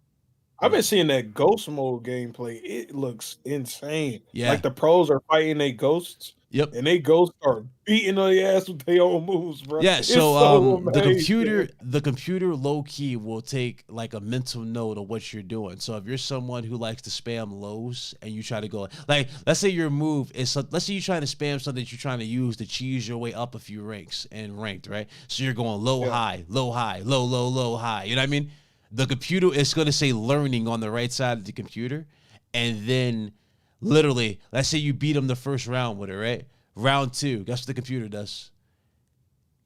A: I've been seeing that ghost mode gameplay. It looks insane.
B: Yeah.
A: Like the pros are fighting their ghosts.
B: Yep.
A: and they go start beating on the ass with their own moves, bro.
B: Yeah,
A: It's
B: so
A: so
B: the
A: amazing.
B: computer low key will take like a mental note of what you're doing. So if you're someone who likes to spam lows and you try to go like, let's say your move is let's say you're trying to spam something that you're trying to use to cheese your way up a few ranks and ranked, right? So you're going low
A: Yeah.
B: high, low high, low low low high. You know what I mean? The computer is going to say learning on the right side of the computer, and then literally, let's say you beat them the first round with it, right? Round two, guess what the computer does?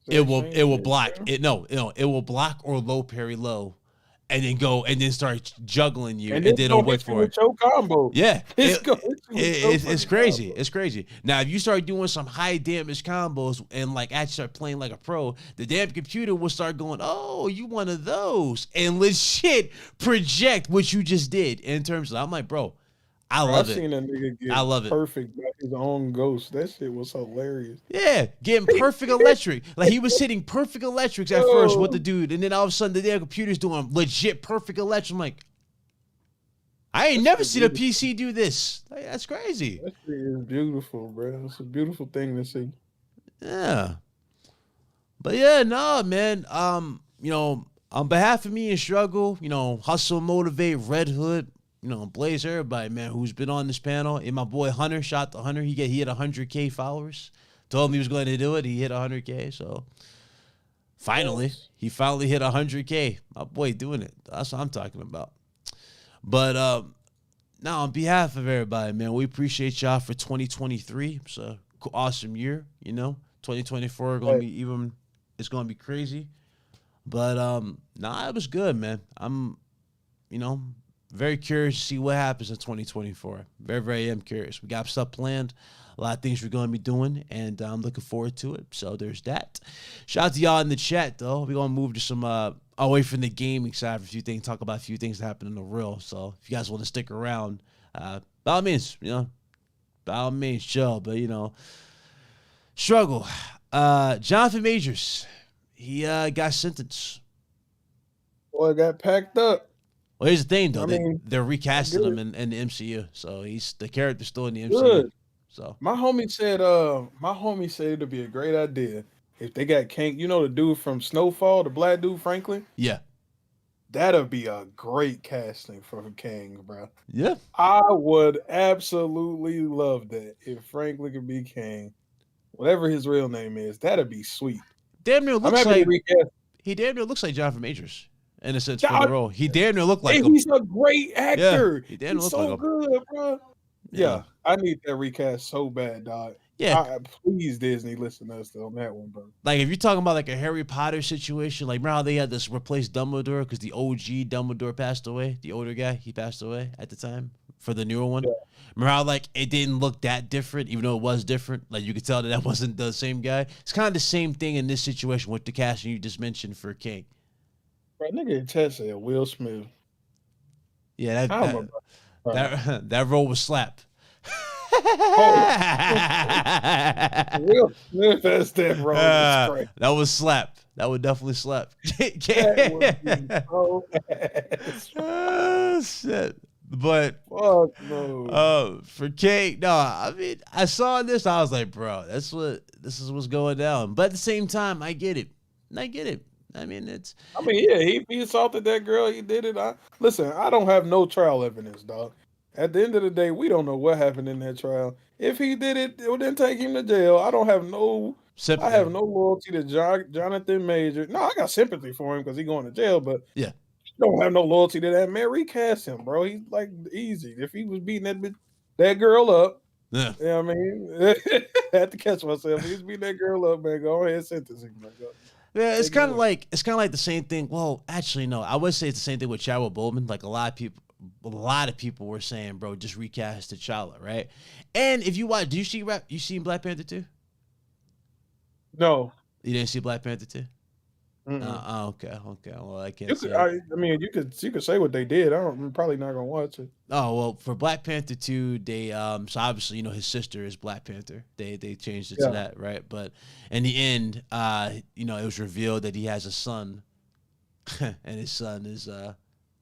A: Same
B: It will
A: shit,
B: block
A: bro.
B: it. No, it will block or low parry low, and then go and then start juggling you,
A: And
B: and
A: then
B: then
A: it's
B: it'll
A: gonna
B: wait
A: hit you
B: for it.
A: with your combo.
B: Yeah,
A: It's gonna hit you with your
B: it's
A: fucking
B: crazy.
A: combo.
B: It's crazy. Now, if you start doing some high damage combos and like actually start playing like a pro, the damn computer will start going, "Oh, you one of those," and legit project what you just did in terms of. I'm like, bro, I
A: Bro, I
B: love it.
A: seen a nigga
B: I
A: get
B: love it.
A: perfect by his own ghost. That shit was hilarious.
B: Yeah, getting perfect electric. Like he was hitting perfect electrics at first with the
A: Yo,
B: dude, and then all of a sudden the damn computer's doing legit perfect electric. I'm like, I ain't
A: that
B: never
A: shit
B: seen a
A: beautiful.
B: PC do this. Like, that's crazy.
A: That shit is beautiful, bro. It's a beautiful thing to see.
B: Yeah. But yeah, no, man. On behalf of me and Struggle, hustle, motivate, Red Hood, Blaze, everybody, man, who's been on this panel. And my boy Hunter, shot the Hunter. He hit 100K followers. Told him he was going to do it. He hit 100K. So
A: Yes.
B: he finally hit 100K. My boy doing it. That's what I'm talking about. But now, on behalf of everybody, man, we appreciate y'all for 2023. It's a awesome year, 2024 going to
A: Hey,
B: be even. It's going to be crazy. But it was good, man. I'm, you know, very curious to see what happens in 2024. Very, very am curious. We got stuff planned, a lot of things we're going to be doing, and I'm looking forward to it. So there's that. Shout out to y'all in the chat, though. We're going to move to some away from the gaming side for a few things, talk about a few things that happen in the real. So if you guys want to stick around, by all means, by all means, chill. But, struggle. Jonathan Majors, he got sentenced.
A: boy got packed up.
B: Well, here's the thing, though.
A: I mean,
B: They're recasting him
A: good.
B: in the MCU, so he's the character's still in the MCU.
A: Good.
B: So
A: My homie said it'd be a great idea if they got Kank, the dude from Snowfall, the black dude, Franklin.
B: yeah,
A: That'd be a great casting for Kang, bro.
B: yeah.
A: I would absolutely love that if Franklin could be Kang, whatever his real name is. That'd be sweet.
B: Damn near
A: I'm
B: looks
A: happy to
B: like
A: recast.
B: he damn near looks like Jonathan Majors in a sense for the
A: God,
B: role. He damn near looked like
A: hey,
B: him.
A: he's a great
B: Yeah,
A: actor.
B: he damn near
A: He's
B: looked like
A: so
B: him.
A: good, bro.
B: Yeah,
A: Yeah, I need that recast so bad, dog.
B: yeah.
A: Please, Disney, listen to us on that one, bro.
B: Like if you're talking about like a Harry Potter situation, like remember how they had this replace Dumbledore because the OG Dumbledore passed away, the older guy he passed away at the time for the newer one.
A: Yeah.
B: Remember how like it didn't look that different, even though it was different. Like you could tell that wasn't the same guy. It's kind of the same thing in this situation with the casting you just mentioned for King.
A: Bro, nigga in chat said Will Smith.
B: Yeah,
A: I'm a
B: that role was slap.
A: Oh, Will Smith as that role is crazy.
B: That was slap. That would definitely slap.
A: That would be so ass.
B: Oh, shit. But
A: Fuck no.
B: for Kate, no, I mean, I saw this, I was like, bro, this is what's going down. But at the same time, I get it. I mean,
A: Yeah, he assaulted that girl. He did it. Listen, I don't have no trial evidence, dog. At the end of the day, we don't know what happened in that trial. If he did it, it would then take him to jail. I have no loyalty to Jonathan Major. No, I got sympathy for him because he's going to jail, but
B: yeah.
A: don't have no loyalty to that man. Recast him, bro. He's like easy. If he was beating that girl up,
B: Yeah.
A: you know what I mean? I had to catch myself. He's beating that girl up, man. Go ahead and sentence him, man.
B: Yeah, it's kind of like the same thing. Well, actually, no, I would say it's the same thing with Chadwick Boseman. Like a lot of people were saying, bro, just recast T'Challa, right? And if you watch, you seen Black Panther 2?
A: No.
B: You didn't see Black Panther 2? Okay. Well, I can't say.
A: You could say what they did. I'm probably not gonna watch it.
B: Oh well, for Black Panther 2, they so obviously his sister is Black Panther. They changed it to that, right? But in the end, it was revealed that he has a son, and his son is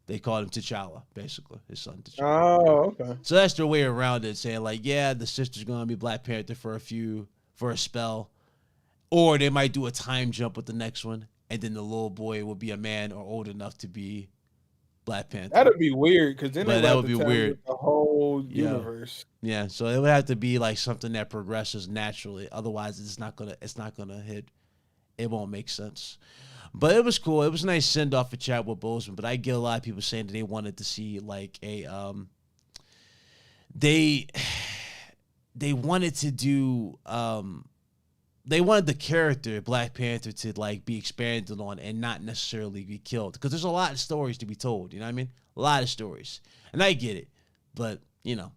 B: They called him T'Challa, basically, his son T'Challa.
A: Oh, okay.
B: So that's their way around it, saying like, yeah, the sister's gonna be Black Panther for a spell, or they might do a time jump with the next one, and then the little boy will be a man or old enough to be Black Panther.
A: That'd be weird because then
B: But
A: they
B: that
A: would
B: would
A: have
B: be
A: to tell
B: weird.
A: you the whole universe.
B: Yeah, so it would have to be like something that progresses naturally. Otherwise, it's not gonna hit. It won't make sense. But it was cool. It was a nice send off for Chadwick Boseman. But I get a lot of people saying that they wanted to see like a they wanted to do they wanted the character Black Panther to like be expanded on and not necessarily be killed, because there's a lot of stories to be told. You know what I mean? A lot of stories, and I get it. But you know,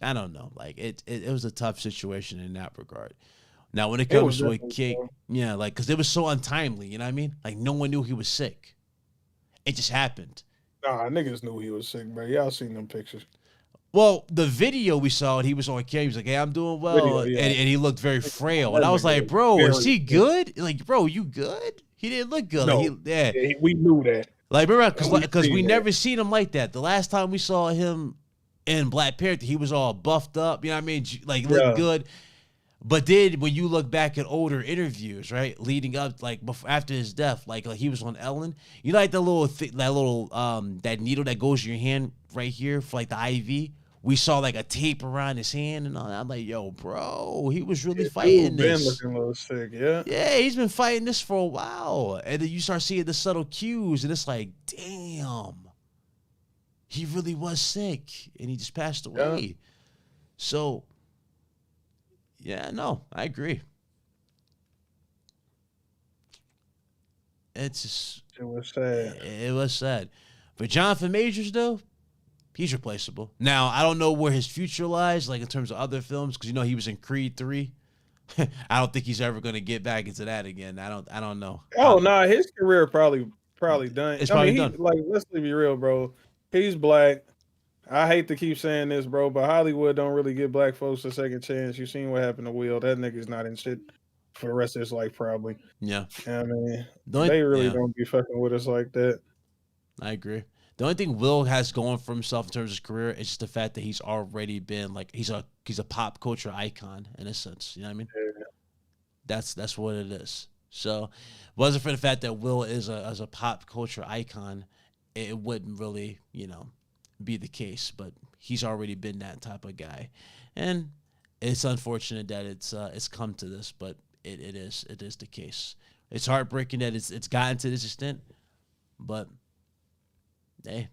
B: I don't know. Like it was a tough situation in that regard. Now, when it comes to a kid, yeah, like because it was so untimely. You know what I mean? Like no one knew he was sick. It just happened.
A: Nah, niggas knew he was sick, bro. Y'all seen them pictures?
B: Well, the video we saw, he was on camera. He was like, "Hey, I'm doing well,"
A: Video, yeah.
B: and he looked very frail. And I was like, "Bro, is he good? Like, bro, you good?" He didn't look good.
A: No.
B: Like, yeah,
A: we knew that.
B: like remember because we never seen him like that. The last time we saw him in Black Panther, he was all buffed up. You know what I mean? Like looked good. But then when you look back at older interviews, right, leading up like before, after his death, like he was on Ellen, you know, like the little that needle that goes in your hand right here for like the IV. We saw like a tape around his hand and all that. I'm like, yo, bro, he was really fighting this.
A: Been looking a little sick, yeah.
B: Yeah, he's been fighting this for a while, and then you start seeing the subtle cues, and it's like, damn, he really was sick, and he just passed away. Yeah. So. Yeah, no, I agree. It's just,
A: it was sad.
B: It was sad. But Jonathan Majors, though, he's replaceable. Now, I don't know where his future lies, like in terms of other films, because you know he was in Creed 3. I don't think he's ever going to get back into that again. I don't know.
A: Oh no, his career probably done.
B: It's probably done.
A: Like, let's be real, bro. He's black. I hate to keep saying this, bro, but Hollywood don't really give black folks a second chance. You seen what happened to Will? That nigga's not in shit for the rest of his life, probably.
B: Yeah.
A: I mean, they really don't be fucking with us like that.
B: I agree. The only thing Will has going for himself in terms of his career is just the fact that he's already been like he's a pop culture icon in a sense. You know what I mean? Yeah. That's what it is. So, wasn't for the fact that Will is as a pop culture icon, it wouldn't really, you know, be the case, but he's already been that type of guy, and it's unfortunate that it's come to this, but it is the case. It's heartbreaking that it's gotten to this extent, but hey,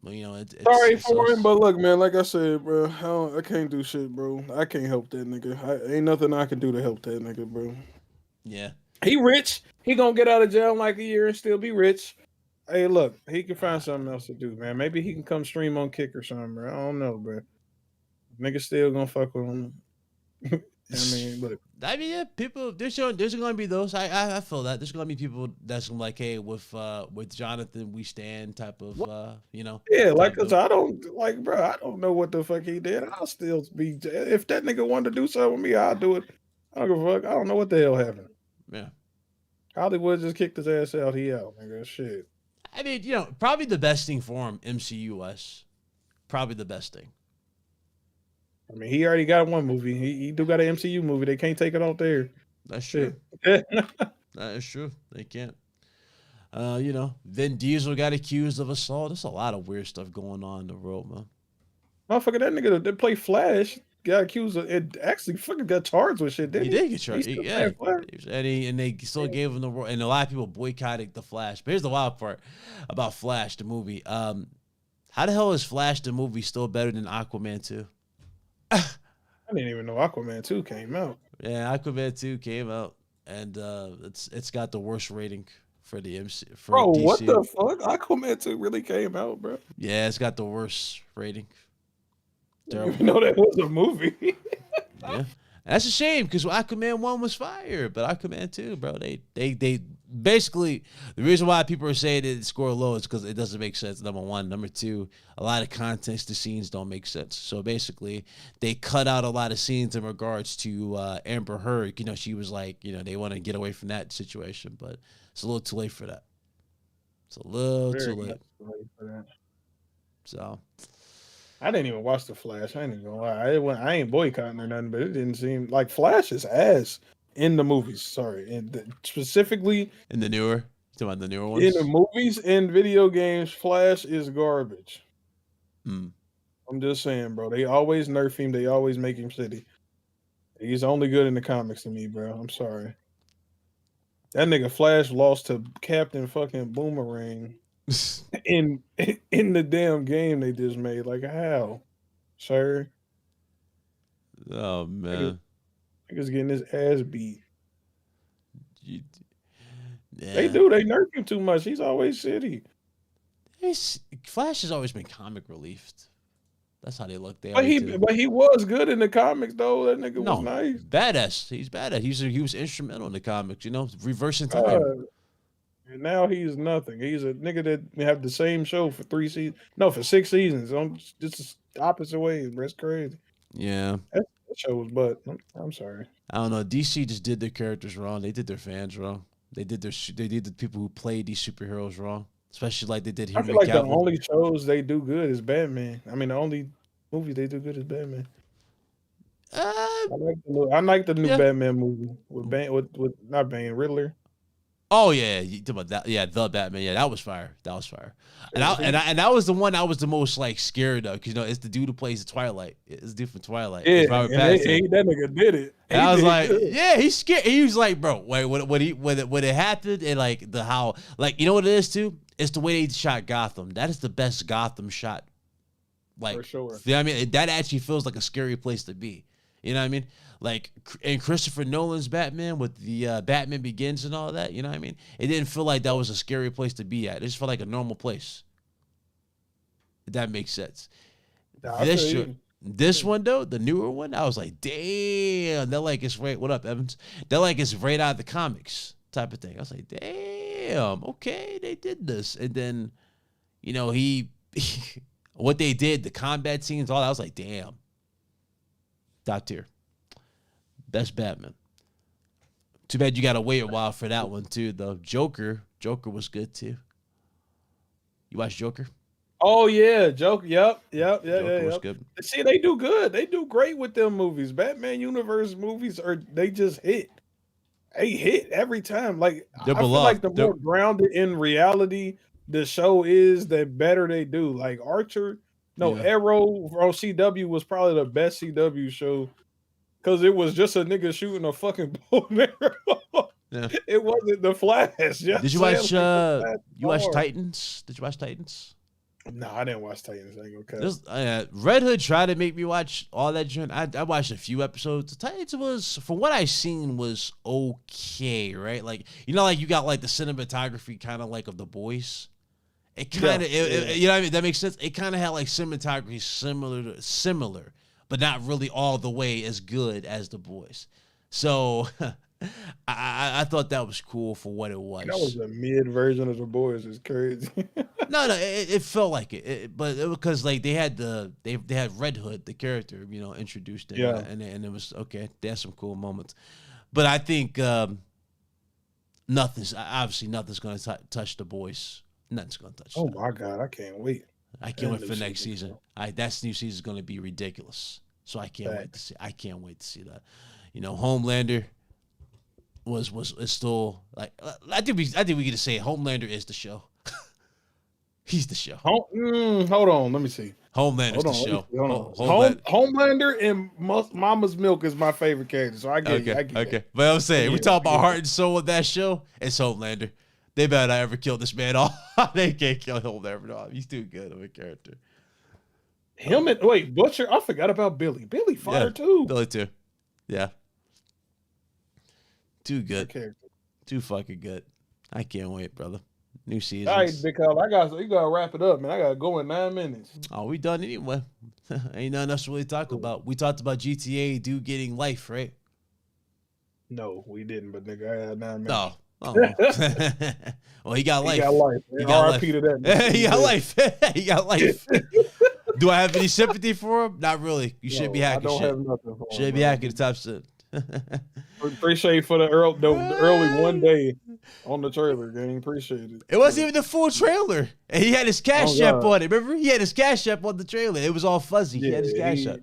B: well, you know, it's
A: sorry for him, but look, man, like I said, bro, I can't do shit, bro. I can't help that nigga. Ain't nothing I can do to help that nigga, bro.
B: Yeah,
A: he rich. He gonna get out of jail in like a year and still be rich. Hey, look, he can find something else to do, man. Maybe he can come stream on Kick or something, bro. I don't know, bro. Niggas still gonna fuck with him. I mean, look.
B: I mean, yeah, people. There's gonna be those. I feel that there's gonna be people that's gonna like, hey, with Jonathan, we stand type of, you know.
A: Yeah, like, cause I don't like, bro. I don't know what the fuck he did. I'll still be if that nigga wanted to do something with me, I'll do it. I don't give a fuck. I don't know what the hell happened.
B: Yeah.
A: Hollywood just kicked his ass out. He out, nigga. Shit.
B: I mean, you know, probably the best thing for him, MCU-wise. Probably the best thing.
A: I mean, he already got one movie. He do got an MCU movie. They can't take it out there.
B: That's true. That is true. They can't. You know, Vin Diesel got accused of assault. There's a lot of weird stuff going on in the world, man.
A: Motherfucker, that nigga that play Flash got accused of it. Actually, fucking got charged with shit. Didn't he?
B: He did get charged. Yeah, and they still gave him the role. And a lot of people boycotted the Flash. But here's the wild part about Flash the movie. How the hell is Flash the movie still better than Aquaman 2?
A: I didn't even know Aquaman 2 came out.
B: Yeah, Aquaman 2 came out, and it's got the worst rating for the MC. For
A: bro,
B: DC.
A: what the fuck? Aquaman 2 really came out, bro.
B: Yeah, it's got the worst rating.
A: Terrible. You know that was a movie.
B: Yeah, that's a shame because Aquaman 1 was fire, but Aquaman 2, bro, they basically the reason why people are saying it score low is because it doesn't make sense. Number one, number two, a lot of context to scenes don't make sense. So basically, they cut out a lot of scenes in regards to Amber Heard. You know, she was like, you know, they want to get away from that situation, but it's a little too late for that. It's a little
A: Very
B: too late.
A: much late for that.
B: So
A: I didn't even watch the Flash. I ain't even gonna lie. I ain't boycotting or nothing, but it didn't seem like Flash is ass in the movies. Sorry, specifically
B: in the newer, you talking about the newer
A: in the
B: ones?
A: movies and video games, Flash is garbage.
B: Mm.
A: I'm just saying, bro. They always nerf him. They always make him shitty. He's only good in the comics to me, bro. I'm sorry. That nigga Flash lost to Captain fucking Boomerang in in the damn game they just made. Like how, sir?
B: Oh man.
A: Niggas getting his ass beat.
B: You,
A: They
B: yeah.
A: do. They nerf him too much. He's always shitty.
B: Flash has always been comic relief. That's how they look. They
A: But
B: always do.
A: he was good in the comics though. That nigga was
B: No,
A: nice.
B: badass. He's badass. He was instrumental in the comics. You know, reversing time.
A: And now he's nothing. He's a nigga that have the same show for 3 seasons. No, for 6 seasons. Just opposite ways, bro. It's crazy.
B: Yeah.
A: That show was butt. I'm sorry.
B: I don't know. DC just did their characters wrong. They did their fans wrong. They did the people who played these superheroes wrong. Especially like they did
A: I
B: Henry
A: feel like
B: Cavill.
A: the only shows they do good is Batman. I mean, the only movie they do good is Batman. I like the new Batman movie with not Bane, Riddler.
B: Oh yeah, you talking about that? Yeah, the Batman. Yeah, that was fire. That was fire. And that was the one I was the most like scared of, because you know it's the dude who plays the Twilight. It's the dude from Twilight.
A: Yeah,
B: it's Robert Pattinson.
A: that nigga did it.
B: And I was like, yeah, he's scared. He was like, bro, wait, when it happened, and like the how, like, you know what it is too? It's the way they shot Gotham. That is the best Gotham shot. Like,
A: for sure.
B: You know what I mean? That actually feels like a scary place to be. You know what I mean? Like in Christopher Nolan's Batman with the Batman Begins and all that. You know what I mean? It didn't feel like that was a scary place to be at. It just felt like a normal place. If that makes sense.
A: Nah,
B: This one though, the newer one, I was like, damn, that like it's right. What up, Evans? That like it's right out of the comics type of thing. I was like, damn, okay, they did this, and then, you know, what they did, the combat scenes, all that, I was like, damn, top tier, best Batman. Too bad you gotta wait a while for that one too, though. Joker was good too. You watch Joker?
A: Oh yeah, Joker. Yep.
B: Joker was good.
A: See, they do good. They do great with them movies. Batman universe movies they just hit. They hit every time. Like I feel like the more grounded in reality the show is, the better they do. Like Arrow from CW was probably the best CW show because it was just a nigga shooting a fucking bow and arrow. Yeah. It wasn't the Flash.
B: Did you watch? You watch Titans? Did you watch Titans?
A: No, I didn't watch Titans. I ain't gonna cut.
B: Red Hood tried to make me watch all that joint. I watched a few episodes. Titans was, from what I seen, was okay, right? Like, you know, like you got like the cinematography kind of like of The Boys. It kind of, you know what I mean? That makes sense. It kind of had like cinematography similar, but not really all the way as good as The Boys. So I thought that was cool for what it was.
A: That was a mid version of The Boys. It's crazy.
B: No, it felt like it, but it was because like they had Red Hood, the character, you know, introduced in, and it was okay. There's some cool moments, but I think nothing's going to touch The Boys. Nothing's going to touch.
A: Oh my god, I can't wait.
B: I can't wait for next season. That new season is going to be ridiculous. So I can't wait to see. I can't wait to see that. You know, Homelander is still like I think we get to say it. Homelander is the show. He's the show.
A: Hold on, let me see.
B: Homelander's the show.
A: Homelander and Mama's Milk is my favorite character, so I get it.
B: Okay. But I'm saying, we talk about heart and soul of that show, it's Homelander. They better not ever kill this man off. They can't kill Homelander off. He's too good of a character.
A: Butcher? I forgot about Billy. Billy fire too.
B: Billy too. Yeah. Too good. Too fucking good. I can't wait, brother. New season.
A: All right, big Kyle, you gotta wrap it up, man. I gotta go in 9 minutes.
B: Oh, we done anyway. Ain't nothing else to really talk about. We talked about GTA dude getting life, right?
A: No, we didn't, but nigga, I had 9 minutes.
B: No. Oh. Well, he got life.
A: He got life.
B: He got life.
A: To that,
B: he got life. He got life. Do I have any sympathy for him? Not really. You should be hacking shit.
A: Have nothing for
B: should be hacking the top shit.
A: Appreciate for the early one day on the trailer, gang. Appreciate it.
B: It wasn't even the full trailer. And he had his Cash App on it. Remember? He had his Cash App on the trailer. It was all fuzzy. He had his Cash App.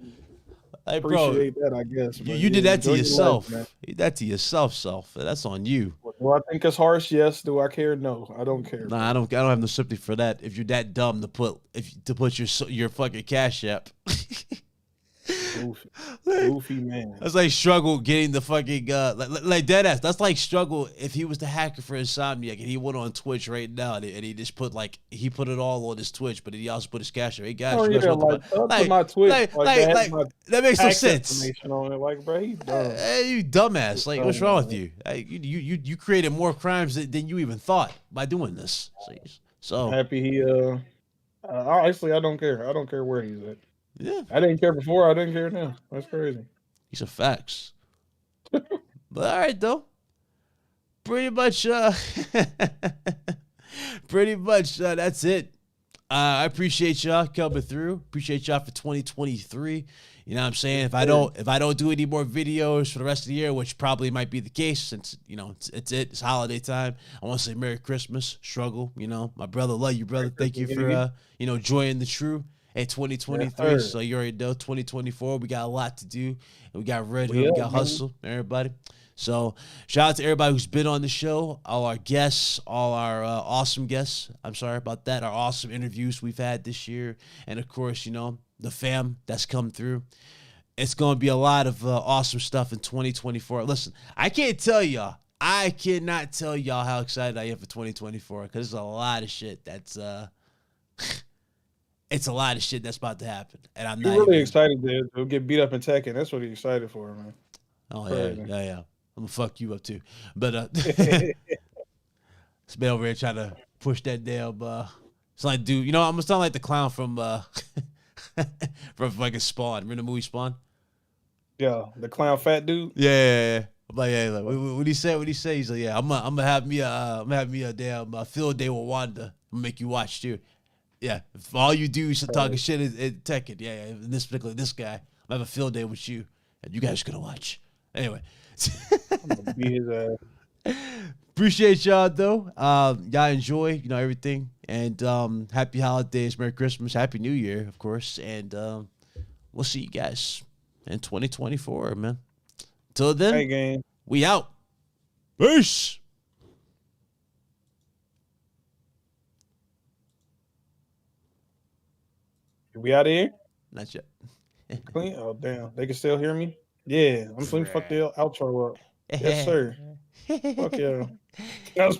B: Like,
A: appreciate that, I guess.
B: You did that to yourself. You did that to yourself, self. That's on you.
A: Do I think it's harsh? Yes. Do I care? No, I don't care.
B: Nah, I don't have no sympathy for that. If you're that dumb to put your fucking Cash App.
A: Goofy man.
B: That's like struggle getting the fucking like dead ass. That's like struggle if he was the hacker for Insomniac and he went on Twitch right now and he just put he put it all on his Twitch, but he also put his Cash App. Hey guys,
A: my Twitch,
B: that makes no sense.
A: On it. Like, bro, he's dumb.
B: Hey, you dumbass! Like, what's wrong with you? Hey, you created more crimes than you even thought by doing this. So
A: happy he honestly, I don't care. I don't care where he's at.
B: Yeah,
A: I didn't care before. I didn't care now. That's crazy.
B: These are facts. But all right, though. Pretty much, that's it. I appreciate y'all coming through. Appreciate y'all for 2023. You know what I'm saying? If I don't do any more videos for the rest of the year, which probably might be the case since, it's holiday time. I want to say Merry Christmas, struggle. My brother, love you, brother. Thank you for, joining the crew. Hey, 2023, yes, so you already know 2024, we got a lot to do. And we got Red Hood, we got Hustle, everybody. So shout out to everybody who's been on the show, all our guests, all our awesome guests. I'm sorry about that. Our awesome interviews we've had this year. And, of course, the fam that's come through. It's going to be a lot of awesome stuff in 2024. Listen, I cannot tell y'all how excited I am for 2024 because there's a lot of shit that's it's a lot of shit that's about to happen, and I'm not
A: really excited to get beat up in Tekken. That's what he's excited for, man.
B: Oh yeah. I'm gonna fuck you up too, but this man over here trying to push that damn. It's like, dude, I'm gonna sound like the clown from from fucking Spawn. Remember the movie Spawn?
A: Yeah, the clown fat dude.
B: Yeah. But yeah, what he say? He's like, yeah, I'm gonna have me a damn field day with Wanda. I'm gonna make you watch too. Yeah, if all you do is talking shit in Tekken, this guy, I'm have a field day with you, and you guys are gonna watch. Anyway,
A: I'm gonna beat his ass.
B: Appreciate y'all though. Y'all enjoy, everything, and happy holidays, Merry Christmas, Happy New Year, of course, and we'll see you guys in 2024, man. Till then, we out. Peace.
A: We out of here?
B: Not yet.
A: Clean? Oh, damn. They can still hear me? Yeah. I'm going to fuck the outro up. Yes, sir. Fuck yeah. That was